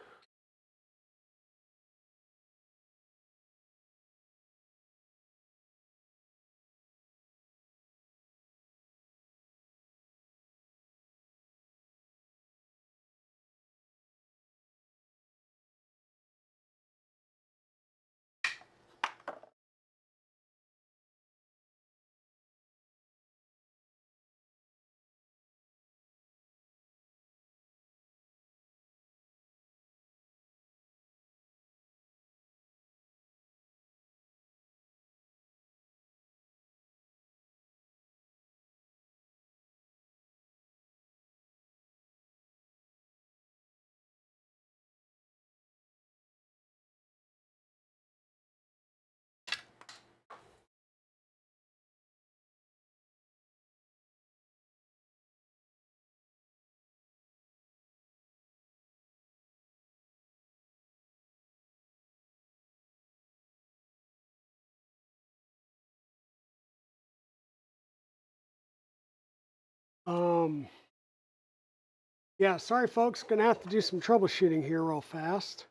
Yeah, sorry folks, gonna have to do some troubleshooting here real fast.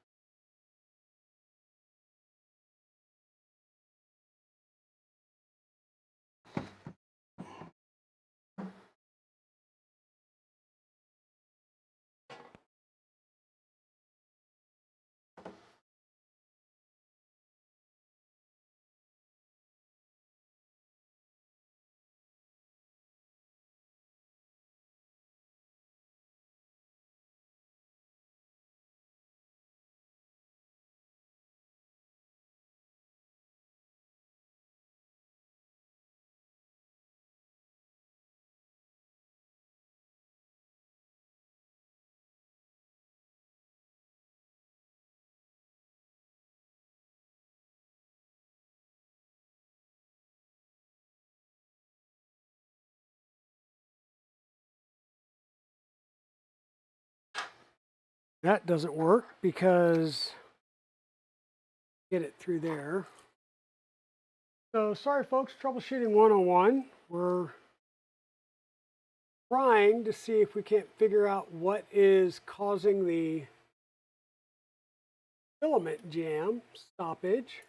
That doesn't work because get it through there. So sorry folks, troubleshooting 101. We're trying to see if we can't figure out what is causing the filament jam stoppage.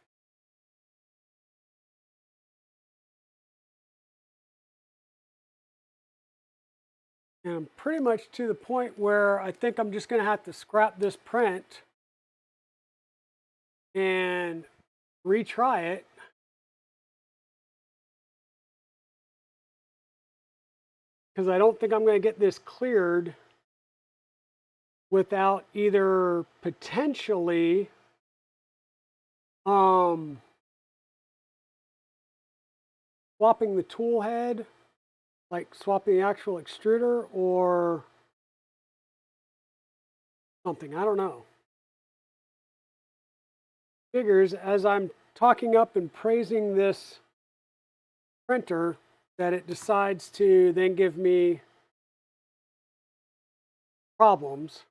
And I'm pretty much to the point where I think I'm just going to have to scrap this print and retry it. Because I don't think I'm going to get this cleared without either potentially swapping the tool head, like swapping the actual extruder or something. I don't know. Figures as I'm talking up and praising this printer that it decides to then give me problems.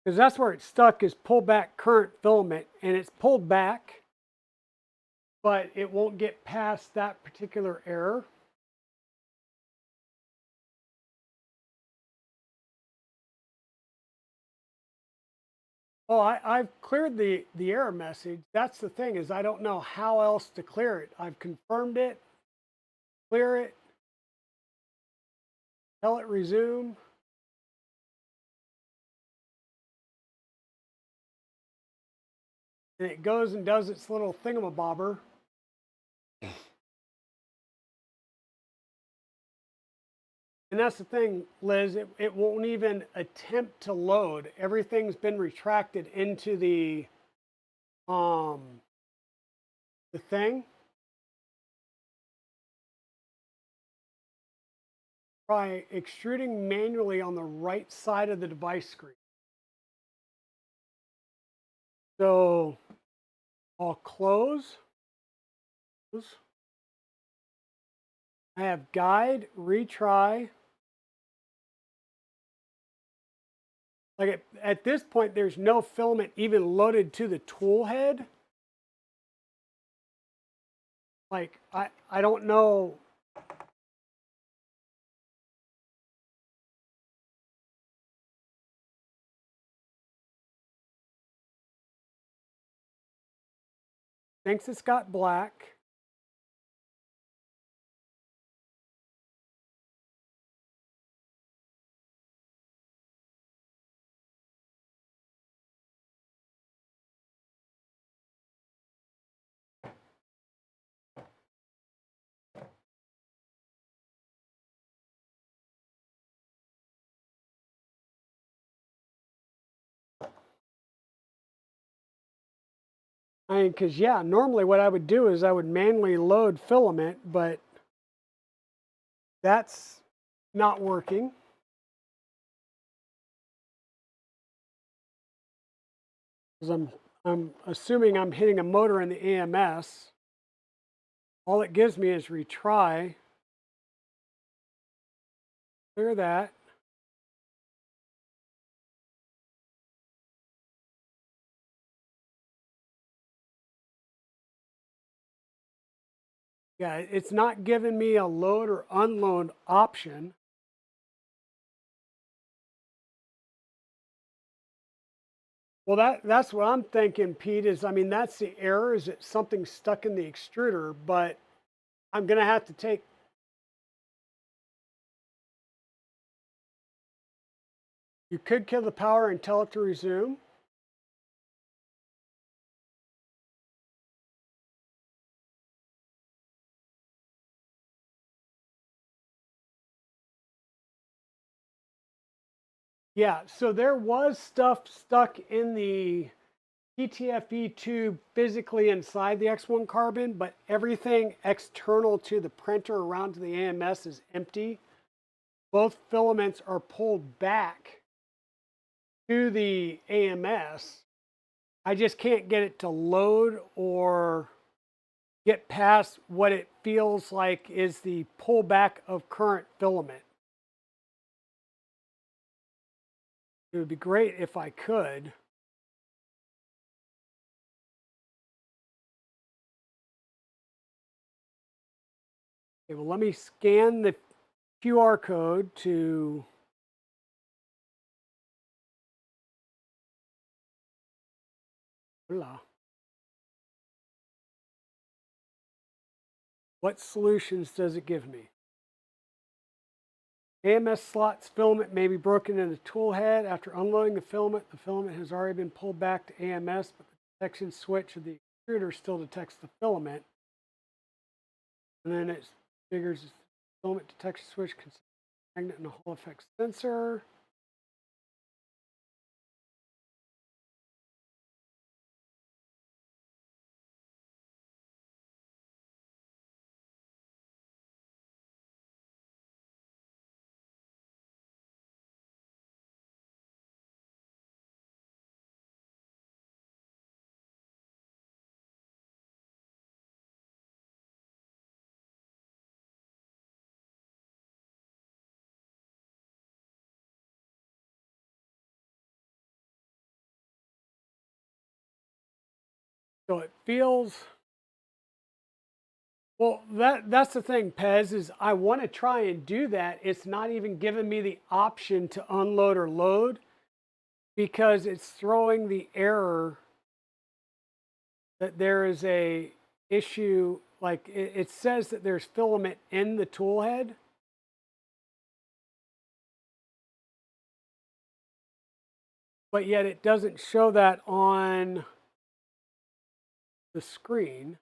Because that's where it's stuck, is pull back current filament, and it's pulled back, but it won't get past that particular error. Oh, I've cleared the error message. That's the thing, is I don't know how else to clear it. I've confirmed it, clear it, tell it resume. And it goes and does its little thingamabobber. And that's the thing, Liz, it won't even attempt to load. Everything's been retracted into the the thing. Try extruding manually on the right side of the device screen. So I'll close. I have guide, retry. Like at this point, there's no filament even loaded to the tool head. Like I don't know. Thinks it's got black. I mean, because yeah, normally what I would do is I would manually load filament, but that's not working. Because I'm assuming I'm hitting a motor in the AMS. All it gives me is retry. Clear that. Yeah, it's not giving me a load or unload option. Well, that's what I'm thinking, Pete, is I mean, that's the error, is it something stuck in the extruder, but I'm going to have to take. You could kill the power and tell it to resume. Yeah, so there was stuff stuck in the PTFE tube physically inside the X1 carbon, but everything external to the printer around to the AMS is empty. Both filaments are pulled back to the AMS. I just can't get it to load or get past what it feels like is the pullback of current filament. It would be great if I could. Okay, well, let me scan the QR code to what solutions does it give me? AMS slots filament may be broken in the tool head. After unloading the filament has already been pulled back to AMS, but the detection switch of the extruder still detects the filament. And then it figures the filament detection switch consists of a magnet and a Hall effect sensor. So it feels, well, that's the thing, Pez, is I want to try and do that. It's not even giving me the option to unload or load because it's throwing the error that there is a issue. Like it says that there's filament in the tool head. But yet it doesn't show that on the screen.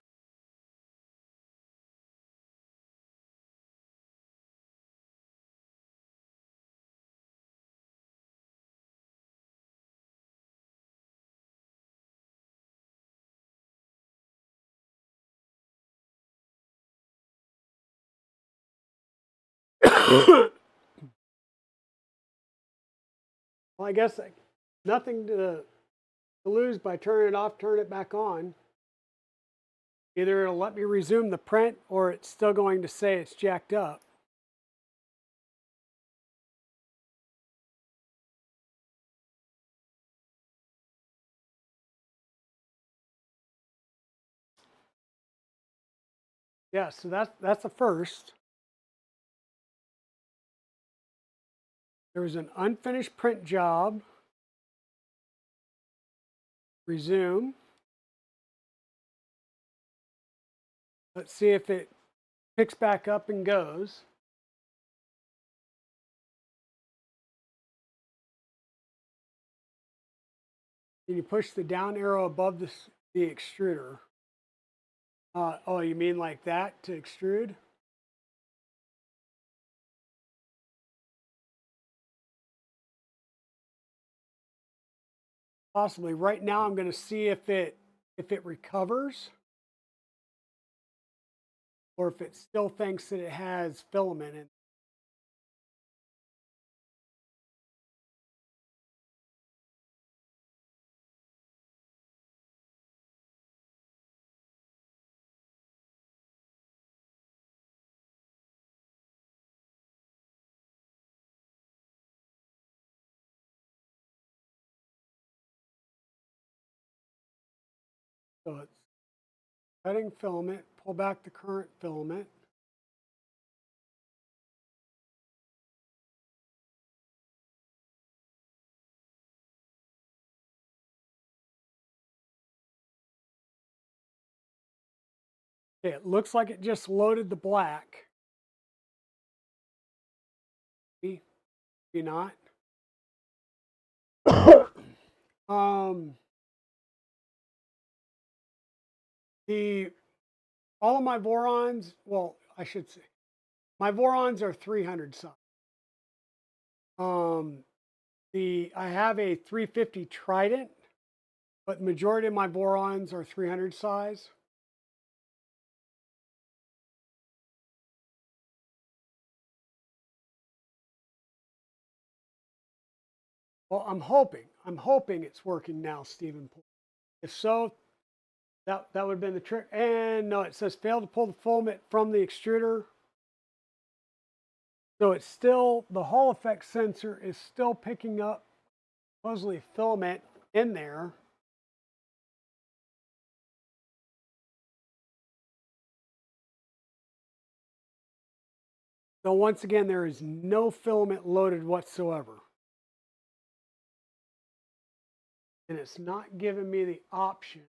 Well, I guess nothing to lose by turning it off, turn it back on. Either it'll let me resume the print or it's still going to say it's jacked up. Yeah, so that's the first. There was an unfinished print job. Resume. Let's see if it picks back up and goes. Can you push the down arrow above the extruder? Oh, you mean like that to extrude? Possibly. Right now I'm going to see if it recovers or if it still thinks that it has filament in. So it's cutting filament, pull back the current filament. Okay, it looks like it just loaded the black. Maybe not. The all of my Vorons, well, I should say, my Vorons are 300 size. I have a 350 Trident, but the majority of my Vorons are 300 size. Well, I'm hoping it's working now, Stephen. If so, that would have been the trick. And no, it says failed to pull the filament from the extruder. So it's still, the Hall effect sensor is still picking up supposedly filament in there. So once again, there is no filament loaded whatsoever. And it's not giving me the option.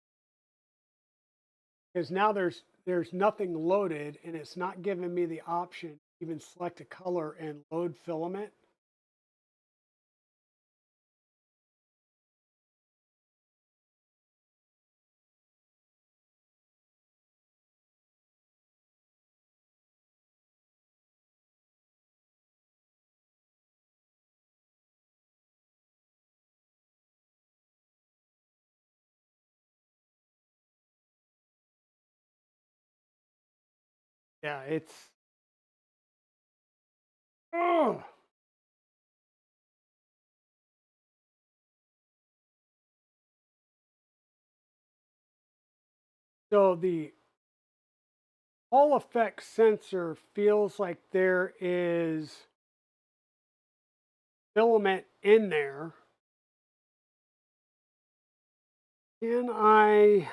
Because now there's nothing loaded and it's not giving me the option to even select a color and load filament. Yeah, it's oh. So the Hall effect sensor feels like there is filament in there. Can I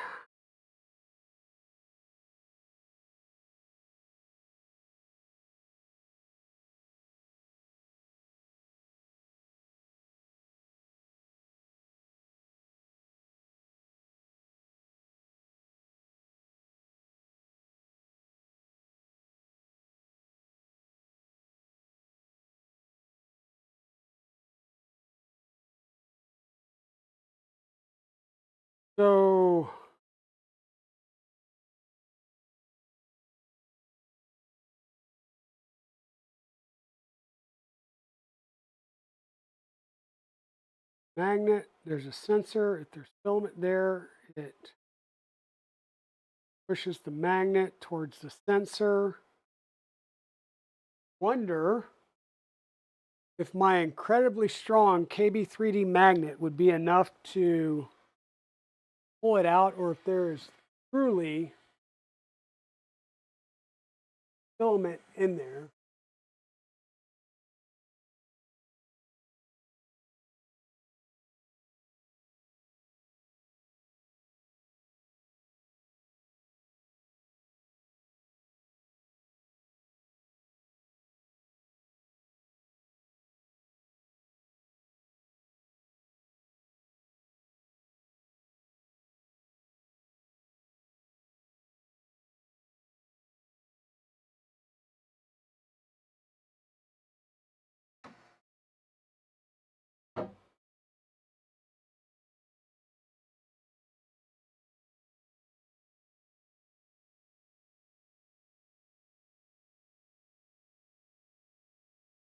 so magnet, there's a sensor. If there's filament there, it pushes the magnet towards the sensor. wonder if my incredibly strong KB3D magnet would be enough to pull it out, or if there's truly filament in there.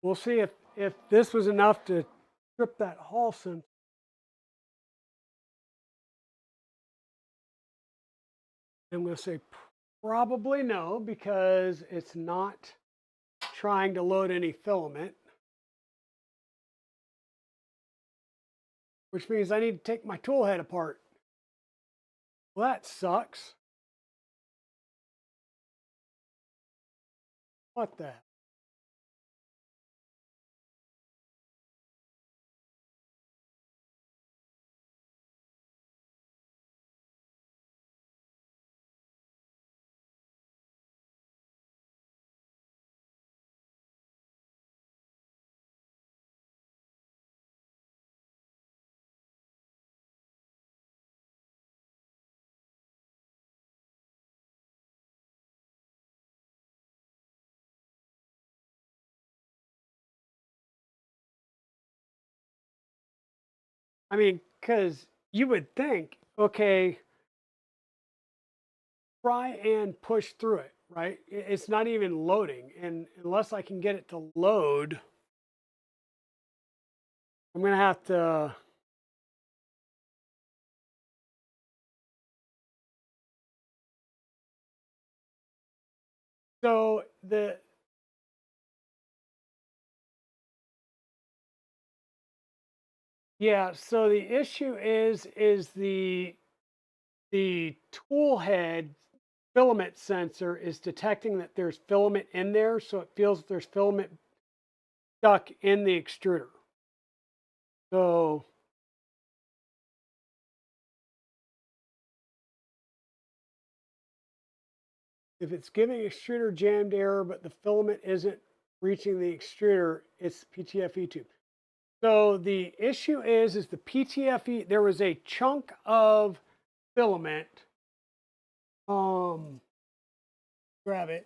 We'll see if this was enough to strip that hull sensor. I'm going to say probably no, because it's not trying to load any filament, which means I need to take my tool head apart. Well, that sucks. What the? I mean, because you would think, okay, try and push through it, right? It's not even loading. And unless I can get it to load, I'm going to have to. So so the issue is the tool head filament sensor is detecting that there's filament in there, so it feels that there's filament stuck in the extruder. So if it's giving extruder jammed error, but the filament isn't reaching the extruder, it's PTFE tube. So the issue is the PTFE, there was a chunk of filament, grab it,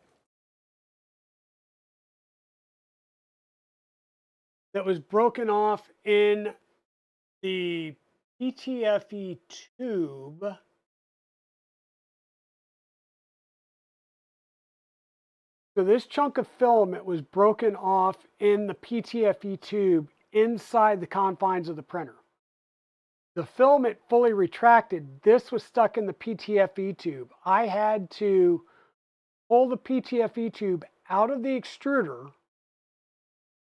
that was broken off in the PTFE tube. So this chunk of filament was broken off in the PTFE tube inside the confines of the printer. The filament fully retracted. This was stuck in the PTFE tube. I had to pull the PTFE tube out of the extruder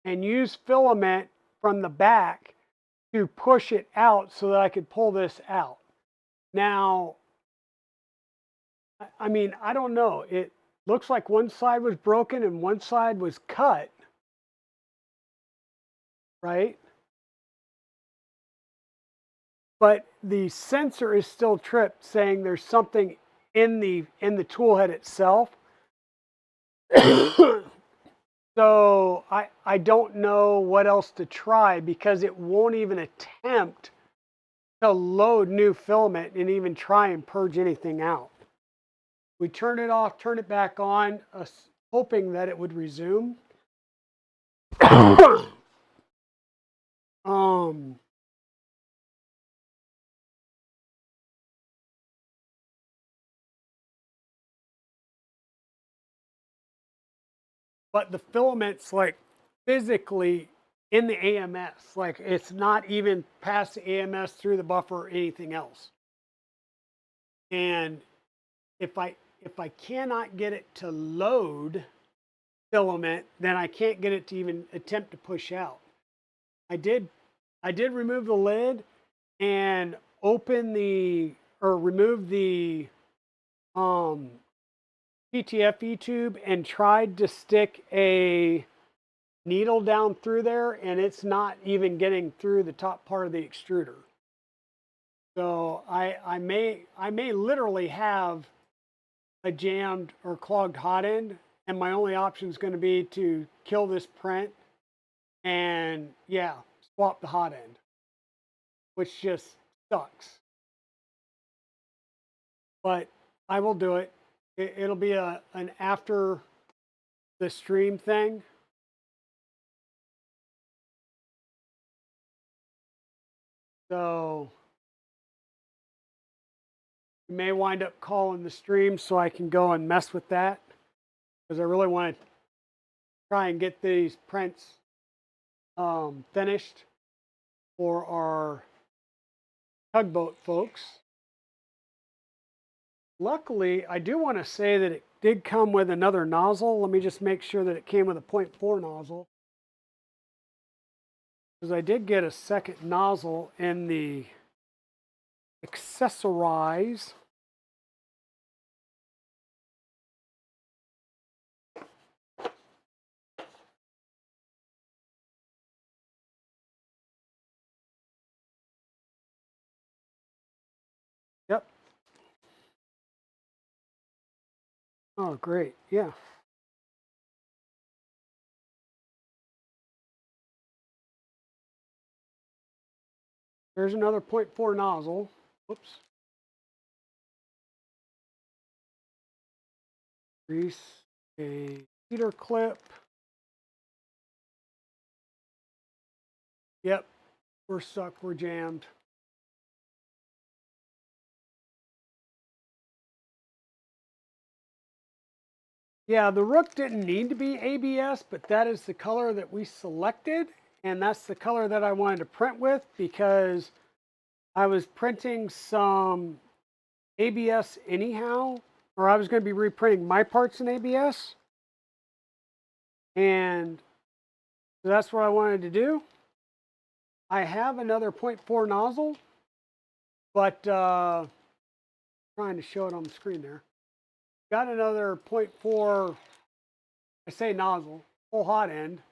and use filament from the back to push it out so that I could pull this out. Now, I mean, I don't know. It looks like one side was broken and one side was cut, right? But the sensor is still tripped, saying there's something in the tool head itself. So I don't know what else to try, because it won't even attempt to load new filament and even try and purge anything out. We turn it off, turn it back on, hoping that it would resume. But the filament's like physically in the AMS. Like, it's not even past the AMS, through the buffer, or anything else. And if I cannot get it to load, filament, then I can't get it to even attempt to push out. I did remove the lid and open the, or remove the PTFE tube and tried to stick a needle down through there, and it's not even getting through the top part of the extruder. So I may literally have a jammed or clogged hot end, and my only option is going to be to kill this print and, yeah, swap the hot end, which just sucks. But I will do it. It'll be an after the stream thing. So you may wind up calling the stream so I can go and mess with that, because I really want to try and get these prints finished for our tugboat folks. Luckily, I do want to say that it did come with another nozzle. Let me just make sure that it came with a 0.4 nozzle, because I did get a second nozzle in the accessorize. Yep. Oh, great. Yeah. There's another 0.4 nozzle. Whoops. Grease a heater clip. Yep. We're stuck. We're jammed. Yeah, the Rook didn't need to be ABS, but that is the color that we selected. And that's the color that I wanted to print with, because I was printing some ABS anyhow, or I was going to be reprinting my parts in ABS. And so that's what I wanted to do. I have another 0.4 nozzle, but trying to show it on the screen there. Got another 0.4, I say nozzle, full hot end,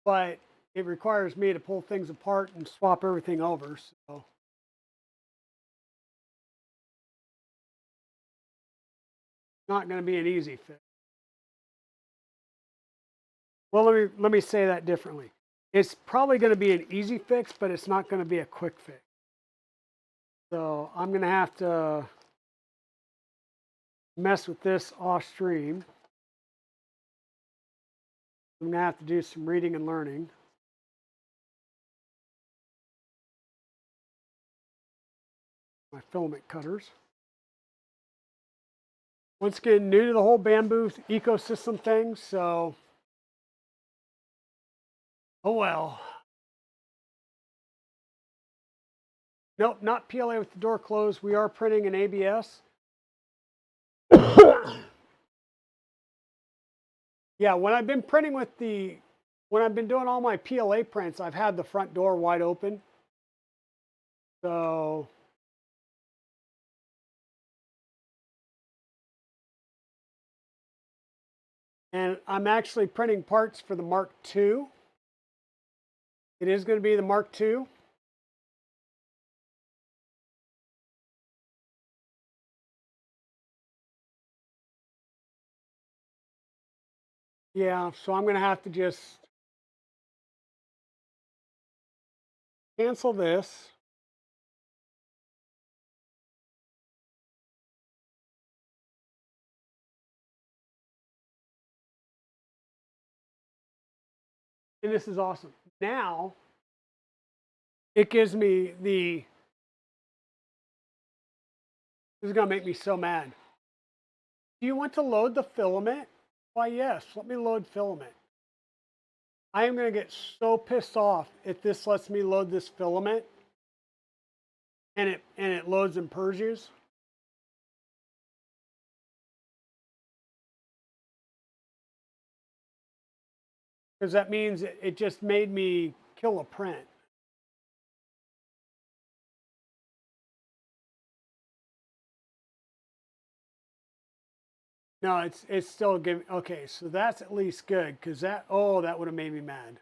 but it requires me to pull things apart and swap everything over. So not going to be an easy fix. Well, let me say that differently. It's probably going to be an easy fix, but it's not going to be a quick fix. So I'm going to have to mess with this off stream. I'm going to have to do some reading and learning. My filament cutters. Once again, new to the whole bamboo ecosystem thing, so oh well. Nope, not PLA with the door closed. We are printing in ABS. Yeah, when I've been printing with when I've been doing all my PLA prints, I've had the front door wide open. So and I'm actually printing parts for the Mark II. It is going to be the Mark II. Yeah, so I'm going to have to just cancel this. And this is awesome. Now it gives me the, this is going to make me so mad. Do you want to load the filament? Why, yes, let me load filament. I am going to get so pissed off if this lets me load this filament and it loads and purges. because that means it just made me kill a print. No, it's still giving. Okay, so that's at least good because that that would have made me mad.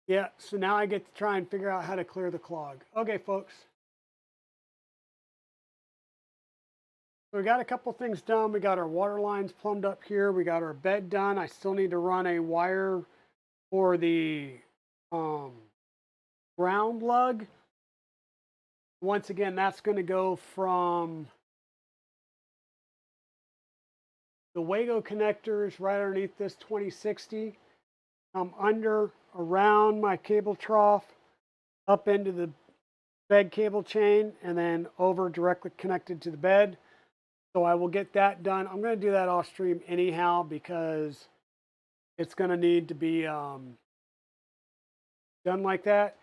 Yeah, so now I get to try and figure out how to clear the clog. Okay, folks. So we got a couple things done. We got our water lines plumbed up here. We got our bed done. I still need to run a wire for the ground lug. Once again, that's going to go from the Wago connectors right underneath this 2060, under, around my cable trough, up into the bed cable chain, and then over directly connected to the bed. So I will get that done. I'm going to do that off stream anyhow because it's going to need to be done like that.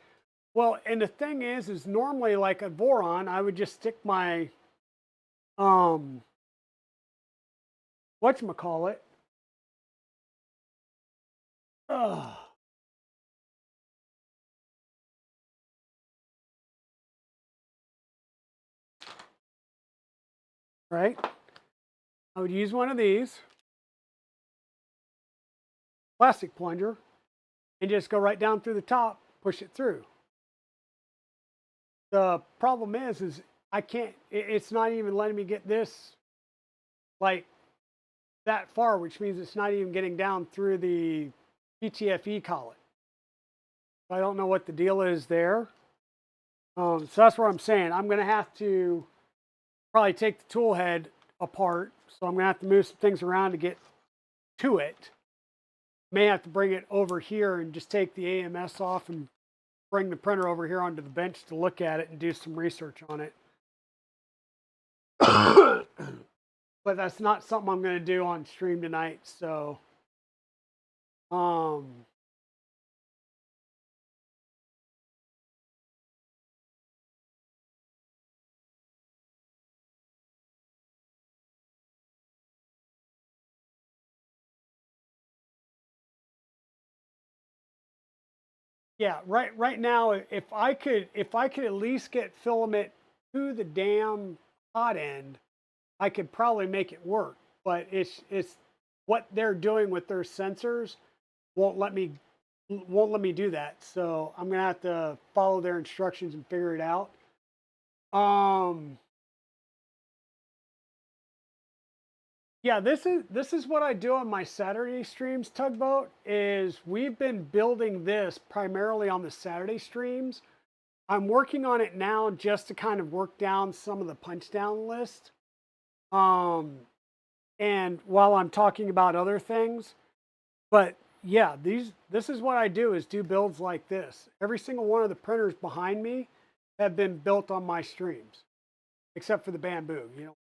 Well, and the thing is normally like a Voron, I would just stick my whatchamacallit. Ugh. Right? I would use one of these plastic plunger and just go right down through the top, push it through. The problem is I can't, it's not even letting me get this like that far, which means it's not even getting down through the PTFE collet. I don't know what the deal is there. So that's what I'm saying. I'm going to have to probably take the tool head apart. So I'm going to have to move some things around to get to it. May have to bring it over here and just take the AMS off and bring the printer over here onto the bench to look at it and do some research on it. But that's not something I'm going to do on stream tonight. So, yeah, right now, if I could at least get filament to the damn hot end, I could probably make it work. But it's what they're doing with their sensors won't let me do that. So I'm gonna have to follow their instructions and figure it out. Yeah, this is what I do on my Saturday streams, Tugboat, is we've been building this primarily on the Saturday streams. I'm working on it now just to kind of work down some of the punch down list. And while I'm talking about other things, but yeah, this is what I do, is do builds like this. Every single one of the printers behind me have been built on my streams, except for the bamboo, you know.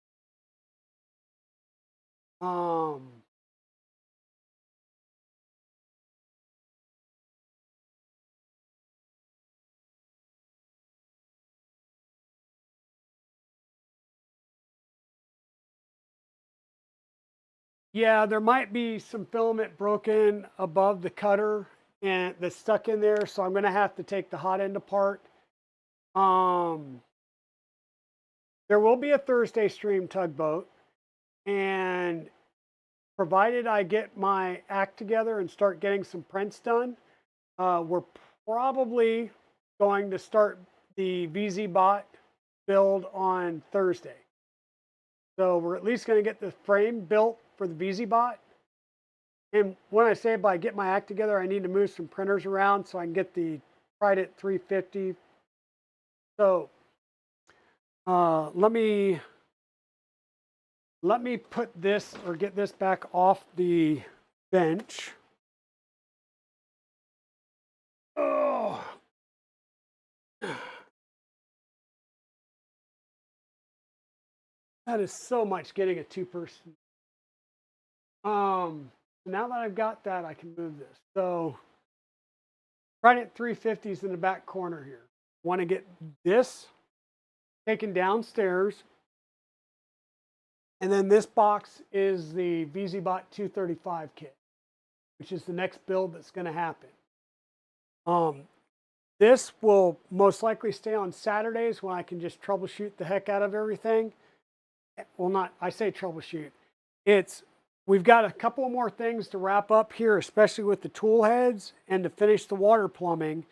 Yeah, there might be some filament broken above the cutter and that's stuck in there, so I'm going to have to take the hot end apart. There will be a Thursday stream, Tugboat, and provided I get my act together and start getting some prints done, we're probably going to start the VZ-Bot build on Thursday. So we're at least going to get the frame built for the VZ-Bot. And when I say by get my act together, I need to move some printers around so I can get the Trident 350. So let me put this, or get this back off the bench. Oh. That is so much getting a two-person. Now that I've got that, I can move this. So Trident 350 is in the back corner here. Want to get this taken downstairs And then this box is the VZBot 235 kit, which is the next build that's going to happen. This will most likely stay on Saturdays when I can just troubleshoot the heck out of everything. Well, not, I say troubleshoot. We've got a couple more things to wrap up here, especially with the tool heads and to finish the water plumbing.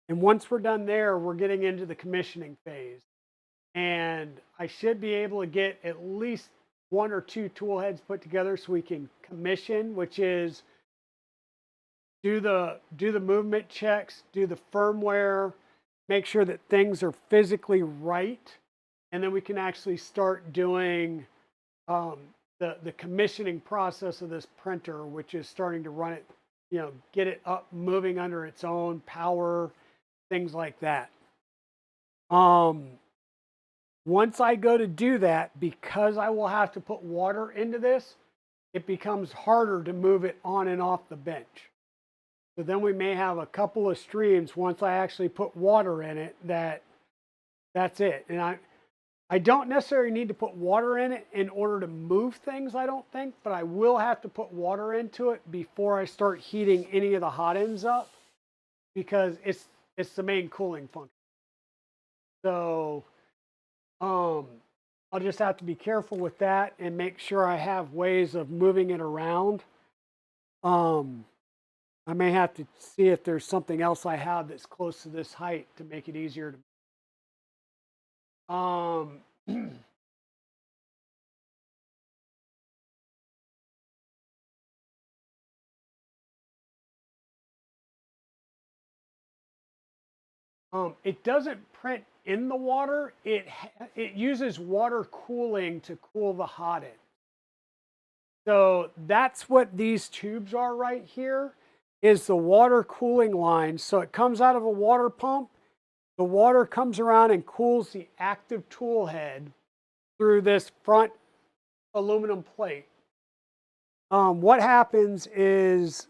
And once we're done there, we're getting into the commissioning phase. And I should be able to get at least 1 or 2 tool heads put together so we can commission, which is do the movement checks, do the firmware, make sure that things are physically right, and then we can actually start doing the commissioning process of this printer, which is starting to run it, get it up, moving under its own power, things like that. Once I go to do that, because I will have to put water into this, it becomes harder to move it on and off the bench. So then we may have a couple of streams once I actually put water in it that's it. And I don't necessarily need to put water in it in order to move things, I don't think, but I will have to put water into it before I start heating any of the hot ends up, because it's the main cooling function. So I'll just have to be careful with that and make sure I have ways of moving it around. I may have to see if there's something else I have that's close to this height to make it easier to. It doesn't print in the water. It uses water cooling to cool the hot end. So that's what these tubes are right here, is the water cooling line. So it comes out of a water pump. The water comes around and cools the active tool head through this front aluminum plate. What happens is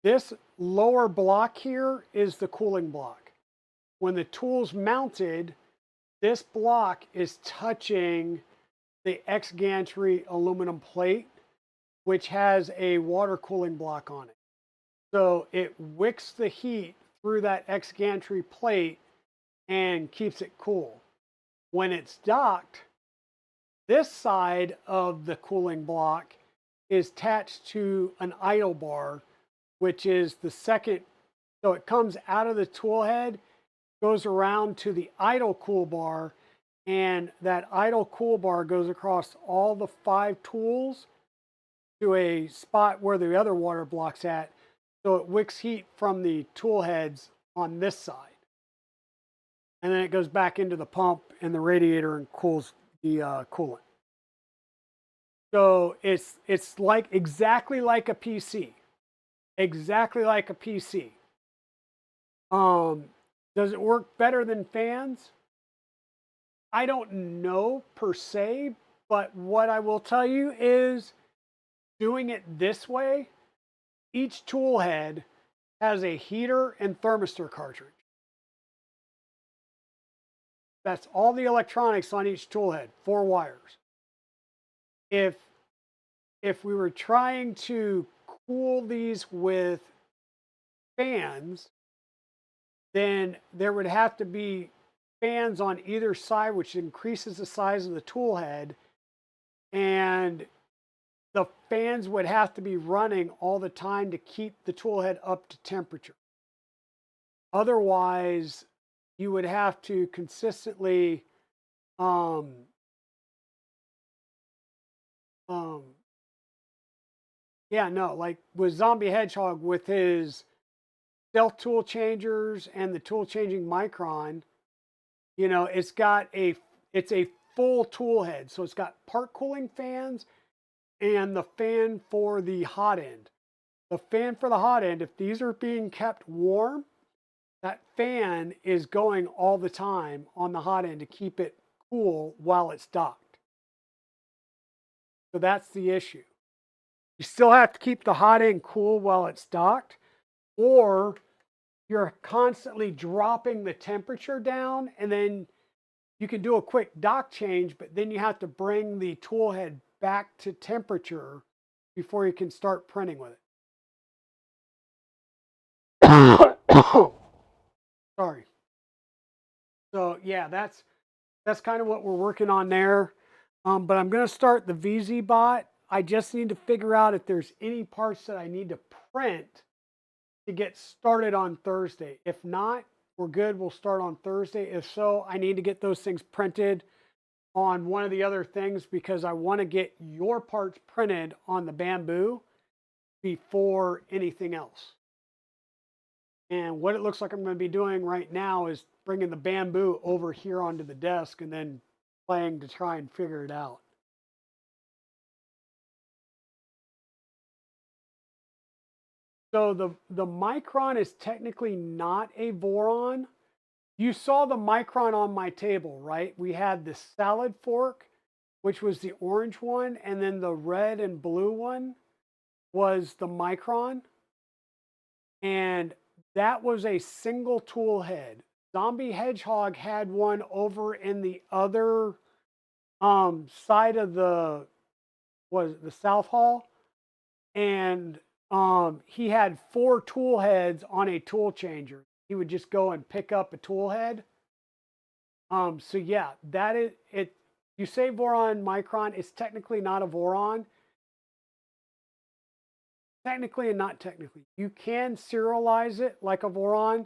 this lower block here is the cooling block. When the tool's mounted, this block is touching the X-gantry aluminum plate, which has a water cooling block on it. So it wicks the heat through that X-gantry plate and keeps it cool. When it's docked, this side of the cooling block is attached to an idle bar, which is the second. So it comes out of the tool head, goes around to the idle cool bar, and that idle cool bar goes across all the 5 tools to a spot where the other water block's at. So it wicks heat from the tool heads on this side. And then it goes back into the pump and the radiator and cools the coolant. So it's like exactly like a PC. Exactly like a PC. Does it work better than fans? I don't know per se, but what I will tell you is doing it this way, each tool head has a heater and thermistor cartridge. That's all the electronics on each tool head, 4 wires. If we were trying to cool these with fans, then there would have to be fans on either side, which increases the size of the tool head, and the fans would have to be running all the time to keep the tool head up to temperature. Otherwise, you would have to consistently like with Zombie Hedgehog with his stealth tool changers and the tool changing micron, it's a full tool head. So it's got part cooling fans and the fan for the hot end. The fan for the hot end, if these are being kept warm, that fan is going all the time on the hot end to keep it cool while it's docked. So that's the issue. You still have to keep the hot end cool while it's docked, or you're constantly dropping the temperature down, and then you can do a quick dock change, but then you have to bring the tool head back to temperature before you can start printing with it. Sorry. So yeah, that's kind of what we're working on there. But I'm going to start the VZ bot. I just need to figure out if there's any parts that I need to print to get started on Thursday. If not, we're good. We'll start on Thursday. If so, I need to get those things printed on one of the other things because I want to get your parts printed on the bamboo before anything else. And what it looks like I'm going to be doing right now is bringing the bamboo over here onto the desk and then playing to try and figure it out. So the Micron is technically not a Voron. You saw the Micron on my table, right? We had the salad fork, which was the orange one, and then the red and blue one was the Micron. And that was a single tool head. Zombie Hedgehog had one over in the other side of the South Hall, and he had 4 tool heads on a tool changer. He would just go and pick up a tool head. So yeah, that is it. You say Voron Micron, it's technically not a Voron. Technically and not technically. You can serialize it like a Voron,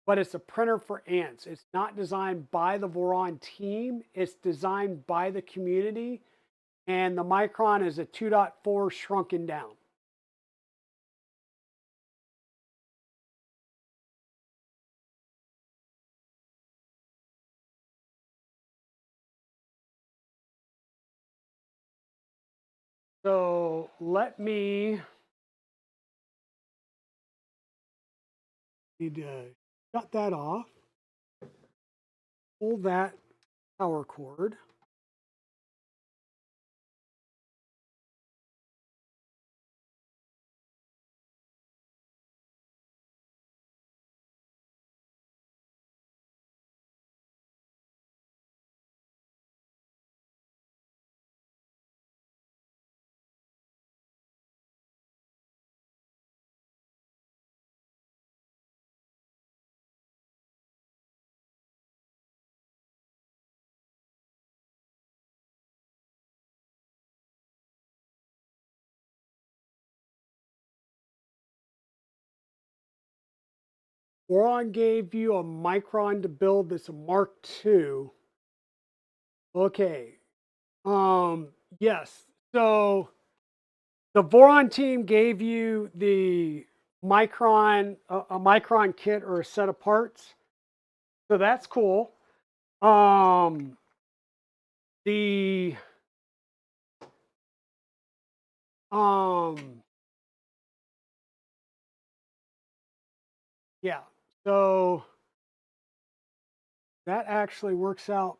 but it's a printer for ants. It's not designed by the Voron team. It's designed by the community. And the Micron is a 2.4 shrunken down. So let me need to shut that off. Pull that power cord. Voron gave you a Micron to build this Mark II. Okay. Yes. So the Voron team gave you the Micron, a Micron kit or a set of parts. So that's cool. The yeah. So that actually works out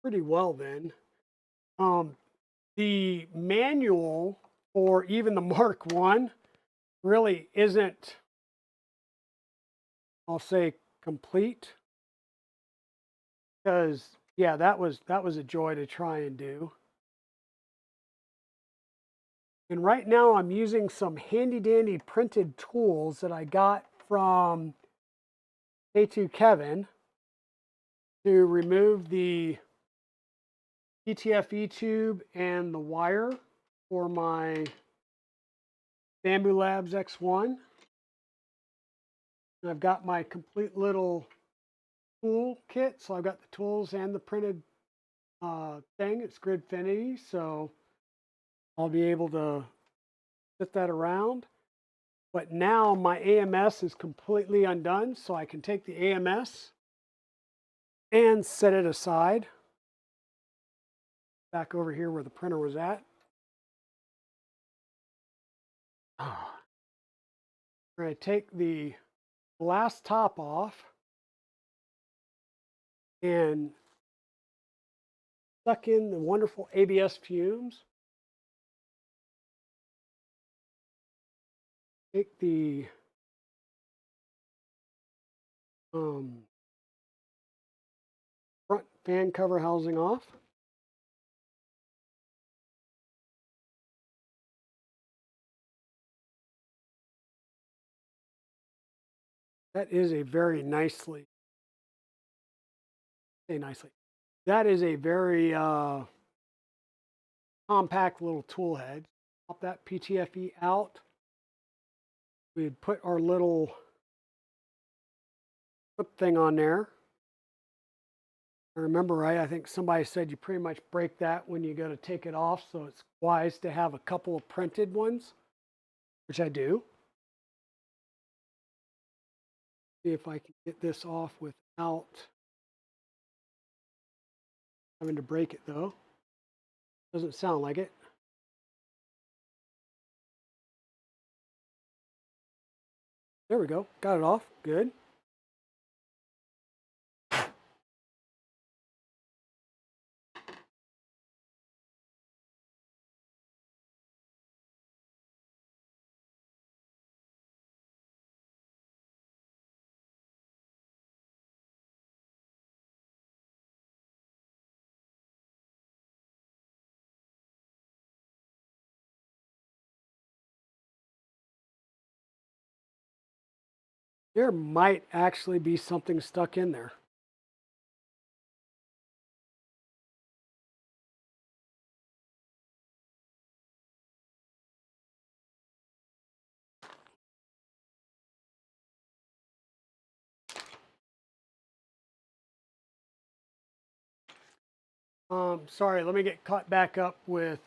pretty well then. The manual for even the Mark I really isn't, I'll say, complete, because yeah, that was a joy to try and do. And right now I'm using some handy dandy printed tools that I got from K2 Kevin to remove the PTFE tube and the wire for my Bamboo Labs X1. And I've got my complete little tool kit. So I've got the tools and the printed thing. It's Gridfinity, so I'll be able to fit that around. But now my AMS is completely undone, so I can take the AMS and set it aside. Back over here where the printer was at. I'm going to take the glass top off and suck in the wonderful ABS fumes. Take the fan cover housing off. That is a very nicely, that is a very compact little tool head. Pop that PTFE out. We'd put our little clip thing on there. I remember right, I think somebody said you pretty much break that when you go to take it off, so it's wise to have a couple of printed ones, which I do. See if I can get this off without having to break it though. Doesn't sound like it. There we go, got it off, good. There might actually be something stuck in there. Sorry, let me get caught back up with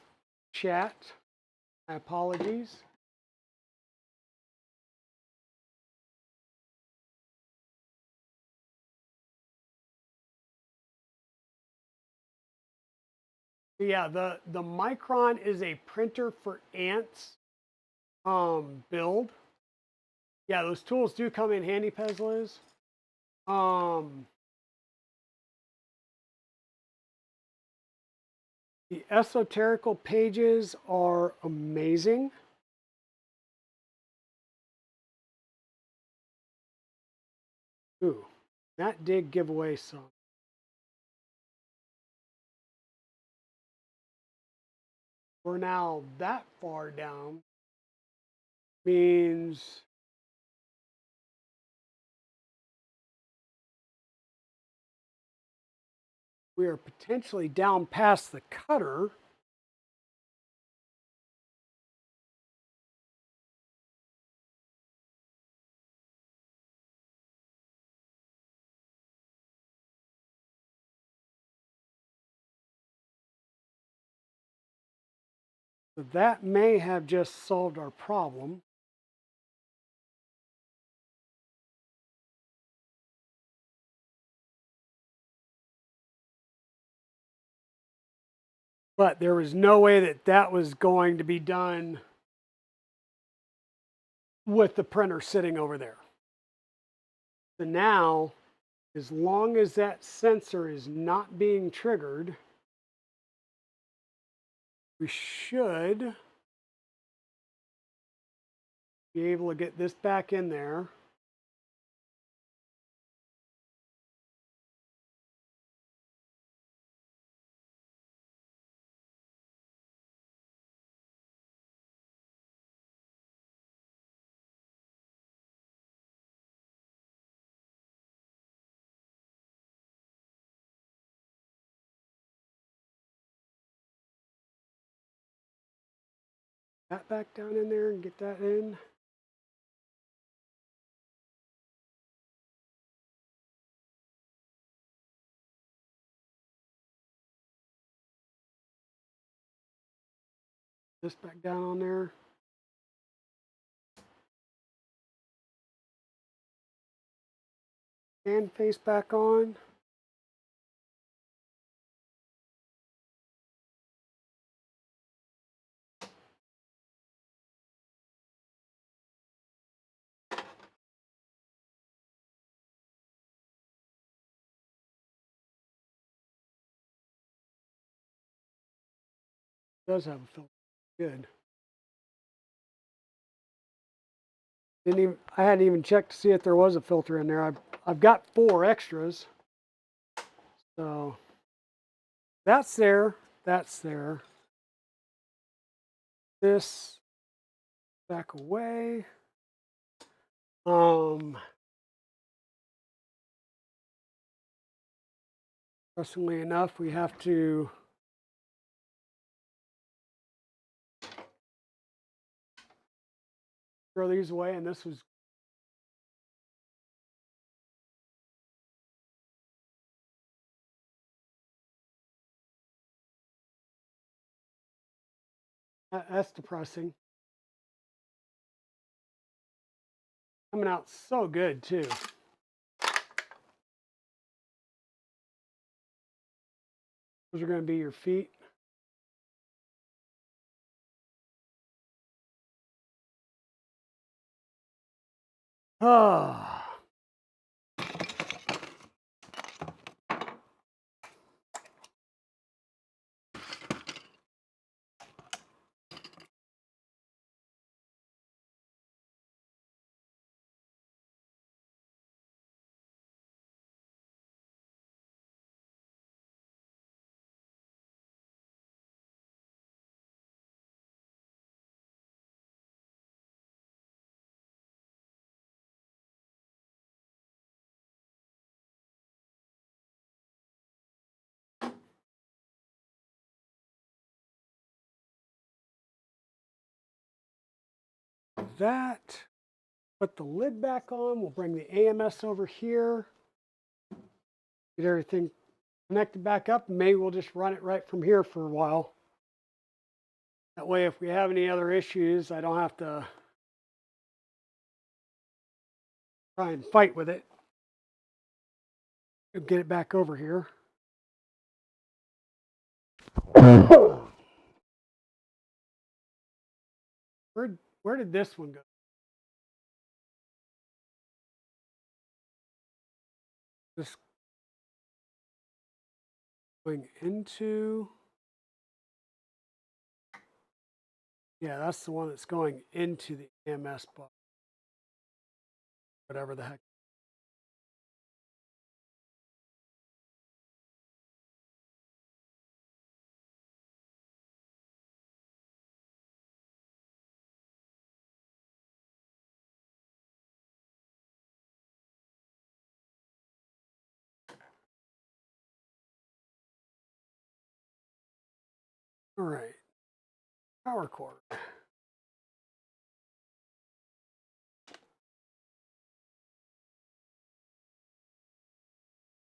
chat. My apologies. Yeah, the Micron is a printer for ants build. Yeah, those tools do come in handy, Pezliz. The esoterical pages are amazing. Ooh, that did give away some. We're now that far down means we are potentially down past the cutter. So that may have just solved our problem. But there was no way that that was going to be done with the printer sitting over there. So now, as long as that sensor is not being triggered, we should be able to get this back in there. That back down in there and get that in. This back down on there. And face back on. Does have a filter. Good. Didn't even, I hadn't even checked to see if there was a filter in there. I've got 4 extras. So that's there. That's there. This back away. Interestingly enough, we have to throw these away, and this was that's depressing. Coming out so good too. Those are going to be your feet. Oh. That. Put the lid back on. We'll bring the AMS over here. Get everything connected back up. Maybe we'll just run it right from here for a while. That way, if we have any other issues, I don't have to try and fight with it. Get it back over here. Where did this one go? This going into, yeah, that's the one that's going into the AMS box. Whatever the heck. All right. Power cord.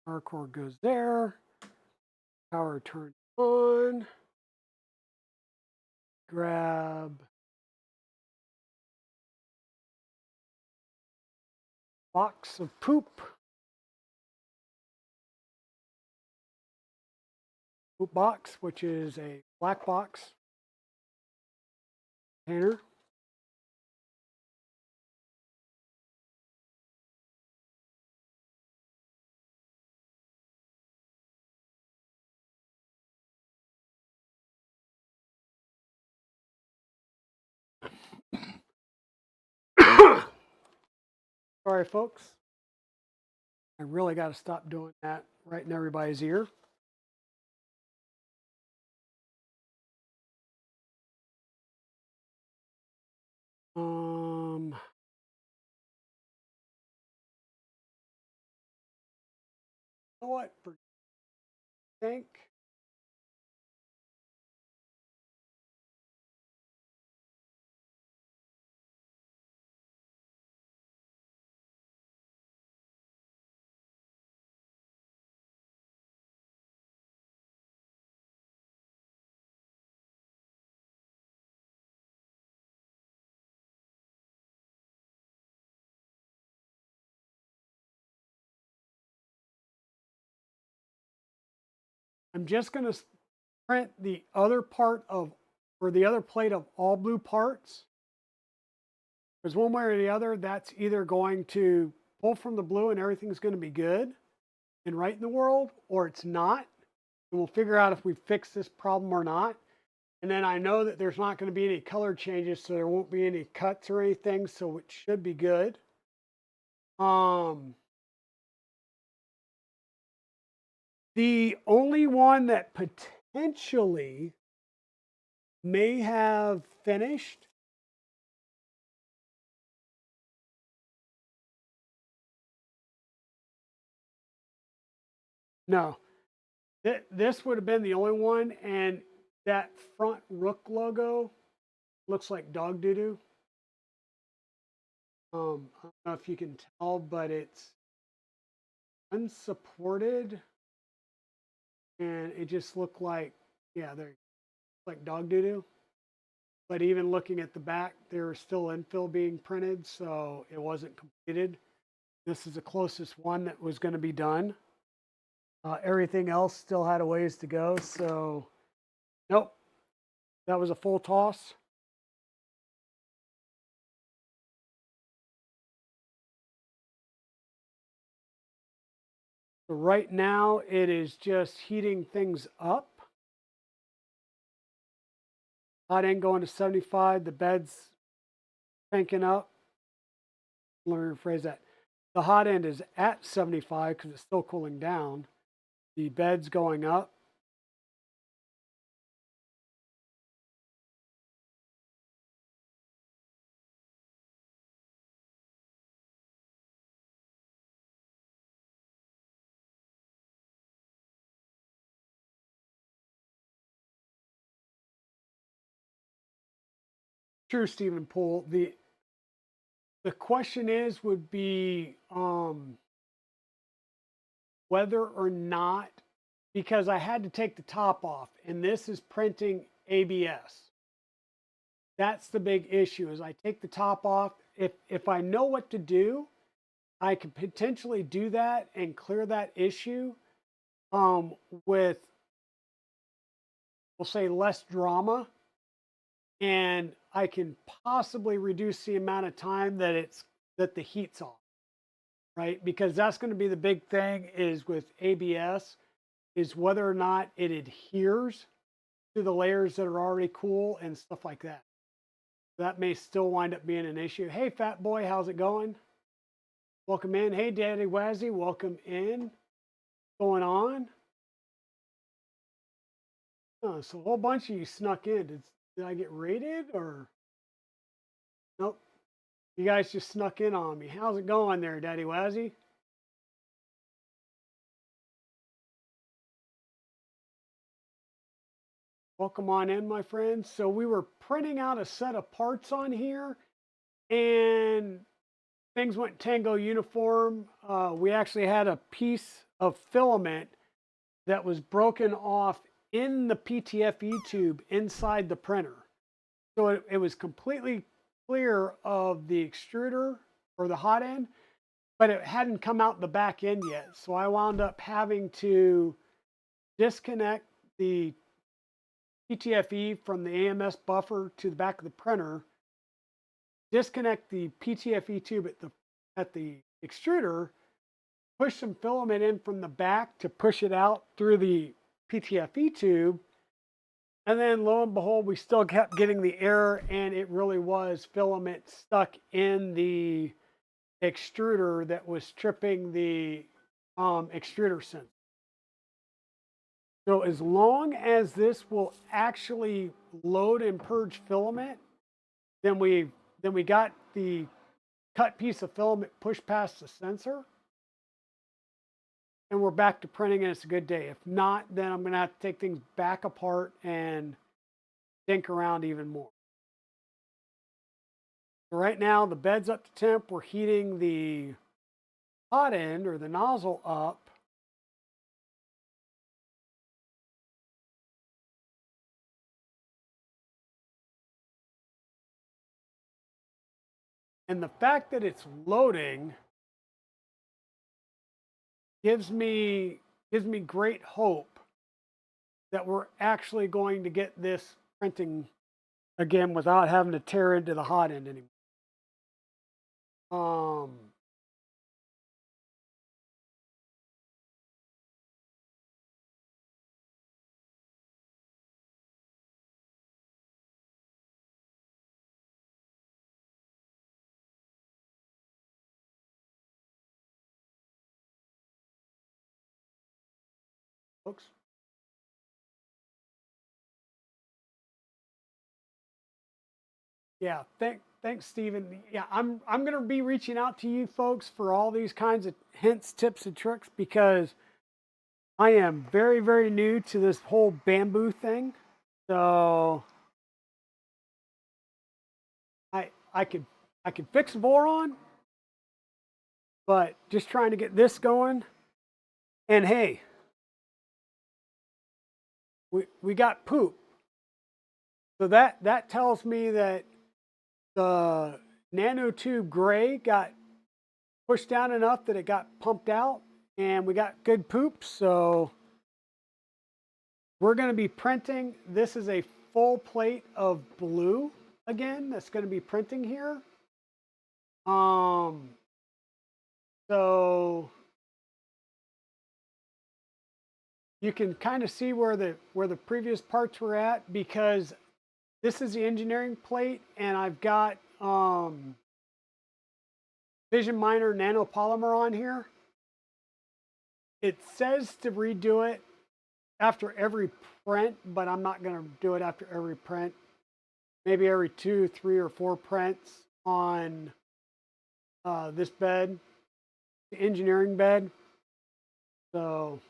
Power cord goes there. Power turned on. Grab box of poop. Poop box, which is a black box container. Sorry, folks. I really got to stop doing that right in everybody's ear. You know what? For think. I'm just going to print the other part of, or the other plate of all blue parts. Because one way or the other, that's either going to pull from the blue and everything's going to be good and right in the world, or it's not. And we'll figure out if we fix this problem or not. And then I know that there's not going to be any color changes, so there won't be any cuts or anything, so it should be good. The only one that potentially may have finished. No, this would have been the only one, and that front rook logo looks like dog doo doo. I don't know if you can tell, but it's unsupported, and it just looked like, yeah, they're like dog doo doo. But even looking at the back, there was still infill being printed, so it wasn't completed. This is the closest one that was going to be done. Everything else still had a ways to go, so nope, that was a full toss. So right now, it is just heating things up. Hot end going to 75. The bed's cranking up. Let me rephrase that. The hot end is at 75 because it's still cooling down. The bed's going up. True, Stephen Poole. The question would be whether or not, because I had to take the top off, and this is printing ABS. That's the big issue. Is I take the top off. If I know what to do, I could potentially do that and clear that issue with, we'll say, less drama, and I can possibly reduce the amount of time that the heat's on, right? Because that's going to be the big thing is with ABS is whether or not it adheres to the layers that are already cool and stuff like that. That may still wind up being an issue. Hey, fat boy, how's it going? Welcome in. Hey, Daddy Wazzy, welcome in. What's going on? Oh, so a whole bunch of you snuck in. Did I get raided or? Nope. You guys just snuck in on me. How's it going there, Daddy Wazzy? Welcome on in, my friends. So we were printing out a set of parts on here, and things went tango uniform. We actually had a piece of filament that was broken off in the PTFE tube inside the printer. So it was completely clear of the extruder or the hot end, but it hadn't come out the back end yet. So I wound up having to disconnect the PTFE from the AMS buffer to the back of the printer, disconnect the PTFE tube at the extruder, push some filament in from the back to push it out through the PTFE tube. And then lo and behold, we still kept getting the error, and it really was filament stuck in the extruder that was tripping the extruder sensor. So as long as this will actually load and purge filament, then we got the cut piece of filament pushed past the sensor, and we're back to printing, and it's a good day. If not, then I'm going to have to take things back apart and think around even more. So right now, the bed's up to temp. We're heating the hot end or the nozzle up. And the fact that it's loading gives me great hope that we're actually going to get this printing again without having to tear into the hot end anymore. folks. Yeah, thanks, Stephen. Yeah, I'm going to be reaching out to you folks for all these kinds of hints, tips, and tricks because I am very, very new to this whole bamboo thing. So I could fix a boron, but just trying to get this going. And hey, we got poop. So that tells me that the nanotube gray got pushed down enough that it got pumped out and we got good poop. So we're going to be printing. This is a full plate of blue again that's going to be printing here. So you can kind of see where the previous parts were at because this is the engineering plate and I've got Vision Miner nanopolymer on here. It says to redo it after every print, but I'm not going to do it after every print. Maybe every 2, 3, or 4 prints on this bed, the engineering bed. So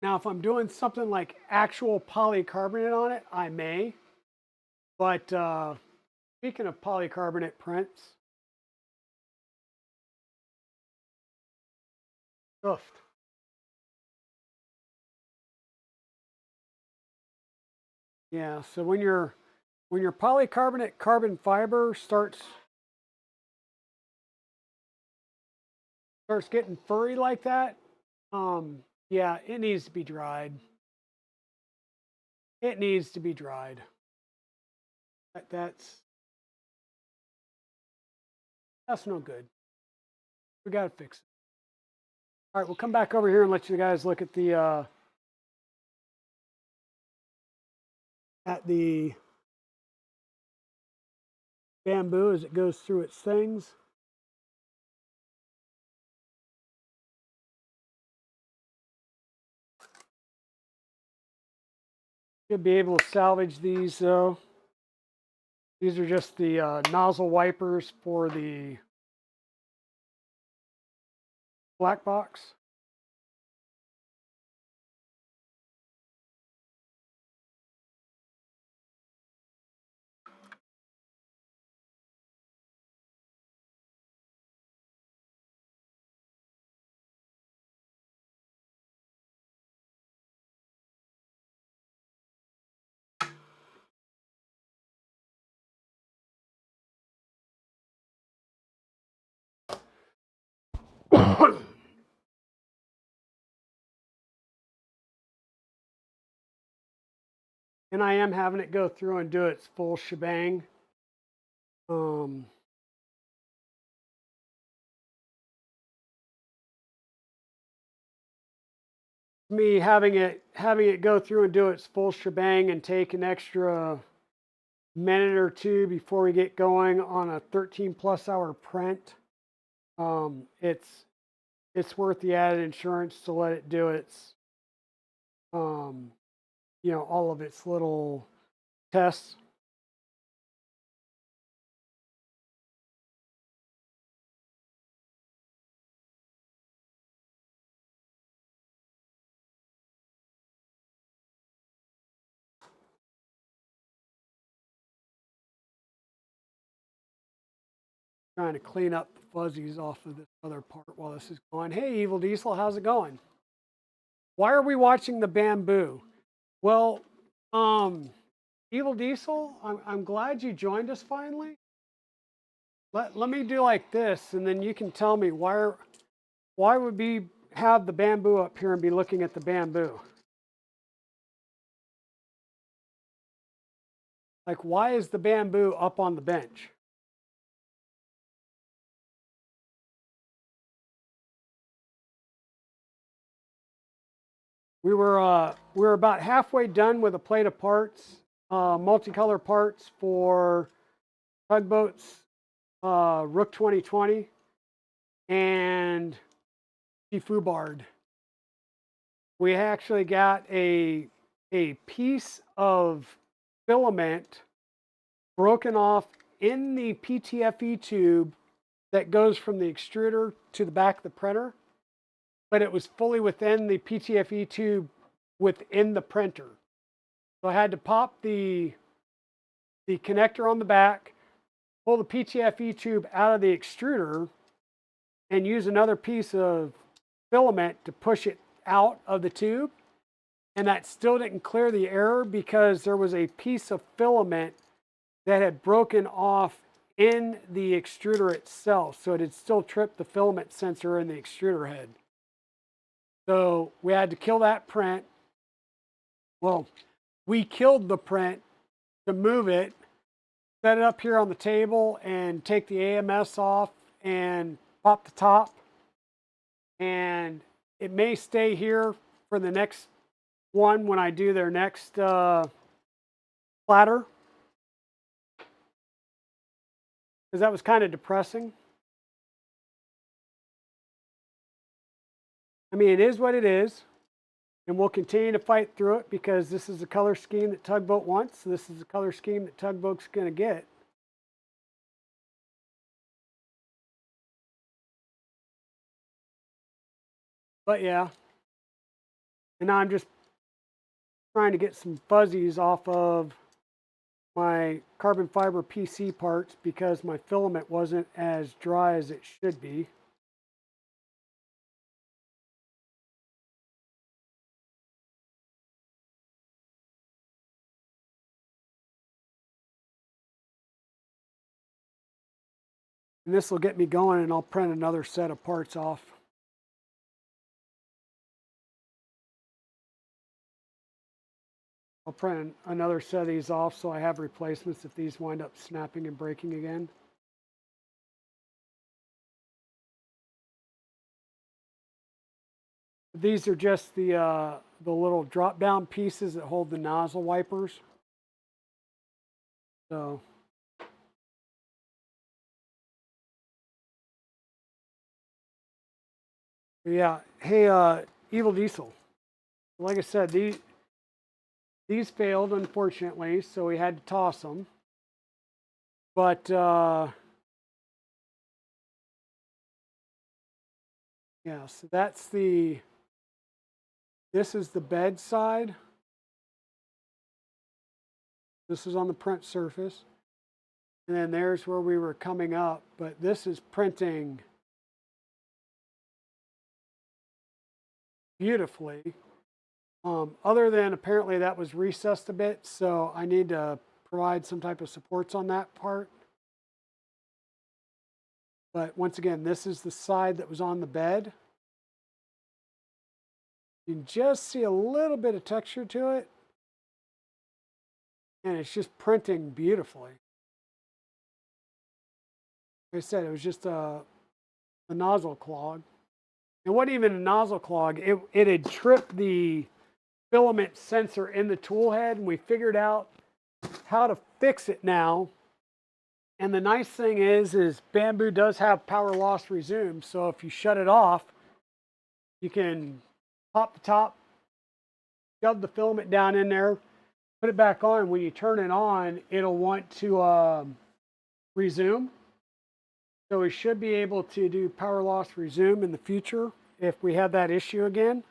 now if I'm doing something like actual polycarbonate on it, I may. But speaking of polycarbonate prints, oof. Yeah, so when your polycarbonate carbon fiber starts getting furry like that, yeah, it needs to be dried. It needs to be dried. That's no good. We got to fix it. All right, we'll come back over here and let you guys look at the bamboo as it goes through its things. You'll be able to salvage these though. These are just the nozzle wipers for the black box. And I am having it go through and do its full shebang. Me having it go through and do its full shebang and take an extra minute or two before we get going on a 13+ hour print. It's worth the added insurance to let it do its you know, all of its little tests. Trying to clean up the fuzzies off of this other part while this is going. Hey, Evil Diesel, how's it going? Why are we watching the bamboo? Well, Evil Diesel, I'm glad you joined us finally. Let me do like this, and then you can tell me why would we have the bamboo up here and be looking at the bamboo? Like, why is the bamboo up on the bench? We were about halfway done with a plate of parts, multicolor parts for Tugboat's Rook 2020. and she foobarred. We actually got a piece of filament broken off in the PTFE tube that goes from the extruder to the back of the printer, but it was fully within the PTFE tube within the printer. So I had to pop the connector on the back, pull the PTFE tube out of the extruder, and use another piece of filament to push it out of the tube. And that still didn't clear the error because there was a piece of filament that had broken off in the extruder itself. So it had still tripped the filament sensor in the extruder head. So we had to kill that print. Well, we killed the print to move it, set it up here on the table, and take the AMS off and pop the top. And it may stay here for the next one when I do their next platter, because that was kind of depressing. I mean, it is what it is, and we'll continue to fight through it because this is the color scheme that Tugboat wants. So this is the color scheme that Tugboat's going to get. But yeah, and now I'm just trying to get some fuzzies off of my carbon fiber PC parts because my filament wasn't as dry as it should be. And this will get me going, and I'll print another set of parts off. I'll print another set of these off so I have replacements if these wind up snapping and breaking again. These are just the little drop down pieces that hold the nozzle wipers. So yeah, hey, Evil Diesel. Like I said, these failed unfortunately, so we had to toss them. But yeah, so this is the bed side. This is on the print surface. And then there's where we were coming up, but this is printing beautifully. Other than apparently that was recessed a bit, so I need to provide some type of supports on that part. But once again, this is the side that was on the bed. You can just see a little bit of texture to it. And it's just printing beautifully. Like I said, it was just a nozzle clog. It wasn't even a nozzle clog. It had tripped the filament sensor in the tool head, and we figured out how to fix it now. And the nice thing is Bamboo does have power loss resume. So if you shut it off, you can pop the top, shove the filament down in there, put it back on. When you turn it on, it'll want to resume. So we should be able to do power loss resume in the future if we have that issue again.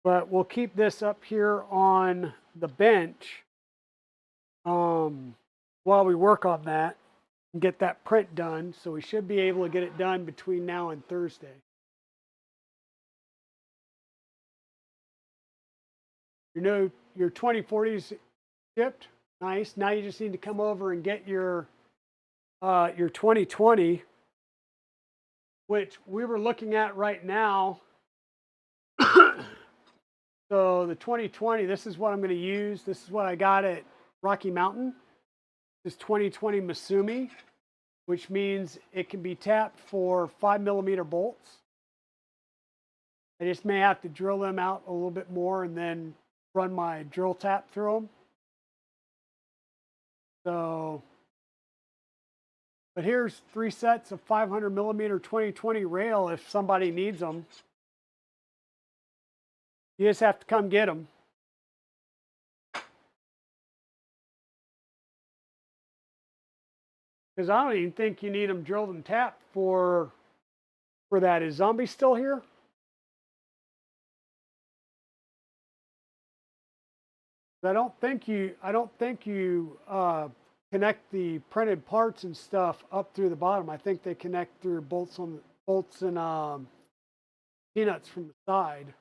But we'll keep this up here on the bench while we work on that and get that print done. So we should be able to get it done between now and Thursday. Your 2040s shipped. Nice. Now you just need to come over and get your 2020, which we were looking at right now. So the 2020, this is what I'm going to use. This is what I got at Rocky Mountain. This 2020 Masumi, which means it can be tapped for 5mm bolts. I just may have to drill them out a little bit more and then run my drill tap through them. So But here's 3 sets of 500 millimeter 2020 rail if somebody needs them. You just have to come get them. Because I don't even think you need them drilled and tapped for that. Is Zombie still here? I don't think you connect the printed parts and stuff up through the bottom. I think they connect through bolts and peanuts from the side.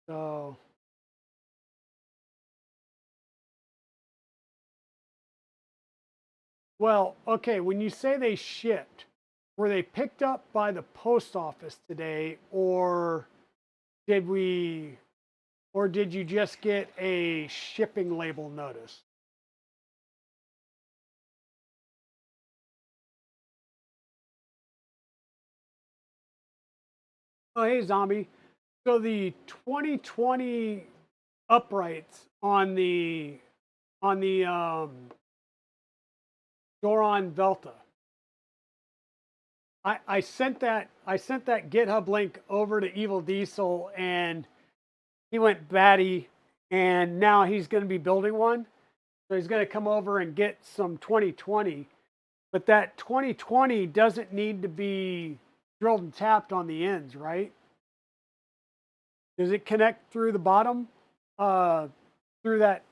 So well, okay, when you say they shipped, were they picked up by the post office today, or did you just get a shipping label notice? Oh, hey, Zombie. So the 2020 uprights on the Doron Velta. I sent that GitHub link over to Evil Diesel, and he went batty, and now he's going to be building one. So he's going to come over and get some 2020, but that 2020 doesn't need to be drilled and tapped on the ends, right? Does it connect through the bottom, through that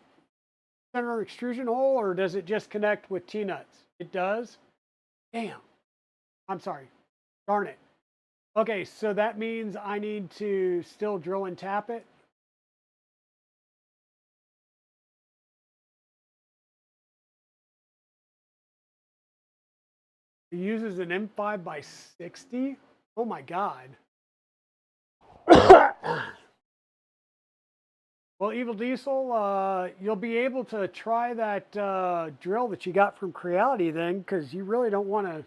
center extrusion hole, or does it just connect with T-nuts? It does? Damn. I'm sorry. Darn it. Okay, so that means I need to still drill and tap it? It uses an M5 by 60? Oh my God. Well, Evil Diesel, you'll be able to try that drill that you got from Creality then, because you really don't want to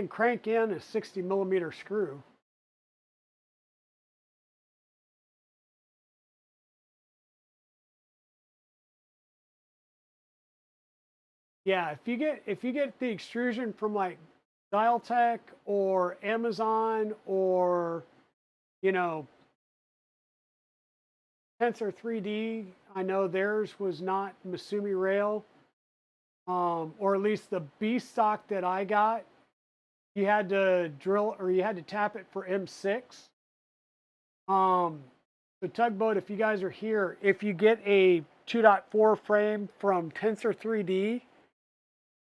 crank in a 60 millimeter screw. Yeah, if you get the extrusion from like Dialtech or Amazon or, you know, Tensor 3D, I know theirs was not Masumi rail, or at least the B stock that I got, you had to drill or you had to tap it for M6. The Tugboat, if you guys are here, if you get a 2.4 frame from Tensor 3D,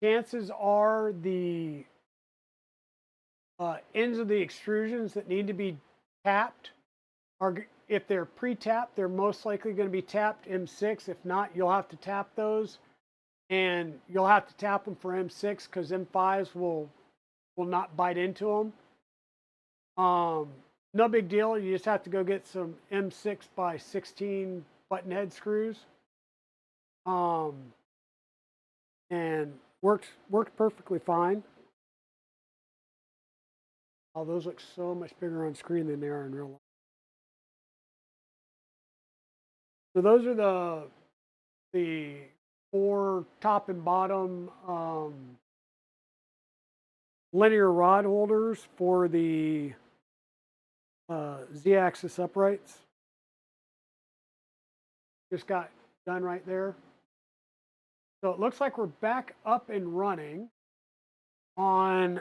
chances are the ends of the extrusions that need to be tapped are, if they're pre-tapped, they're most likely going to be tapped M6. If not, you'll have to tap those, and you'll have to tap them for M6 because M5s will not bite into them. No big deal. You just have to go get some M6 by 16 button head screws, and worked perfectly fine. Oh, those look so much bigger on screen than they are in real life. So those are the 4 top and bottom linear rod holders for the Z-axis uprights. Just got done right there. So it looks like we're back up and running on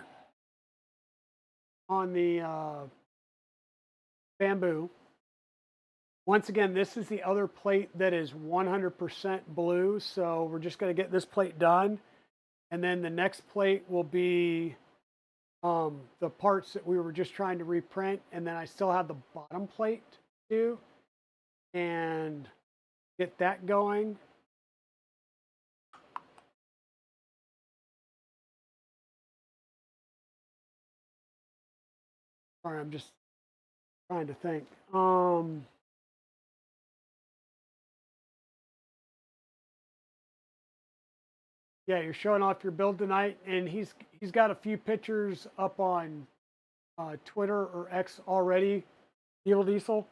the bamboo. Once again, this is the other plate that is 100% blue. So we're just going to get this plate done. And then the next plate will be the parts that we were just trying to reprint. And then I still have the bottom plate to do and get that going. Sorry, I'm just trying to think. Yeah, you're showing off your build tonight, and he's got a few pictures up on Twitter or X already, Evil Diesel.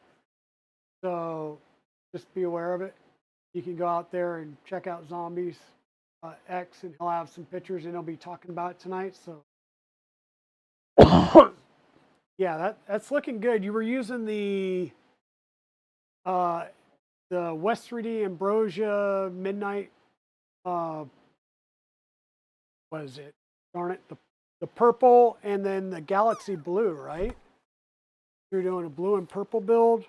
So just be aware of it. You can go out there and check out Zombies X, and he'll have some pictures, and he'll be talking about it tonight. So, yeah, that's looking good. You were using the West 3D Ambrosia Midnight. What is it? Darn it, the purple and then the Galaxy Blue, right? You're doing a blue and purple build.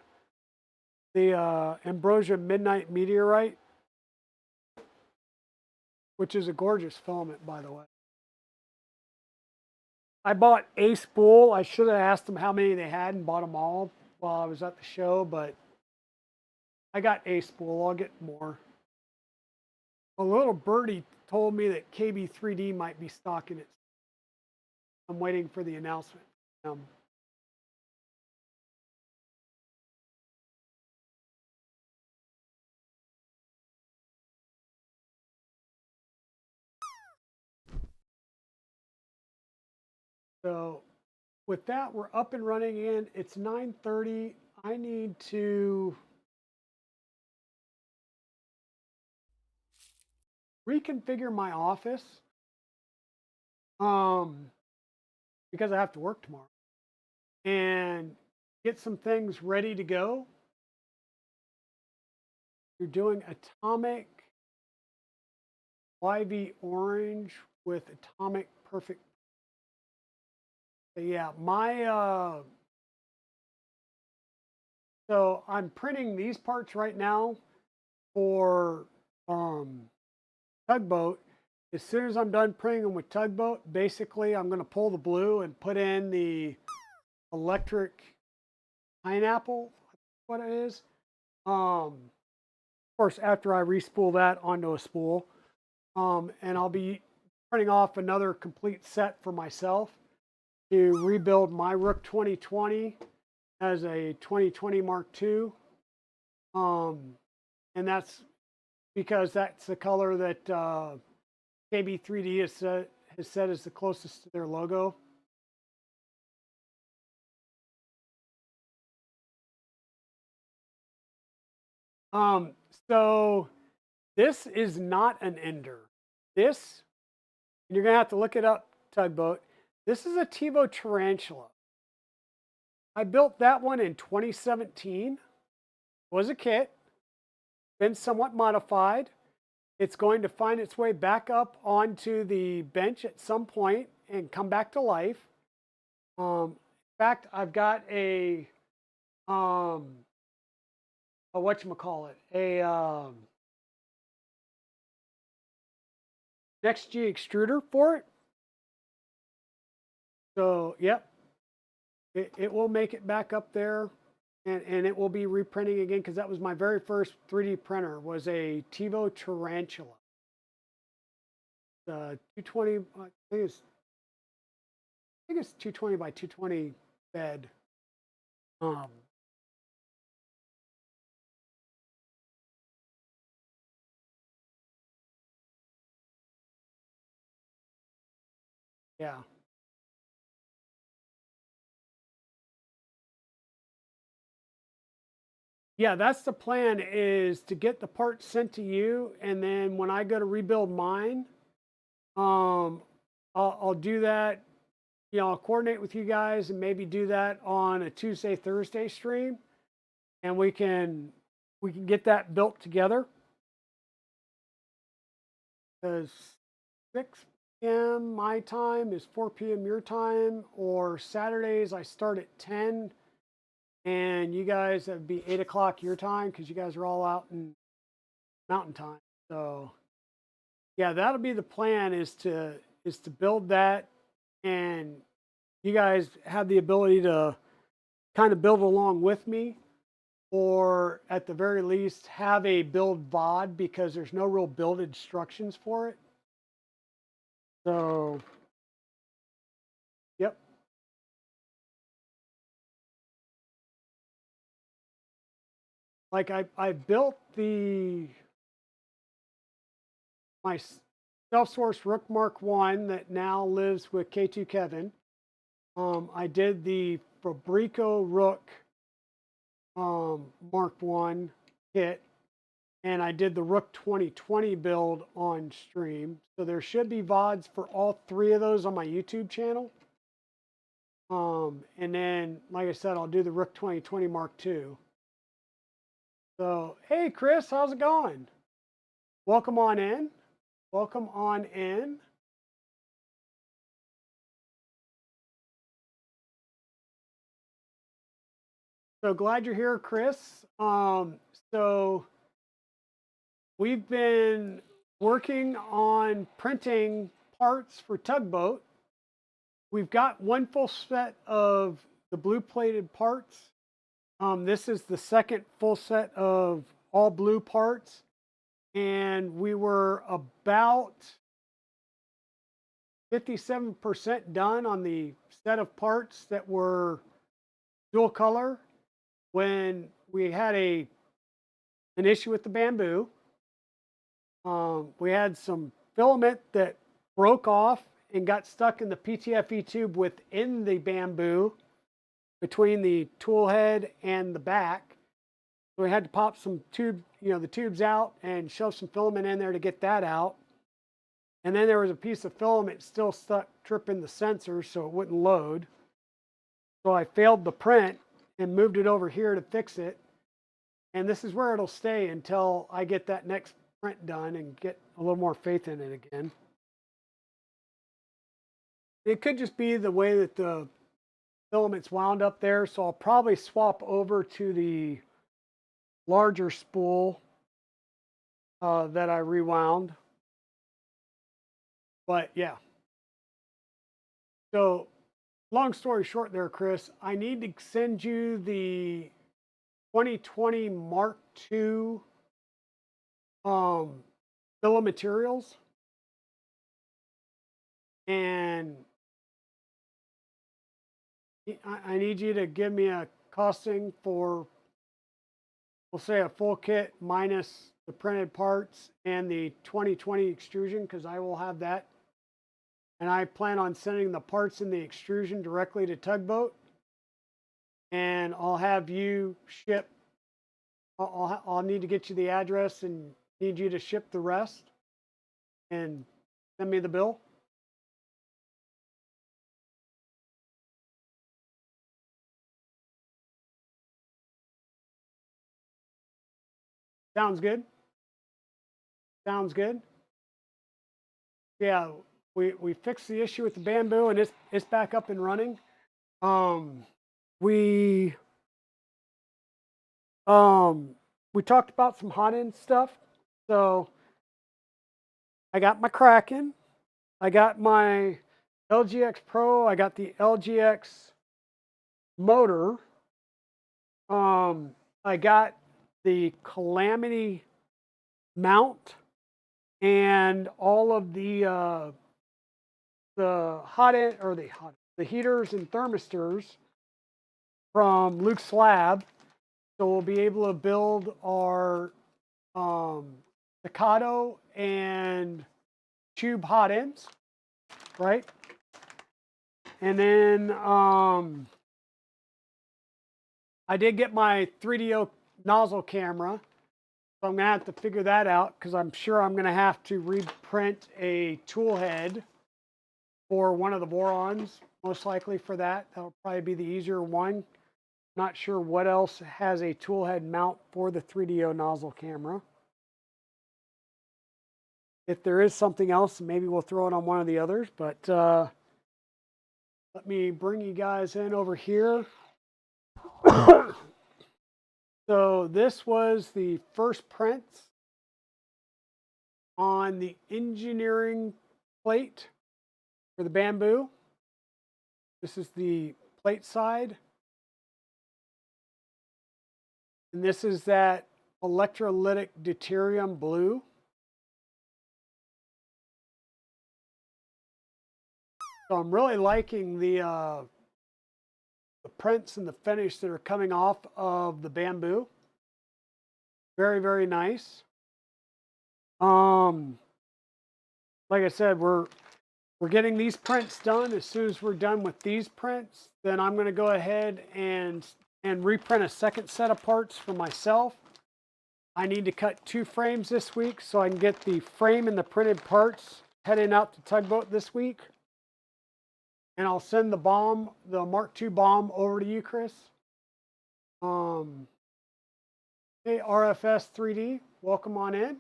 The Ambrosia Midnight Meteorite, which is a gorgeous filament, by the way. I bought a spool. I should have asked them how many they had and bought them all while I was at the show, but I got a spool. I'll get more. A little birdie told me that KB3D might be stocking it. I'm waiting for the announcement. So with that, we're up and running in. It's 9:30. I need to reconfigure my office because I have to work tomorrow and get some things ready to go. You're doing atomic YV orange with atomic perfect. Yeah, so I'm printing these parts right now for Tugboat. As soon as I'm done printing them with Tugboat, basically I'm going to pull the blue and put in the electric pineapple, what it is. Of course, after I respool that onto a spool, and I'll be printing off another complete set for myself to rebuild my Rook 2020 as a 2020 Mark II. And that's because that's the color that KB3D has said is the closest to their logo. So this is not an ender. This, and you're gonna have to look it up, Tugboat. This is a TiVo Tarantula. I built that one in 2017. It was a kit, been somewhat modified. It's going to find its way back up onto the bench at some point and come back to life. In fact, I've got a whatchamacallit, a NextG extruder for it. So, yep, it will make it back up there, and it will be reprinting again because that was my very first 3D printer, was a TiVo Tarantula. 220, I think it's 220 by 220 bed. Yeah. Yeah, that's the plan, is to get the parts sent to you, and then when I go to rebuild mine, I'll do that. You know, I'll coordinate with you guys and maybe do that on a Tuesday, Thursday stream, and we can get that built together. Because 6 p.m. my time is 4 p.m. your time, or Saturdays I start at 10. And you guys, that'd be 8 o'clock your time because you guys are all out in mountain time. So yeah, that'll be the plan, is to build that, and you guys have the ability to kind of build along with me, or at the very least have a build VOD, because there's no real build instructions for it. So yep. Like I built my self-sourced Rook Mark 1 that now lives with K2 Kevin. I did the Fabrico Rook Mark 1 kit and I did the Rook 2020 build on stream. So there should be VODs for all 3 of those on my YouTube channel. And then, like I said, I'll do the Rook 2020 Mark II. So, hey, Chris, how's it going? Welcome on in. Welcome on in. So glad you're here, Chris. So we've been working on printing parts for Tugboat. We've got one full set of the blue plated parts. This is the second full set of all blue parts. And we were about 57% done on the set of parts that were dual color when we had an issue with the bamboo. We had some filament that broke off and got stuck in the PTFE tube within the bamboo between the tool head and the back. So we had to pop some the tubes out and shove some filament in there to get that out. And then there was a piece of filament still stuck tripping the sensor so it wouldn't load. So I failed the print and moved it over here to fix it. And this is where it'll stay until I get that next print done and get a little more faith in it again. It could just be the way that the filament's wound up there. So I'll probably swap over to the larger spool that I rewound. But yeah. So long story short there, Chris, I need to send you the 2020 Mark II bill of materials. And I need you to give me a costing for, we'll say, a full kit minus the printed parts and the 2020 extrusion, because I will have that. And I plan on sending the parts in the extrusion directly to Tugboat. And I'll have you ship. I'll need to get you the address and need you to ship the rest and send me the bill. Sounds good. Sounds good. Yeah, we fixed the issue with the bamboo and it's back up and running. We talked about some hot end stuff. So I got my Kraken, I got my LGX Pro, I got the LGX motor. I got the Calamity mount and all of the hot end or the heaters and thermistors from Luke's Lab. So we'll be able to build our Takoto and Chube hot ends, right? And then I did get my 3DO nozzle camera. So I'm going to have to figure that out because I'm sure I'm going to have to reprint a tool head for one of the Borons, most likely for that. That'll probably be the easier one. Not sure what else has a tool head mount for the 3DO nozzle camera. If there is something else, maybe we'll throw it on one of the others. But let me bring you guys in over here. So this was the first prints on the engineering plate for the bamboo. This is the plate side. And this is that electrolytic deuterium blue. So I'm really liking the prints and the finish that are coming off of the bamboo. Very, very nice. Like I said, we're getting these prints done. As soon as we're done with these prints, then I'm going to go ahead and reprint a second set of parts for myself. I need to cut 2 frames this week so I can get the frame and the printed parts heading out to Tugboat this week. And I'll send the bomb, the Mark II bomb, over to you, Chris. Hey, RFS 3D, welcome on in.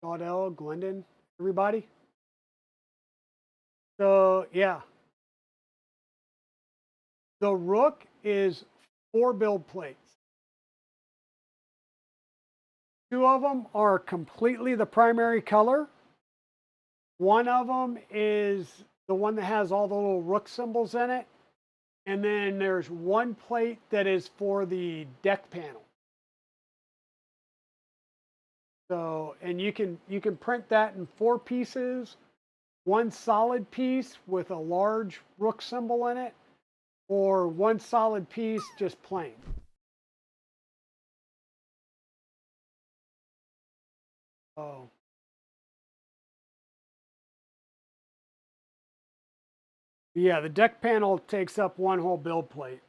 Gaudel, Glendon, everybody. So, yeah. The Rook is 4 build plates. 2 of them are completely the primary color. One of them is the one that has all the little Rook symbols in it. And then there's 1 plate that is for the deck panel. So, and you can print that in 4 pieces, 1 solid piece with a large Rook symbol in it, or 1 solid piece just plain. Oh. Yeah, the deck panel takes up 1 whole build plate.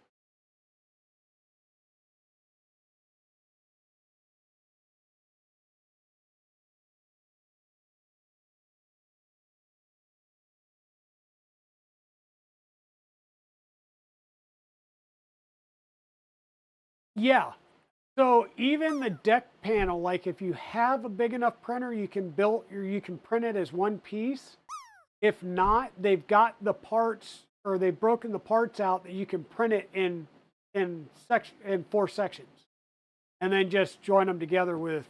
Yeah. So even the deck panel, like if you have a big enough printer, you can build or you can print it as 1 piece. If not, they've got the parts, or they've broken the parts out that you can print it in 4 sections, and then just join them together with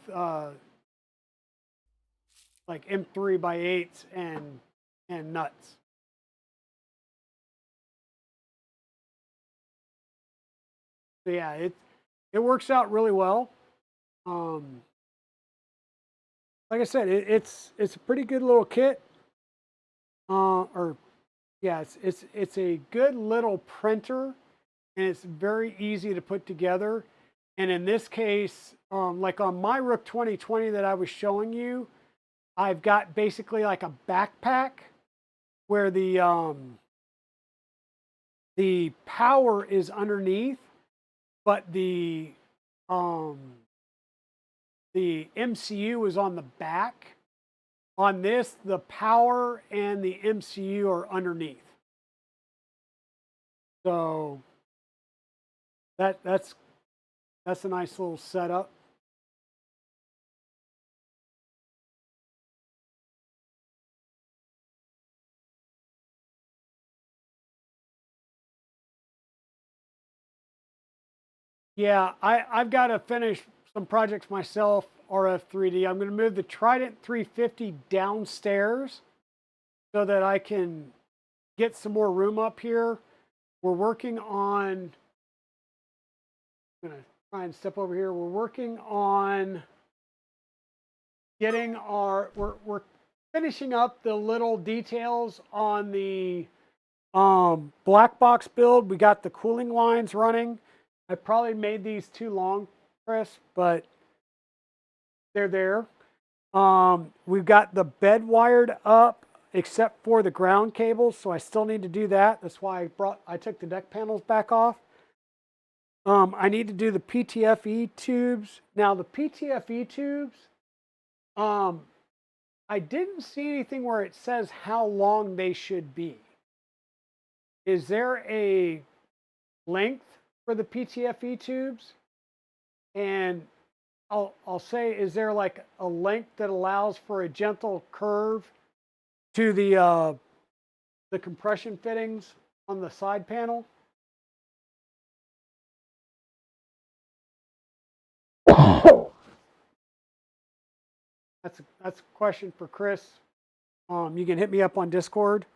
like M3 by 8s and nuts. So yeah, it works out really well. Like I said, it's a pretty good little kit. Or yeah, it's a good little printer, and it's very easy to put together. And in this case, like on my Rook 2020 that I was showing you, I've got basically like a backpack where the power is underneath, but the MCU is on the back. On this, the power and the MCU are underneath. So that's a nice little setup. Yeah, I've got to finish some projects myself, RF3D. I'm going to move the Trident 350 downstairs so that I can get some more room up here. We're working on, I'm going to try and step over here. We're working on getting we're finishing up the little details on the black box build. We got the cooling lines running. I probably made these too long, Chris, but they're there. We've got the bed wired up except for the ground cables, so I still need to do that. That's why I took the deck panels back off. I need to do the PTFE tubes. Now the PTFE tubes, I didn't see anything where it says how long they should be. Is there a length for the PTFE tubes? And I'll say, is there like a length that allows for a gentle curve to the compression fittings on the side panel? That's a question for Chris. You can hit me up on Discord.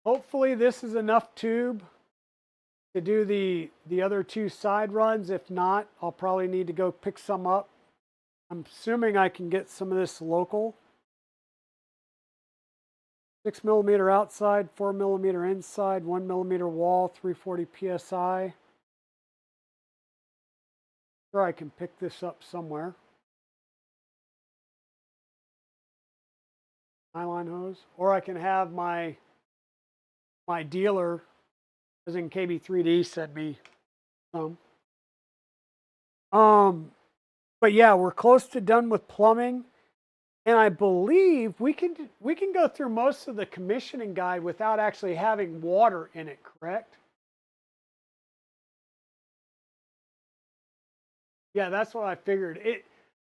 Hopefully this is enough tube to do the other 2 side runs. If not, I'll probably need to go pick some up. I'm assuming I can get some of this local. 6mm outside, 4mm inside, 1mm wall, 340 PSI. Sure, I can pick this up somewhere. Nylon hose, or I can have my my dealer, as in KB3D, sent me some. But yeah, we're close to done with plumbing, and I believe we can go through most of the commissioning guide without actually having water in it. Correct? Yeah, that's what I figured.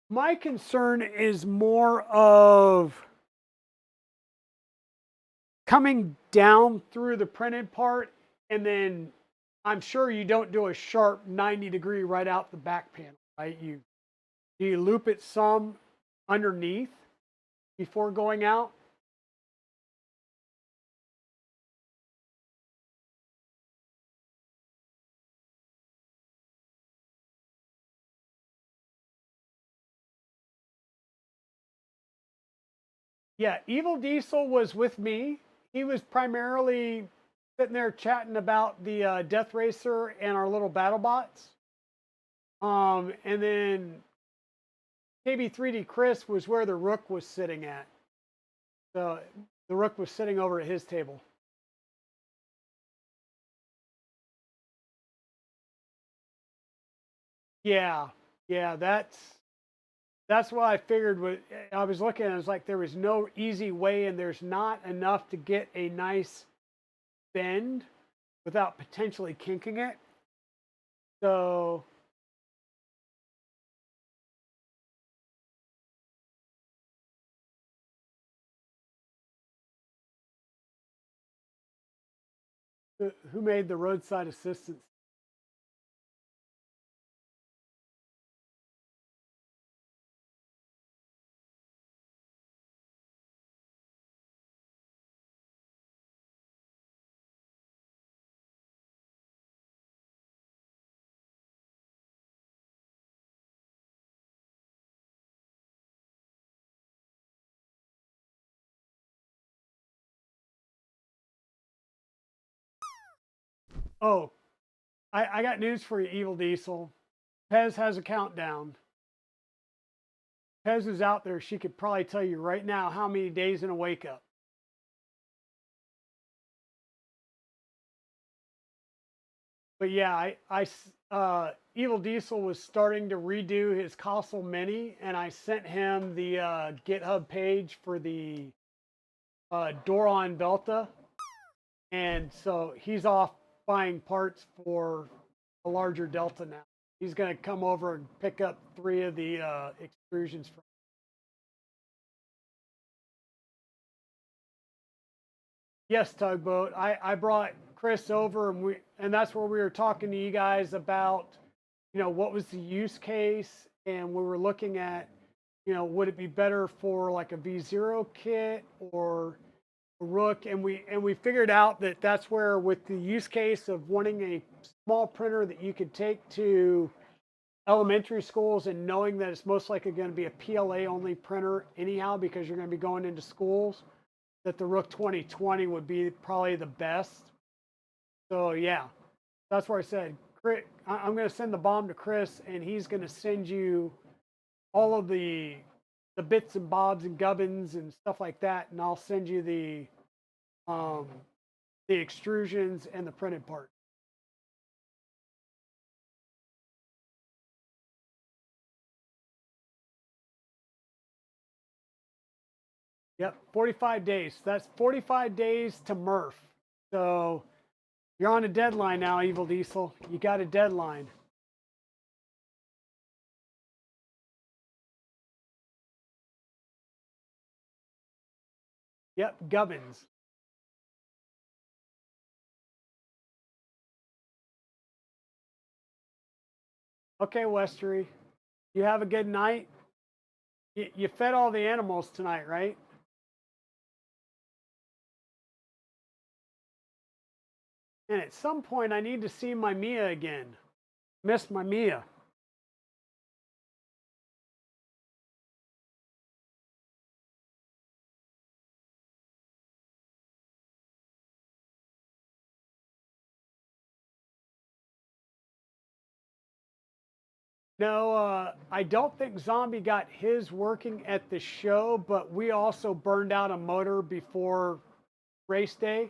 My concern is more of coming down through the printed part, and then I'm sure you don't do a sharp 90-degree right out the back panel, right? You loop it some underneath before going out. Yeah, Evil Diesel was with me. He was primarily sitting there chatting about the Death Racer and our little battle bots. And then KB3D Chris was where the Rook was sitting at. So the Rook was sitting over at his table. Yeah, yeah, that's what I figured. I was looking, I was like, there was no easy way, and there's not enough to get a nice bend without potentially kinking it. So who made the roadside assistance? Oh, I got news for you, Evil Diesel. Pez has a countdown. Pez is out there. She could probably tell you right now how many days in a wake up. But yeah, Evil Diesel was starting to redo his Castle Mini, and I sent him the GitHub page for the Doron Belta, and so he's off buying parts for a larger Delta now. He's going to come over and pick up 3 of the extrusions from. Yes, Tugboat. I brought Chris over, and that's where we were talking to you guys about, what was the use case, and we were looking at, would it be better for like a V0 kit or a Rook, and we figured out that that's where, with the use case of wanting a small printer that you could take to elementary schools, and knowing that it's most likely going to be a PLA only printer anyhow because you're going to be going into schools, that the Rook 2020 would be probably the best. So yeah, that's where I said, I'm going to send the bomb to Chris, and he's going to send you all of the bits and bobs and gubbins and stuff like that, and I'll send you the extrusions and the printed part. Yep, 45 days. That's 45 days to Murph. So you're on a deadline now, Evil Diesel. You got a deadline. Yep, gubbins. Okay, Westery. You have a good night. You fed all the animals tonight, right? And at some point, I need to see my Mia again. Miss my Mia. No, I don't think Zombie got his working at the show, but we also burned out a motor before race day.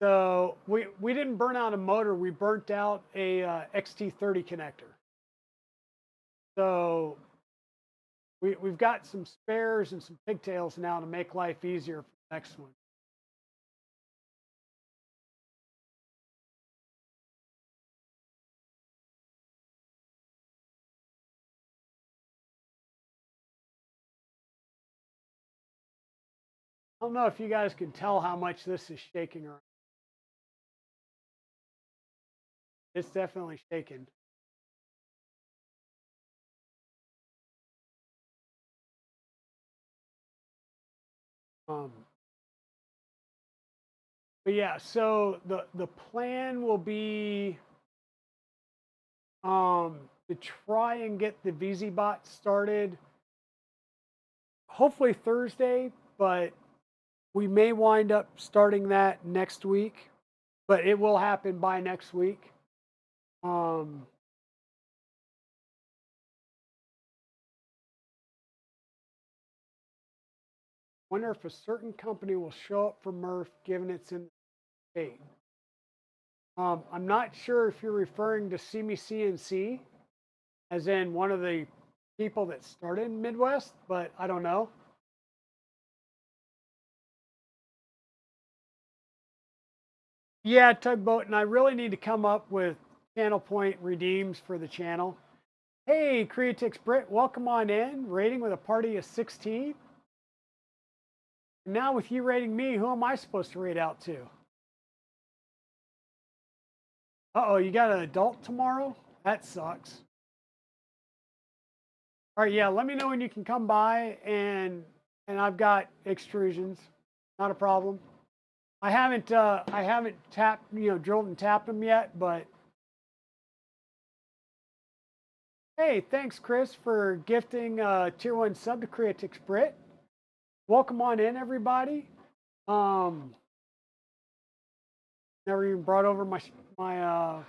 So we didn't burn out a motor. We burnt out a XT30 connector. So we've got some spares and some pigtails now to make life easier for the next one. I don't know if you guys can tell how much this is shaking around. It's definitely shaking. Um, but yeah, so the plan will be to try and get the VZBot started hopefully Thursday, but we may wind up starting that next week, but it will happen by next week. Um, Wonder if a certain company will show up for Murph given it's in the state. I'm not sure if you're referring to See Me CNC, as in one of the people that started in Midwest, but I don't know. Yeah, Tugboat, and I really need to come up with channel point redeems for the channel. Hey, Creatix Brit, welcome on in. Rating with a party of 16. And now with you rating me, who am I supposed to rate out to? Uh-oh, you got an adult tomorrow? That sucks. All right, yeah, let me know when you can come by, and I've got extrusions. Not a problem. I haven't tapped, drilled and tapped them yet, but hey, thanks Chris for gifting tier 1 sub to Creatix Brit. Welcome on in, everybody. Never even brought over my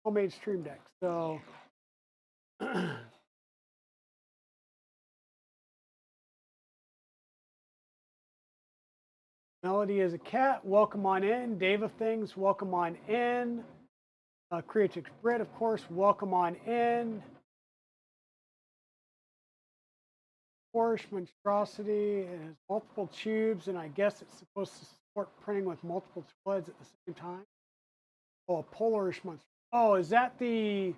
homemade stream deck. So Melody is a cat. Welcome on in. Dave of Things, welcome on in. Creatix Brit, of course, welcome on in. Porsche monstrosity. It has multiple tubes, and I guess it's supposed to support printing with multiple threads at the same time. Oh, a polarish monster. Oh, is that the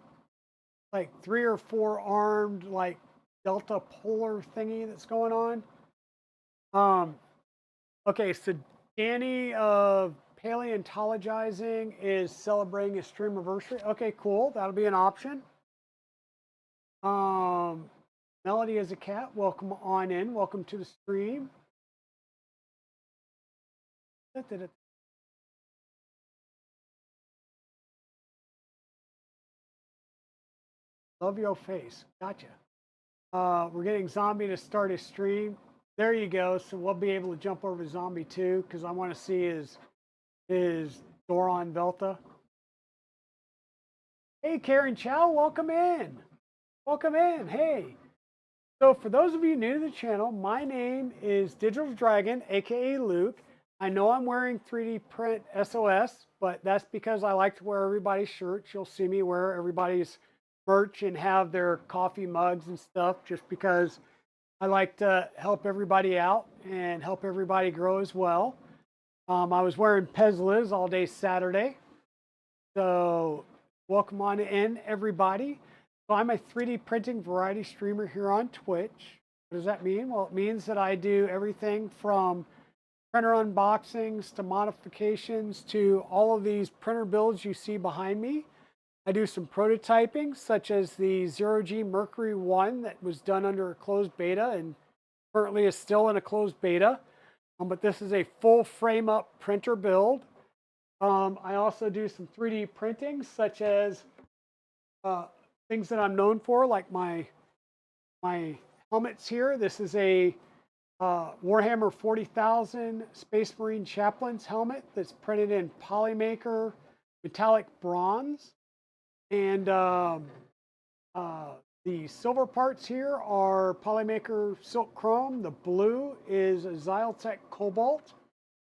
like 3 or 4 armed like delta polar thingy that's going on? Okay, so Danny of Paleontologizing is celebrating his stream anniversary. Okay, cool. That'll be an option. Melody is a cat. Welcome on in. Welcome to the stream. Love your face. Gotcha. We're getting Zombie to start his stream. There you go. So we'll be able to jump over to Zombie too, because I want to see his Doron Velta. Hey, Karen Chow, welcome in. Welcome in. Hey. So for those of you new to the channel, my name is Digital Dragon, aka Luke. I know I'm wearing 3D print SOS, but that's because I like to wear everybody's shirts. You'll see me wear everybody's merch and have their coffee mugs and stuff, just because I like to help everybody out and help everybody grow as well. I was wearing Pezlas all day Saturday. So welcome on in, everybody. So I'm a 3D printing variety streamer here on Twitch. What does that mean? Well, it means that I do everything from printer unboxings to modifications to all of these printer builds you see behind me. I do some prototyping, such as the 0G Mercury 1 that was done under a closed beta and currently is still in a closed beta. But this is a full frame up printer build. I also do some 3D printing, such as things that I'm known for, like my helmets here. This is a Warhammer 40,000 Space Marine Chaplain's helmet that's printed in Polymaker metallic bronze. And the silver parts here are Polymaker silk chrome. The blue is a Xyltech cobalt.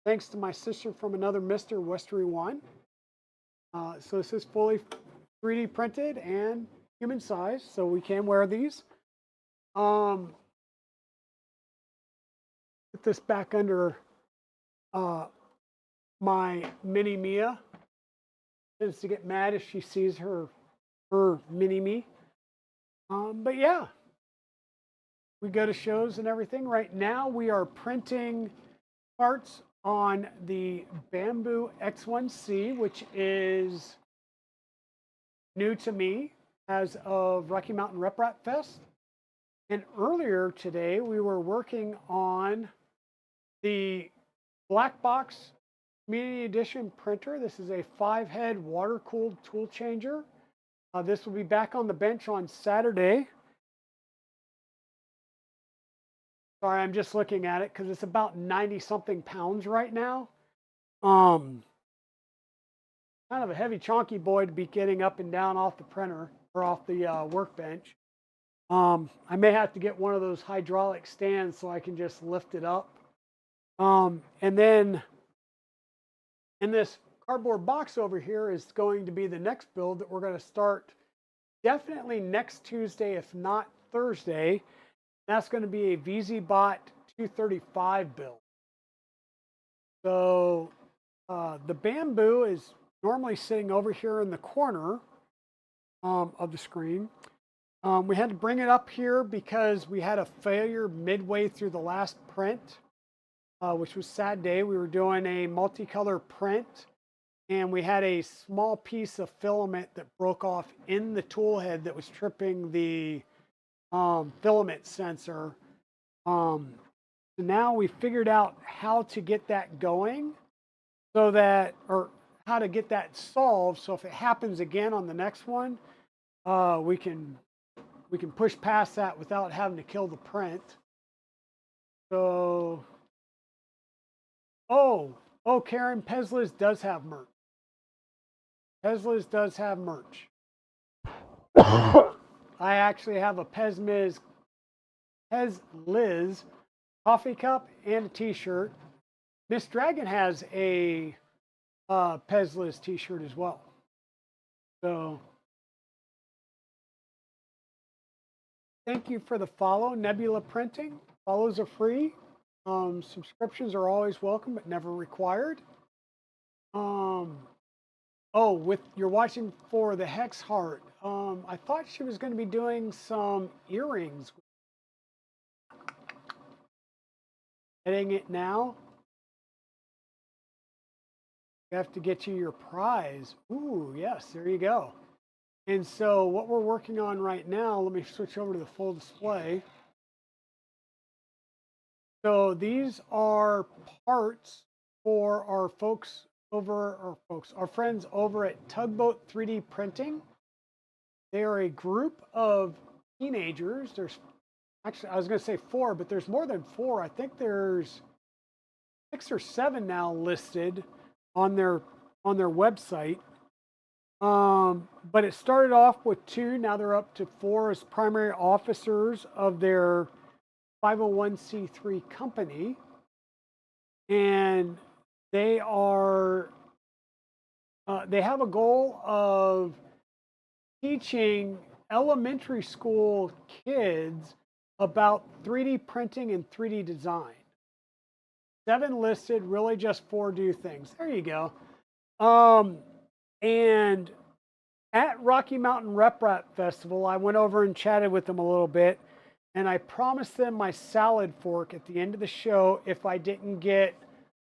thanks to my sister from another Mr. Westery One. So this is fully 3D printed and human size, so we can wear these. Put this back under my mini Mia. Tends to get mad if she sees her mini me. But yeah, we go to shows and everything. Right now we are printing parts on the Bamboo X1C, which is new to me as of Rocky Mountain Rep Rat Fest. And earlier today, we were working on the Black Box Community Edition printer. This is a 5-head water-cooled tool changer. This will be back on the bench on Saturday. Sorry, I'm just looking at it because it's about 90-something pounds right now. Kind of a heavy, chunky boy to be getting up and down off the printer or off the workbench. I may have to get one of those hydraulic stands so I can just lift it up. And then in this cardboard box over here is going to be the next build that we're going to start definitely next Tuesday, if not Thursday. That's going to be a VZBot 235 build. So the Bamboo is normally sitting over here in the corner of the screen. We had to bring it up here because we had a failure midway through the last print, which was a sad day. We were doing a multicolor print and we had a small piece of filament that broke off in the tool head that was tripping the filament sensor. So now we figured out how to get that going so that, or how to get that solved. So if it happens again on the next one, we can push past that without having to kill the print. So, oh, Karen, Pezliz does have merch. Pezliz does have merch. I actually have a Pezliz coffee cup and a t-shirt. Miss Dragon has a Pezliz t-shirt as well. So thank you for the follow, Nebula Printing. Follows are free. Subscriptions are always welcome, but never required. Oh, you're watching for the Hex Heart. I thought she was going to be doing some earrings. Getting it now. You have to get you your prize. Ooh, yes, there you go. And so what we're working on right now, let me switch over to the full display. So these are parts for our friends over at Tugboat 3D Printing. They are a group of teenagers. There's actually, I was going to say 4, but there's more than 4. I think there's 6 or 7 now listed on their website. But it started off with 2. Now they're up to 4 as primary officers of their 501c3 company. And they are, they have a goal of teaching elementary school kids about 3D printing and 3D design. 7 listed, really just 4 do things. There you go. And at Rocky Mountain Rep Rat Festival, I went over and chatted with them a little bit, and I promised them my salad fork at the end of the show if I didn't get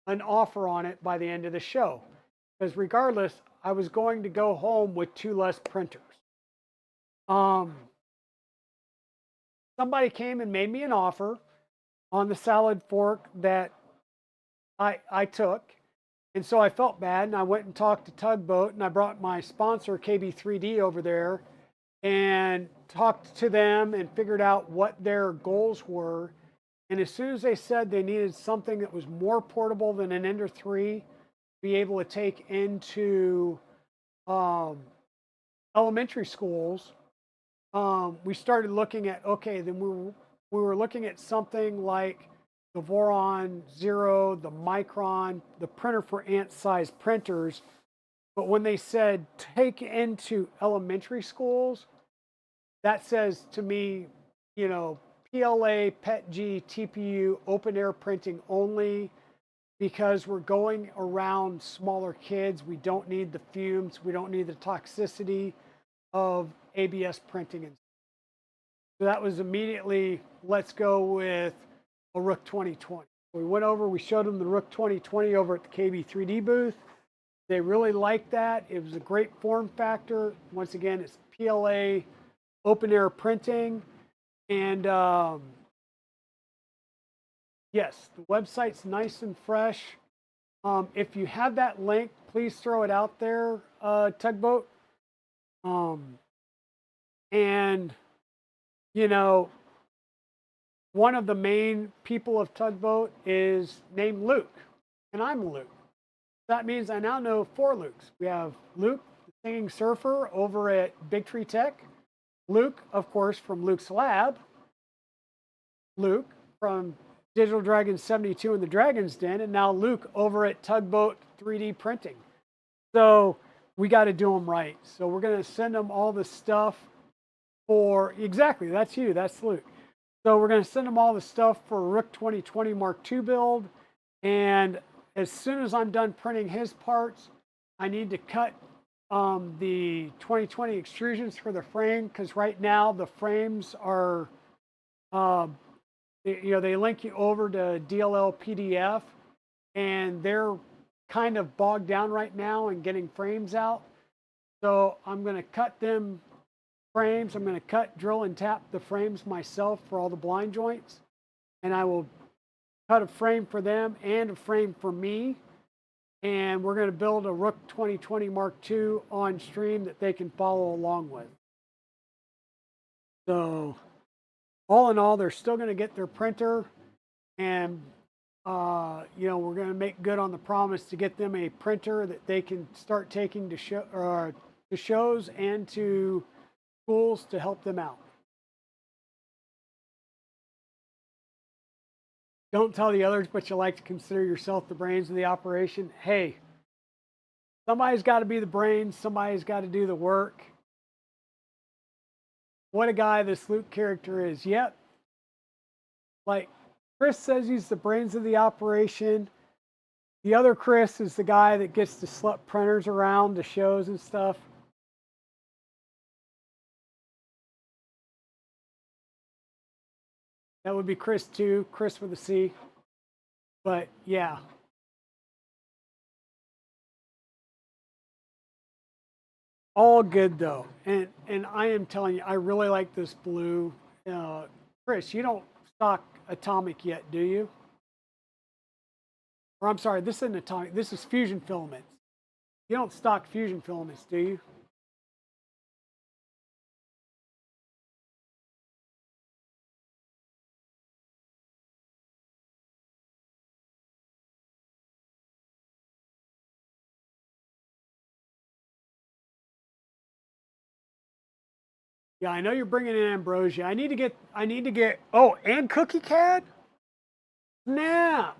an offer on it by the end of the show. Because regardless, I was going to go home with 2 less printers. Somebody came and made me an offer on the salad fork that I took. And so I felt bad, and I went and talked to Tugboat, and I brought my sponsor, KB3D, over there and talked to them and figured out what their goals were. And as soon as they said they needed something that was more portable than an Ender 3 to be able to take into elementary schools, we started looking at, okay, then we were looking at something like the Voron Zero, the Micron, the printer for ant-size printers. But when they said take into elementary schools, that says to me, you know, PLA, PETG, TPU, open air printing only, because we're going around smaller kids. We don't need the fumes. We don't need the toxicity of ABS printing. So that was immediately, let's go with a Rook 2020. We went over, we showed them the Rook 2020 over at the KB3D booth. They really liked that. It was a great form factor. Once again, it's PLA open air printing. And yes, the website's nice and fresh. If you have that link, please throw it out there, Tugboat. And, you know, one of the main people of Tugboat is named Luke, and I'm Luke. That means I now know 4 Lukes. We have Luke, the singing surfer over at Big Tree Tech. Luke, of course, from Luke's Lab. Luke from Digital Dragon 72 and the Dragon's Den, and now Luke over at Tugboat 3D Printing. So we got to do them right. So we're going to send them all the stuff for, exactly, that's you, that's Luke. So we're going to send them all the stuff for Rook 2020 Mark II build. And as soon as I'm done printing his parts, I need to cut the 2020 extrusions for the frame, because right now the frames are, you know, they link you over to DLL PDF, and they're kind of bogged down right now and getting frames out. So I'm going to cut them frames. I'm going to cut, drill, and tap the frames myself for all the blind joints. And I will cut a frame for them and a frame for me. And we're going to build a Rook 2020 Mark II on stream that they can follow along with. So all in all, they're still going to get their printer. And, you know, we're going to make good on the promise to get them a printer that they can start taking to shows and to schools to help them out. Don't tell the others, but you like to consider yourself the brains of the operation. Hey, somebody's got to be the brains. Somebody's got to do the work. What a guy this Luke character is. Yep. Like Chris says, he's the brains of the operation. The other Chris is the guy that gets to schlep printers around to shows and stuff. That would be Chris too, Chris with a C. But yeah. All good though. And I am telling you, I really like this blue. Chris, you don't stock Atomic yet, do you? Or I'm sorry, this isn't Atomic, this is Fusion Filaments. You don't stock Fusion Filaments, do you? Yeah, I know you're bringing in Ambrosia. I need to get, oh, and Cookie Cat? Snap.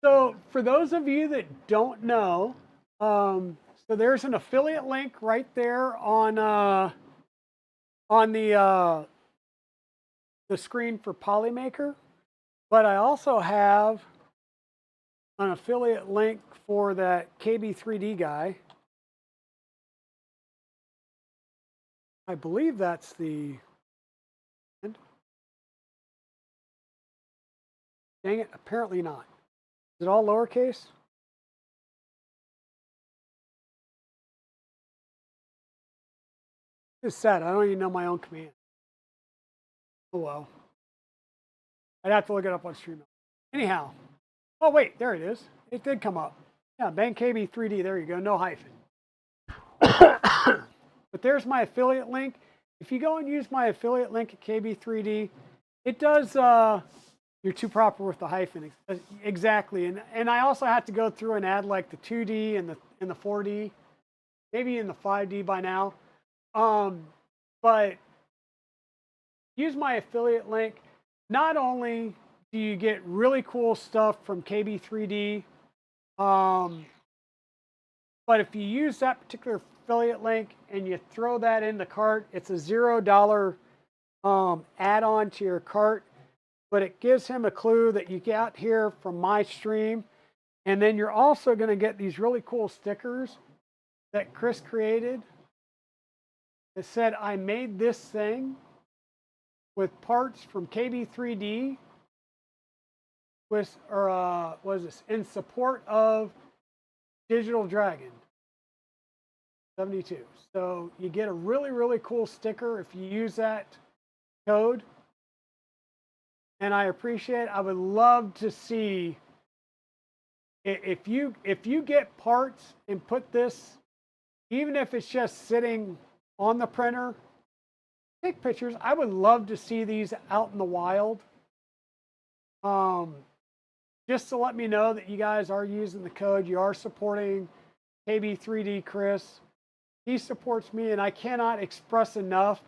So for those of you that don't know, so there's an affiliate link right there on the screen for Polymaker, but I also have an affiliate link for that KB3D guy. I believe that's the, dang it, apparently not. Is it all lowercase? It's sad, I don't even know my own command. Oh well. I'd have to look it up on StreamYard. Anyhow, oh wait, there it is. It did come up. Yeah, Bang KB3D, there you go, no hyphen. But there's my affiliate link. If you go and use my affiliate link at KB3D, it does, you're too proper with the hyphen. Exactly, and I also have to go through and add like the 2D and the 4D, maybe in the 5D by now. But use my affiliate link. Not only do you get really cool stuff from KB3D. But if you use that particular affiliate link and you throw that in the cart, it's a $0 add-on to your cart, but it gives him a clue that you got here from my stream. And then you're also going to get these really cool stickers that Chris created. It said, I made this thing with parts from KB3D with, or was this, in support of Digital Dragon 72. So you get a really, really cool sticker if you use that code. And I appreciate it. I would love to see if you get parts and put this, even if it's just sitting on the printer, take pictures. I would love to see these out in the wild. Just to let me know that you guys are using the code, you are supporting KB3D Chris. He supports me, and I cannot express enough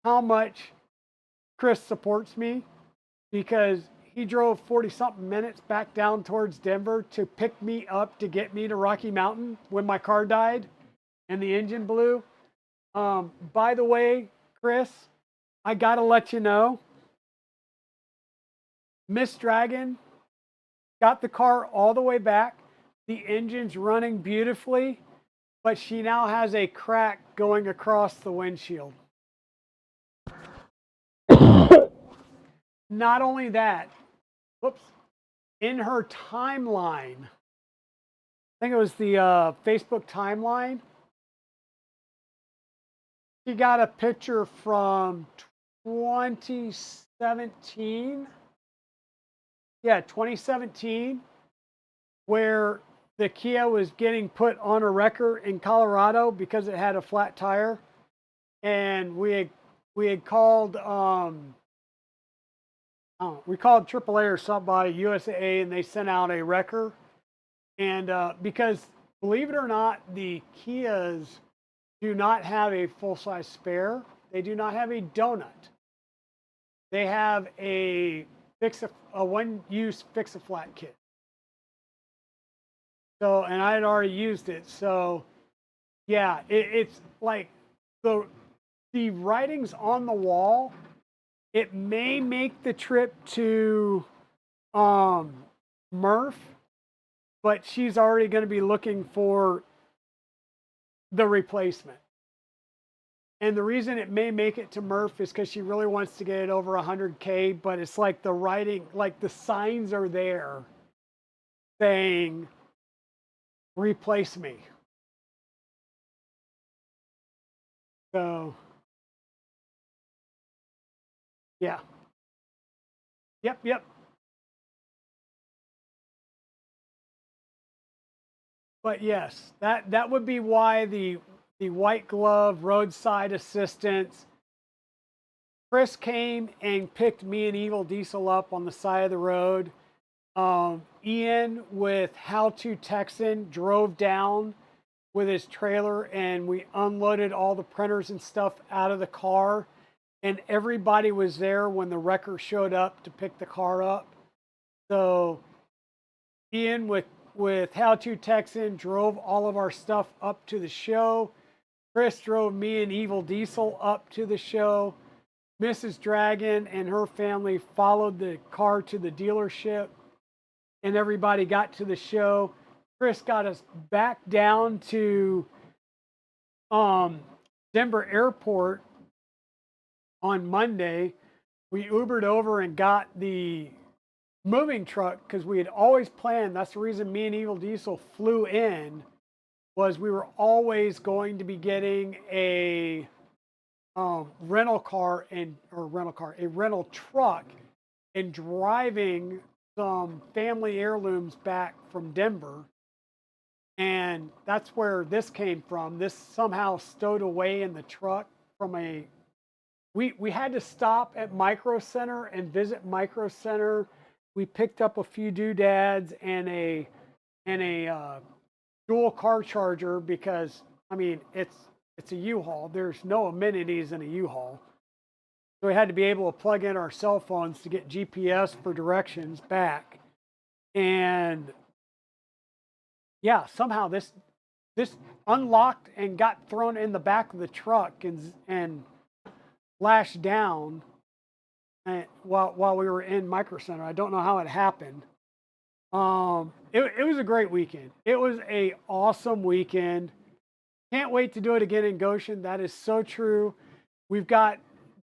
how much Chris supports me, because he drove 40-something minutes back down towards Denver to pick me up to get me to Rocky Mountain when my car died and the engine blew. By the way, Chris, I got to let you know, Miss Dragon got the car all the way back. The engine's running beautifully, but she now has a crack going across the windshield. Not only that, whoops, in her timeline, I think it was the Facebook timeline, she got a picture from 2017. Yeah, 2017, where the Kia was getting put on a wrecker in Colorado because it had a flat tire. And we had called, we called AAA or somebody, USAA, and they sent out a wrecker. And because, believe it or not, the Kias do not have a full-size spare. They do not have a donut. They have a one-use fix-a-flat kit. So, and I had already used it. So, yeah, it's like the writing's on the wall. It may make the trip to Murph, but she's already going to be looking for the replacement. And the reason it may make it to Murph is because she really wants to get it over 100K, but it's like the writing, like the signs are there saying, replace me. So, yeah. Yep. But yes, that would be why the white glove roadside assistance. Chris came and picked me and Evil Diesel up on the side of the road. Ian with How To Texan drove down with his trailer, and we unloaded all the printers and stuff out of the car, and everybody was there when the wrecker showed up to pick the car up. So Ian with How To Texan drove all of our stuff up to the show. Chris drove me and Evil Diesel up to the show. Mrs. Dragon and her family followed the car to the dealership, and everybody got to the show. Chris got us back down to Denver Airport on Monday. We Ubered over and got the moving truck, because we had always planned, that's the reason me and Evil Diesel flew in, was we were always going to be getting a rental truck and driving some family heirlooms back from Denver. And that's where this came from. This somehow stowed away in the truck from a, we had to stop at Micro Center and visit Micro Center. We picked up a few doodads and a dual car charger, because I mean it's a U-Haul. There's no amenities in a U-Haul. So we had to be able to plug in our cell phones to get GPS for directions back. And yeah, somehow this unlocked and got thrown in the back of the truck and lashed down while we were in Micro Center. I don't know how it happened. It was a great weekend. It was a awesome weekend. Can't wait to do it again in Goshen. That is so true. We've got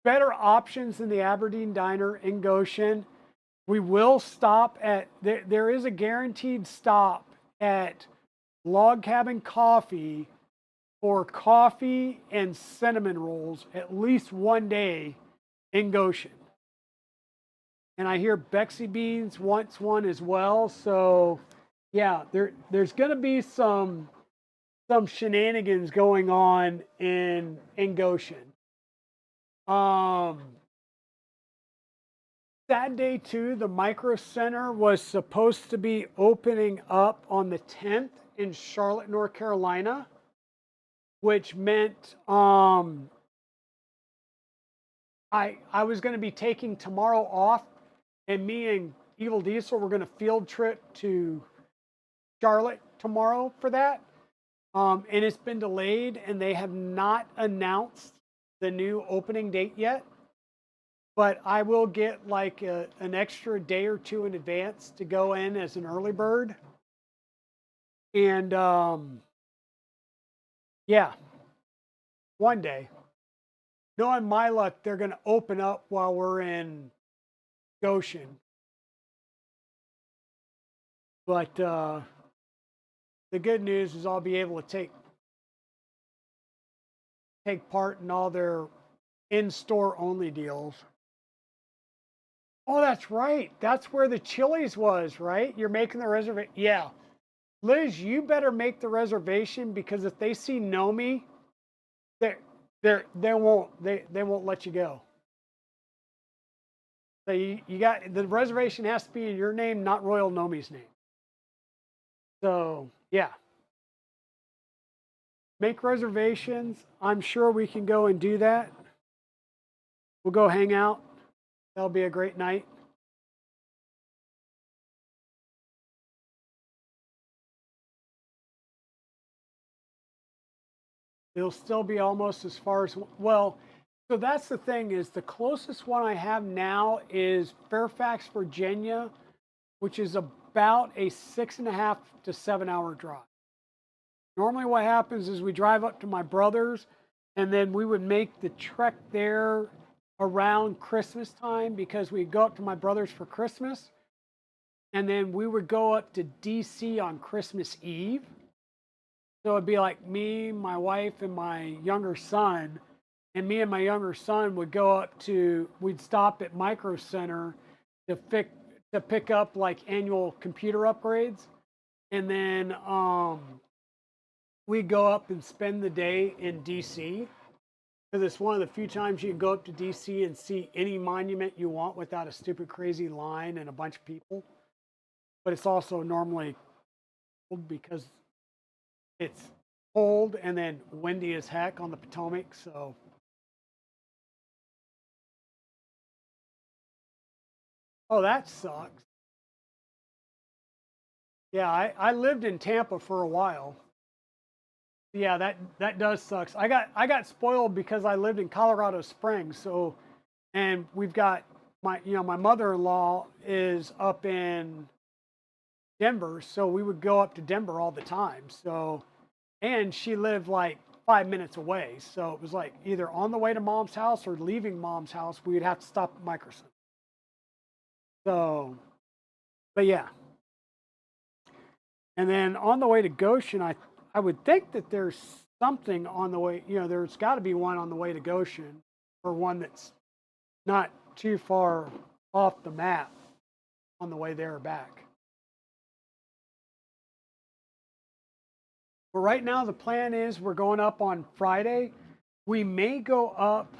better options than the Aberdeen Diner in Goshen. We will stop at, there is a guaranteed stop at Log Cabin Coffee for coffee and cinnamon rolls at least one day in Goshen. And I hear Bexy Beans wants one as well. So yeah, there's going to be some shenanigans going on in Goshen. Saturday too, the Micro Center was supposed to be opening up on the 10th in Charlotte, North Carolina, which meant I was going to be taking tomorrow off, and me and Evil Diesel were going to field trip to Charlotte tomorrow for that. And it's been delayed, and they have not announced the new opening date yet. But I will get like an extra day or two in advance to go in as an early bird. And yeah, one day, knowing my luck, they're going to open up while we're in Goshen. But the good news is I'll be able to take part in all their in-store only deals. Oh, that's right. That's where the Chili's was, right? You're making the reservation. Yeah. Liz, you better make the reservation, because if they see Nomi, they won't let you go. So you got, the reservation has to be in your name, not Royal Nomi's name. So yeah. Make reservations. I'm sure we can go and do that. We'll go hang out. That'll be a great night. It'll still be almost as far as, well, so that's the thing, is the closest one I have now is Fairfax, Virginia, which is about a 6.5 to 7 hour drive. Normally what happens is we drive up to my brother's, and then we would make the trek there around Christmas time, because we go up to my brother's for Christmas, and then we would go up to DC on Christmas Eve. So it'd be like me, my wife, and my younger son, and me and my younger son would go up to, we'd stop at Micro Center to pick up like annual computer upgrades, and then we'd go up and spend the day in DC. Because it's one of the few times you can go up to DC and see any monument you want without a stupid, crazy line and a bunch of people. But it's also normally cold because it's cold and then windy as heck on the Potomac. So oh, that sucks. Yeah, I lived in Tampa for a while. Yeah, that does sucks. I got spoiled because I lived in Colorado Springs. So, and we've got my mother-in-law is up in Denver, so we would go up to Denver all the time. So, and she lived like 5 minutes away. So it was like either on the way to mom's house or leaving mom's house, we'd have to stop at Micro Center. So, but yeah. And then on the way to Goshen, I would think that there's something on the way, there's got to be one on the way to Goshen, or one that's not too far off the map on the way there or back. But right now the plan is we're going up on Friday. We may go up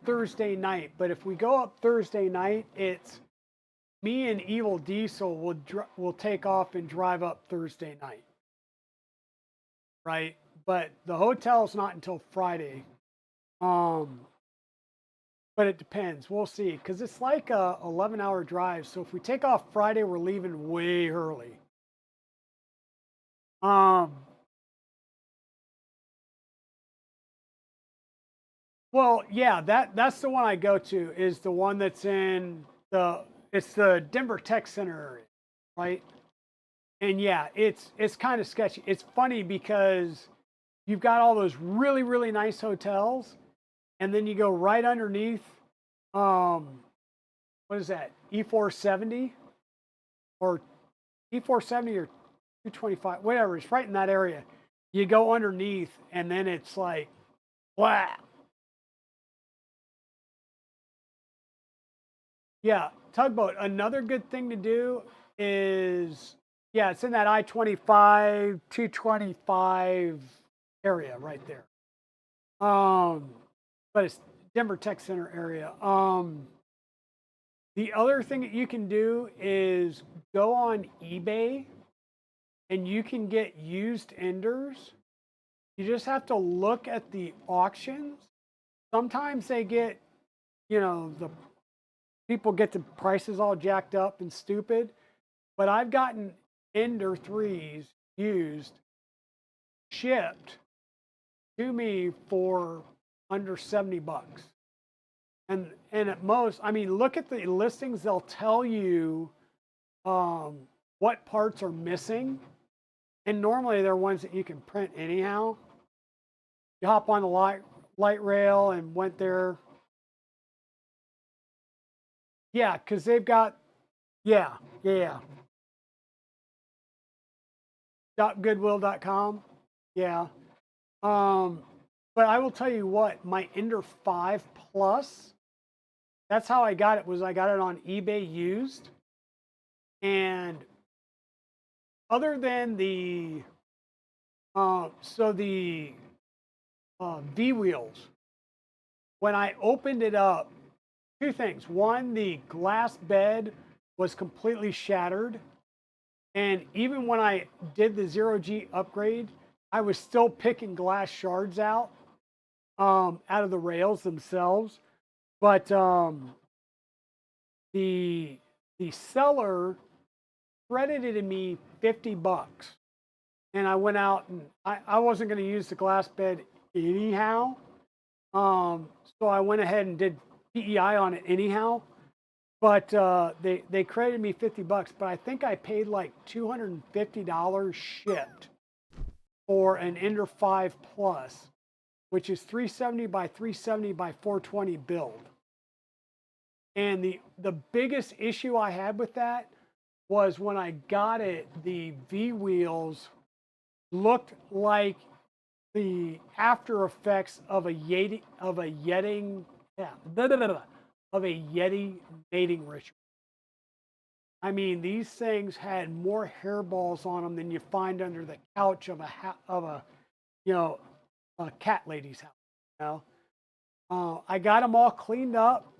Thursday night, but if we go up Thursday night, it's me and Evil Diesel will take off and drive up Thursday night. Right? but the hotel's not until Friday. Um, but it depends. We'll see because it's like a 11-hour drive. So if we take off Friday, we're leaving way early. Um, well, yeah, that's the one I go to is the one that's in it's the Denver Tech Center area, right? And yeah, it's kind of sketchy. It's funny because you've got all those really, really nice hotels, and then you go right underneath, um, what is that? E470 or E470 or 225, whatever. It's right in that area. You go underneath, and then it's like, wow. Yeah, tugboat. Another good thing to do is, yeah, it's in that I-25, 225 area right there. But it's Denver Tech Center area. The other thing that you can do is go on eBay and you can get used enders. You just have to look at the auctions. Sometimes they get, the people get the prices all jacked up and stupid. But I've gotten Ender 3s used, shipped to me for under 70 bucks. And at most, I mean, look at the listings, they'll tell you what parts are missing. And normally they're ones that you can print anyhow. You hop on the light rail and went there. Yeah, because they've got, yeah. .goodwill.com. Yeah. Um, but I will tell you what, my Ender 5 Plus, that's how I got it, was I got it on eBay used. And other than the, V wheels, when I opened it up, two things. One, the glass bed was completely shattered. And even when I did the 0G upgrade, I was still picking glass shards out of the rails themselves. But the seller credited me 50 bucks. And I went out and I wasn't going to use the glass bed anyhow. So I went ahead and did PEI on it anyhow. But they credited me 50 bucks, but I think I paid like $250 shipped for an Ender 5 Plus, which is 370 by 370 by 420 build. And the biggest issue I had with that was when I got it, the V wheels looked like the after effects of a Yeti mating ritual. I mean, these things had more hairballs on them than you find under the couch of a cat lady's house. I got them all cleaned up,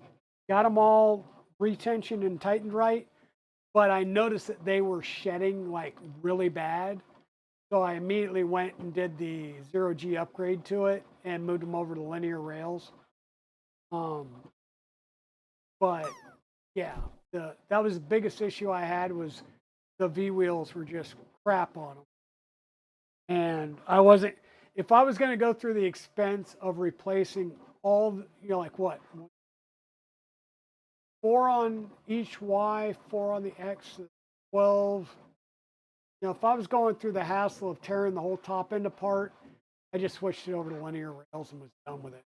got them all retensioned and tightened right, but I noticed that they were shedding like really bad. So I immediately went and did the 0G upgrade to it and moved them over to linear rails. But yeah, that was the biggest issue I had was the V wheels were just crap on them. And if I was going to go through the expense of replacing all, like what, 4 on each Y, 4 on the X, 12. If I was going through the hassle of tearing the whole top end apart, I just switched it over to linear rails and was done with it.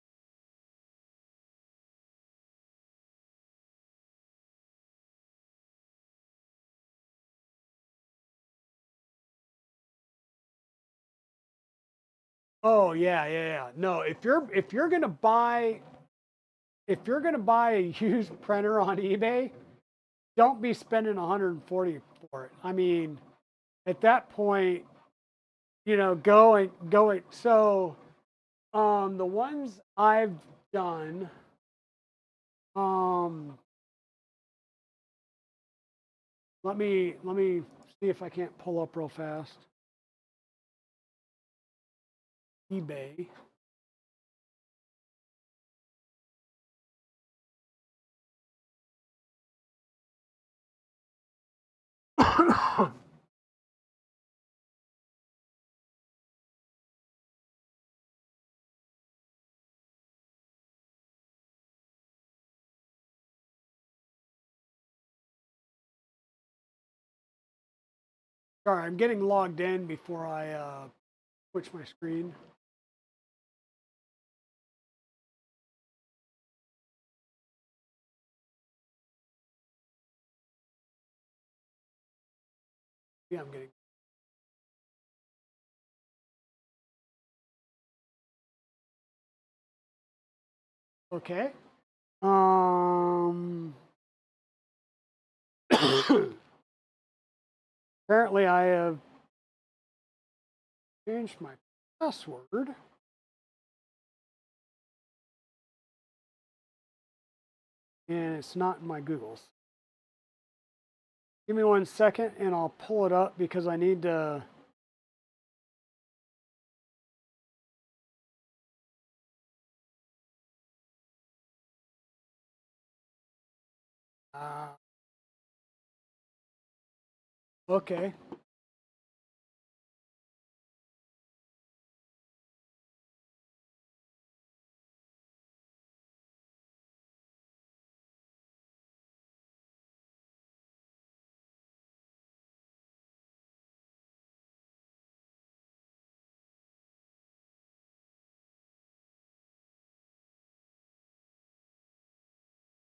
Oh yeah. No, if you're gonna buy a used printer on eBay, don't be spending 140 for it. I mean, at that point, go it. So, the ones I've done, let me see if I can't pull up real fast. eBay. Sorry, I'm getting logged in before I switch my screen. Yeah, I'm getting. Okay. Apparently I have changed my password. And it's not in my Googles. Give me 1 second and I'll pull it up because I need to. Okay.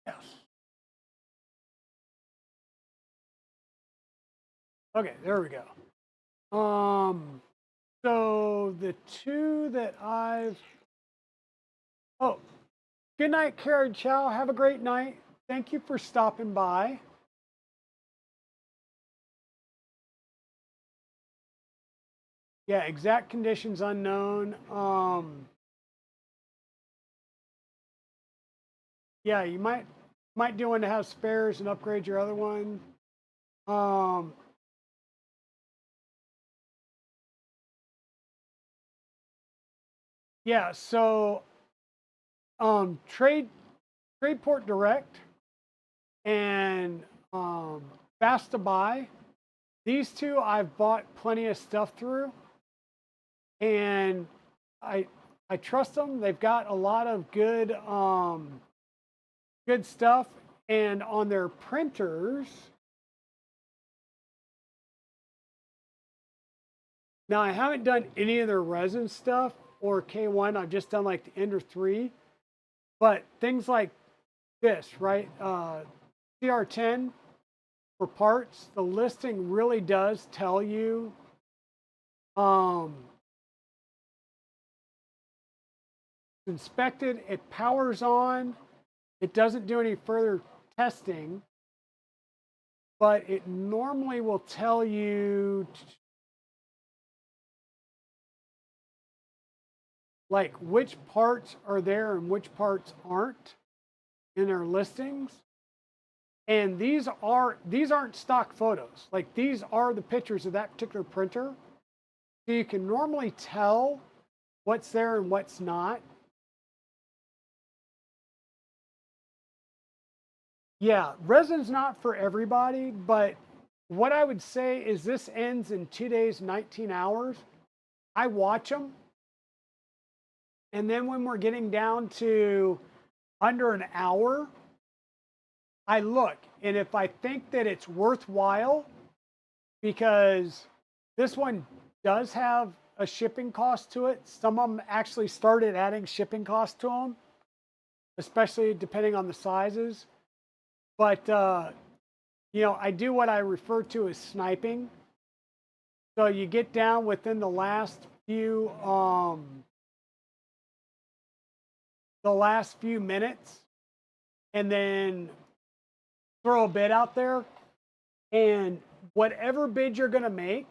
Yes. Okay, there we go. So the two that I've. Oh, good night, Karen Chow. Have a great night. Thank you for stopping by. Yeah, exact conditions unknown. Yeah, you might do one to have spares and upgrade your other one. Yeah, so Tradeport Direct and Fast to Buy. These two I've bought plenty of stuff through, and I I trust them. They've got a lot of good stuff, and on their printers. Now I haven't done any of their resin stuff or K1. I've just done like the Ender 3, but things like this, right? CR10 for parts. The listing really does tell you inspected, it powers on, it doesn't do any further testing, but it normally will tell you like which parts are there and which parts aren't in their listings. And these aren't stock photos. Like these are the pictures of that particular printer. So you can normally tell what's there and what's not. Yeah, resin's not for everybody, but what I would say is this ends in 2 days, 19 hours. I watch them. And then when we're getting down to under an hour, I look. And if I think that it's worthwhile, because this one does have a shipping cost to it. Some of them actually started adding shipping costs to them, especially depending on the sizes. But, I do what I refer to as sniping. So you get down within the last few minutes and then throw a bid out there. And whatever bid you're going to make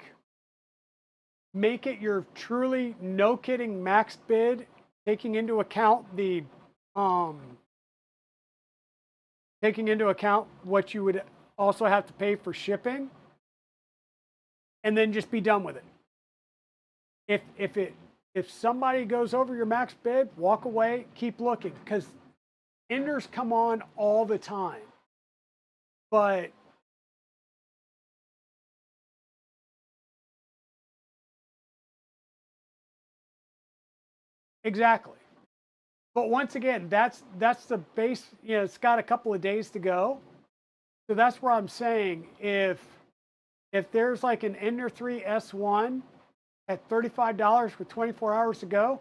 it your truly no kidding max bid, taking into account what you would also have to pay for shipping, and then just be done with it. If If somebody goes over your max bid, walk away, keep looking, because enders come on all the time. But exactly. But once again, that's the base. You know, it's got a couple of days to go. So that's where I'm saying if there's like an Ender 3 S1 at $35 with 24 hours to go,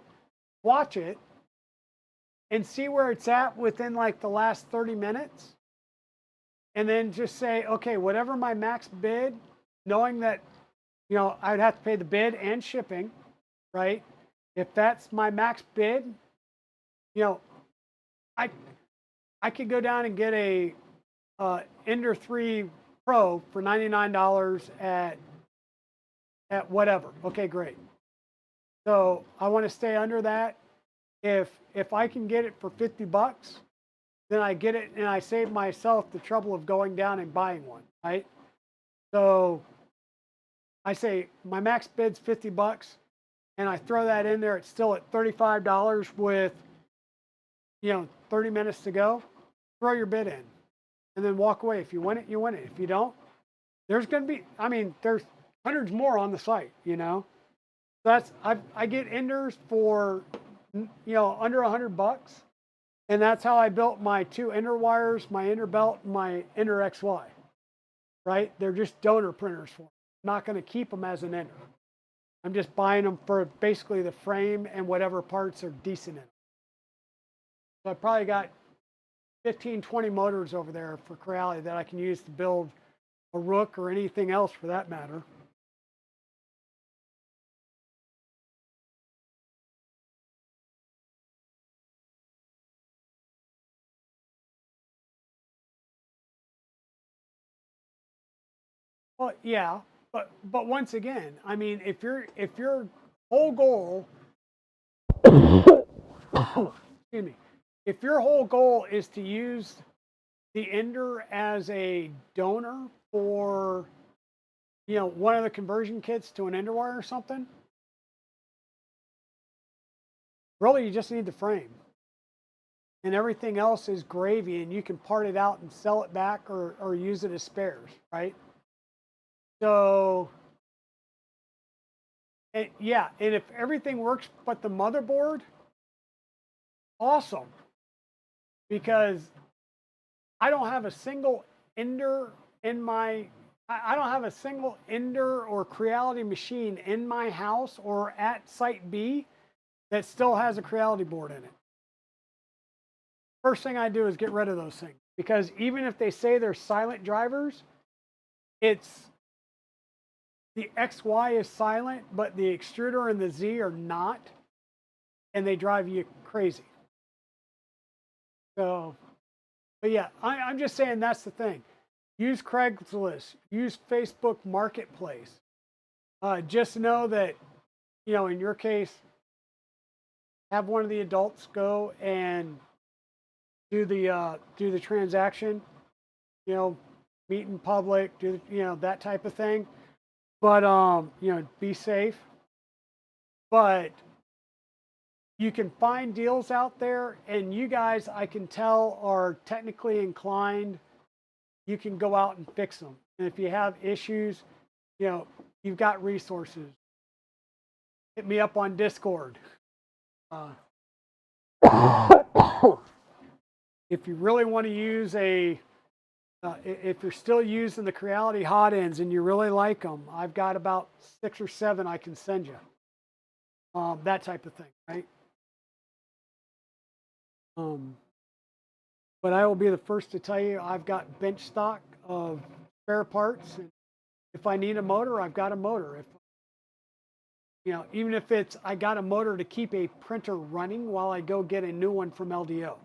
watch it and see where it's at within like the last 30 minutes. And then just say, okay, whatever my max bid, knowing that, you know, I'd have to pay the bid and shipping, right? If that's my max bid, you know, I could go down and get a Ender 3 Pro for $99 at whatever. Okay, great. So I want to stay under that. If I can get it for 50 bucks, then I get it and I save myself the trouble of going down and buying one, right? So I say my max bid's 50 bucks and I throw that in there. It's still at $35 with, you know, 30 minutes to go. Throw your bid in and then walk away. If you win it, you win it. If you don't, there's going to be, I mean, there's hundreds more on the site, you know. That's, I get enders for, you know, under 100 bucks. And that's how I built my 2 ender wires, my ender belt, and my ender XY, right? They're just donor printers for me. I'm not going to keep them as an ender. I'm just buying them for basically the frame and whatever parts are decent in them. So I probably got 15, 20 motors over there for Creality that I can use to build a Rook or anything else for that matter. Well, yeah, but once again, I mean, if your whole goal, excuse me, if your whole goal is to use the ender as a donor for, you know, one of the conversion kits to an ender wire or something, really you just need the frame. And everything else is gravy, and you can part it out and sell it back or use it as spares, right? So, and yeah, and if everything works but the motherboard, awesome. Because I don't have a single ender in my, I don't have a single ender or Creality machine in my house or at Site B that still has a Creality board in it. First thing I do is get rid of those things, because even if they say they're silent drivers, it's the XY is silent, but the extruder and the Z are not, and they drive you crazy. So, but yeah, I'm just saying that's the thing. Use Craigslist, use Facebook Marketplace. Just know that, you know, in your case, have one of the adults go and do the transaction, you know, meet in public, do, you know, that type of thing. But you know, be safe. But you can find deals out there, and you guys, I can tell, are technically inclined. You can go out and fix them. And if you have issues, you know, you've got resources. Hit me up on Discord. If you really want to use a, if you're still using the Creality hot ends and you really like them, I've got about 6 or 7 I can send you. That type of thing, right? But I will be the first to tell you I've got bench stock of spare parts. If I need a motor, I've got a motor. If, you know, even if it's, I got a motor to keep a printer running while I go get a new one from LDO.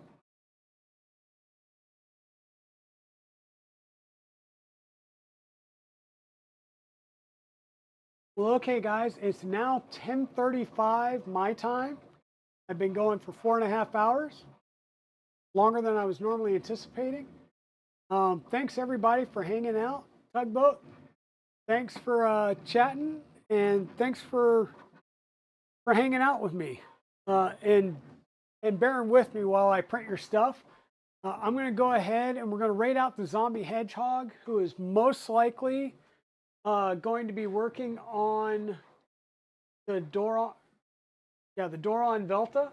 Well, okay, guys, it's now 10:35 my time. I've been going for 4.5 hours, longer than I was normally anticipating. Thanks everybody for hanging out. Tugboat, thanks for chatting, and thanks for for hanging out with me and bearing with me while I print your stuff. I'm going to go ahead and we're going to rate out the zombie hedgehog, who is most likely going to be working on the Doron, the Doron Velta,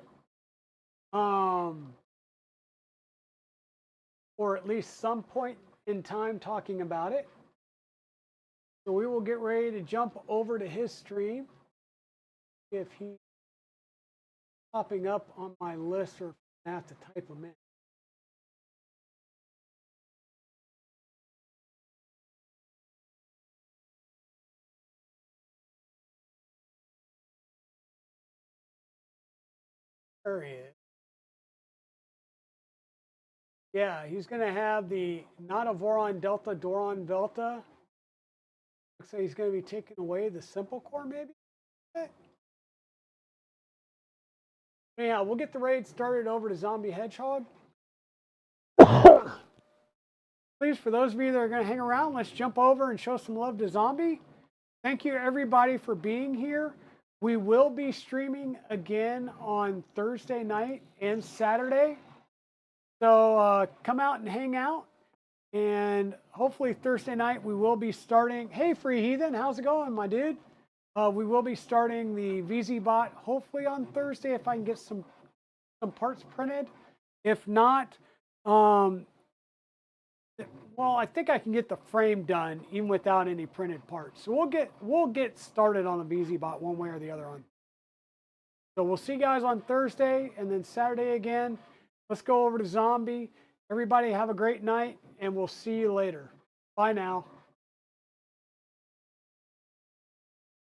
or at least some point in time talking about it. So we will get ready to jump over to his stream if he's popping up on my list, or if I have to type him in. There he is. Yeah, he's going to have the not a Voron Delta, Doron Velta. Looks like he's going to be taking away the simple core, maybe. Anyhow, we'll get the raid started over to Zombie Hedgehog. Please, for those of you that are going to hang around, let's jump over and show some love to Zombie. Thank you, everybody, for being here. We will be streaming again on Thursday night and Saturday. So come out and hang out. And hopefully Thursday night we will be starting. Hey, Free Heathen, how's it going, my dude? We will be starting the VZ bot hopefully on Thursday if I can get some parts printed. If not, well, I think I can get the frame done even without any printed parts. So we'll get started on the VZ bot one way or the other on. So we'll see you guys on Thursday and then Saturday again. Let's go over to Zombie. Everybody have a great night and we'll see you later. Bye now.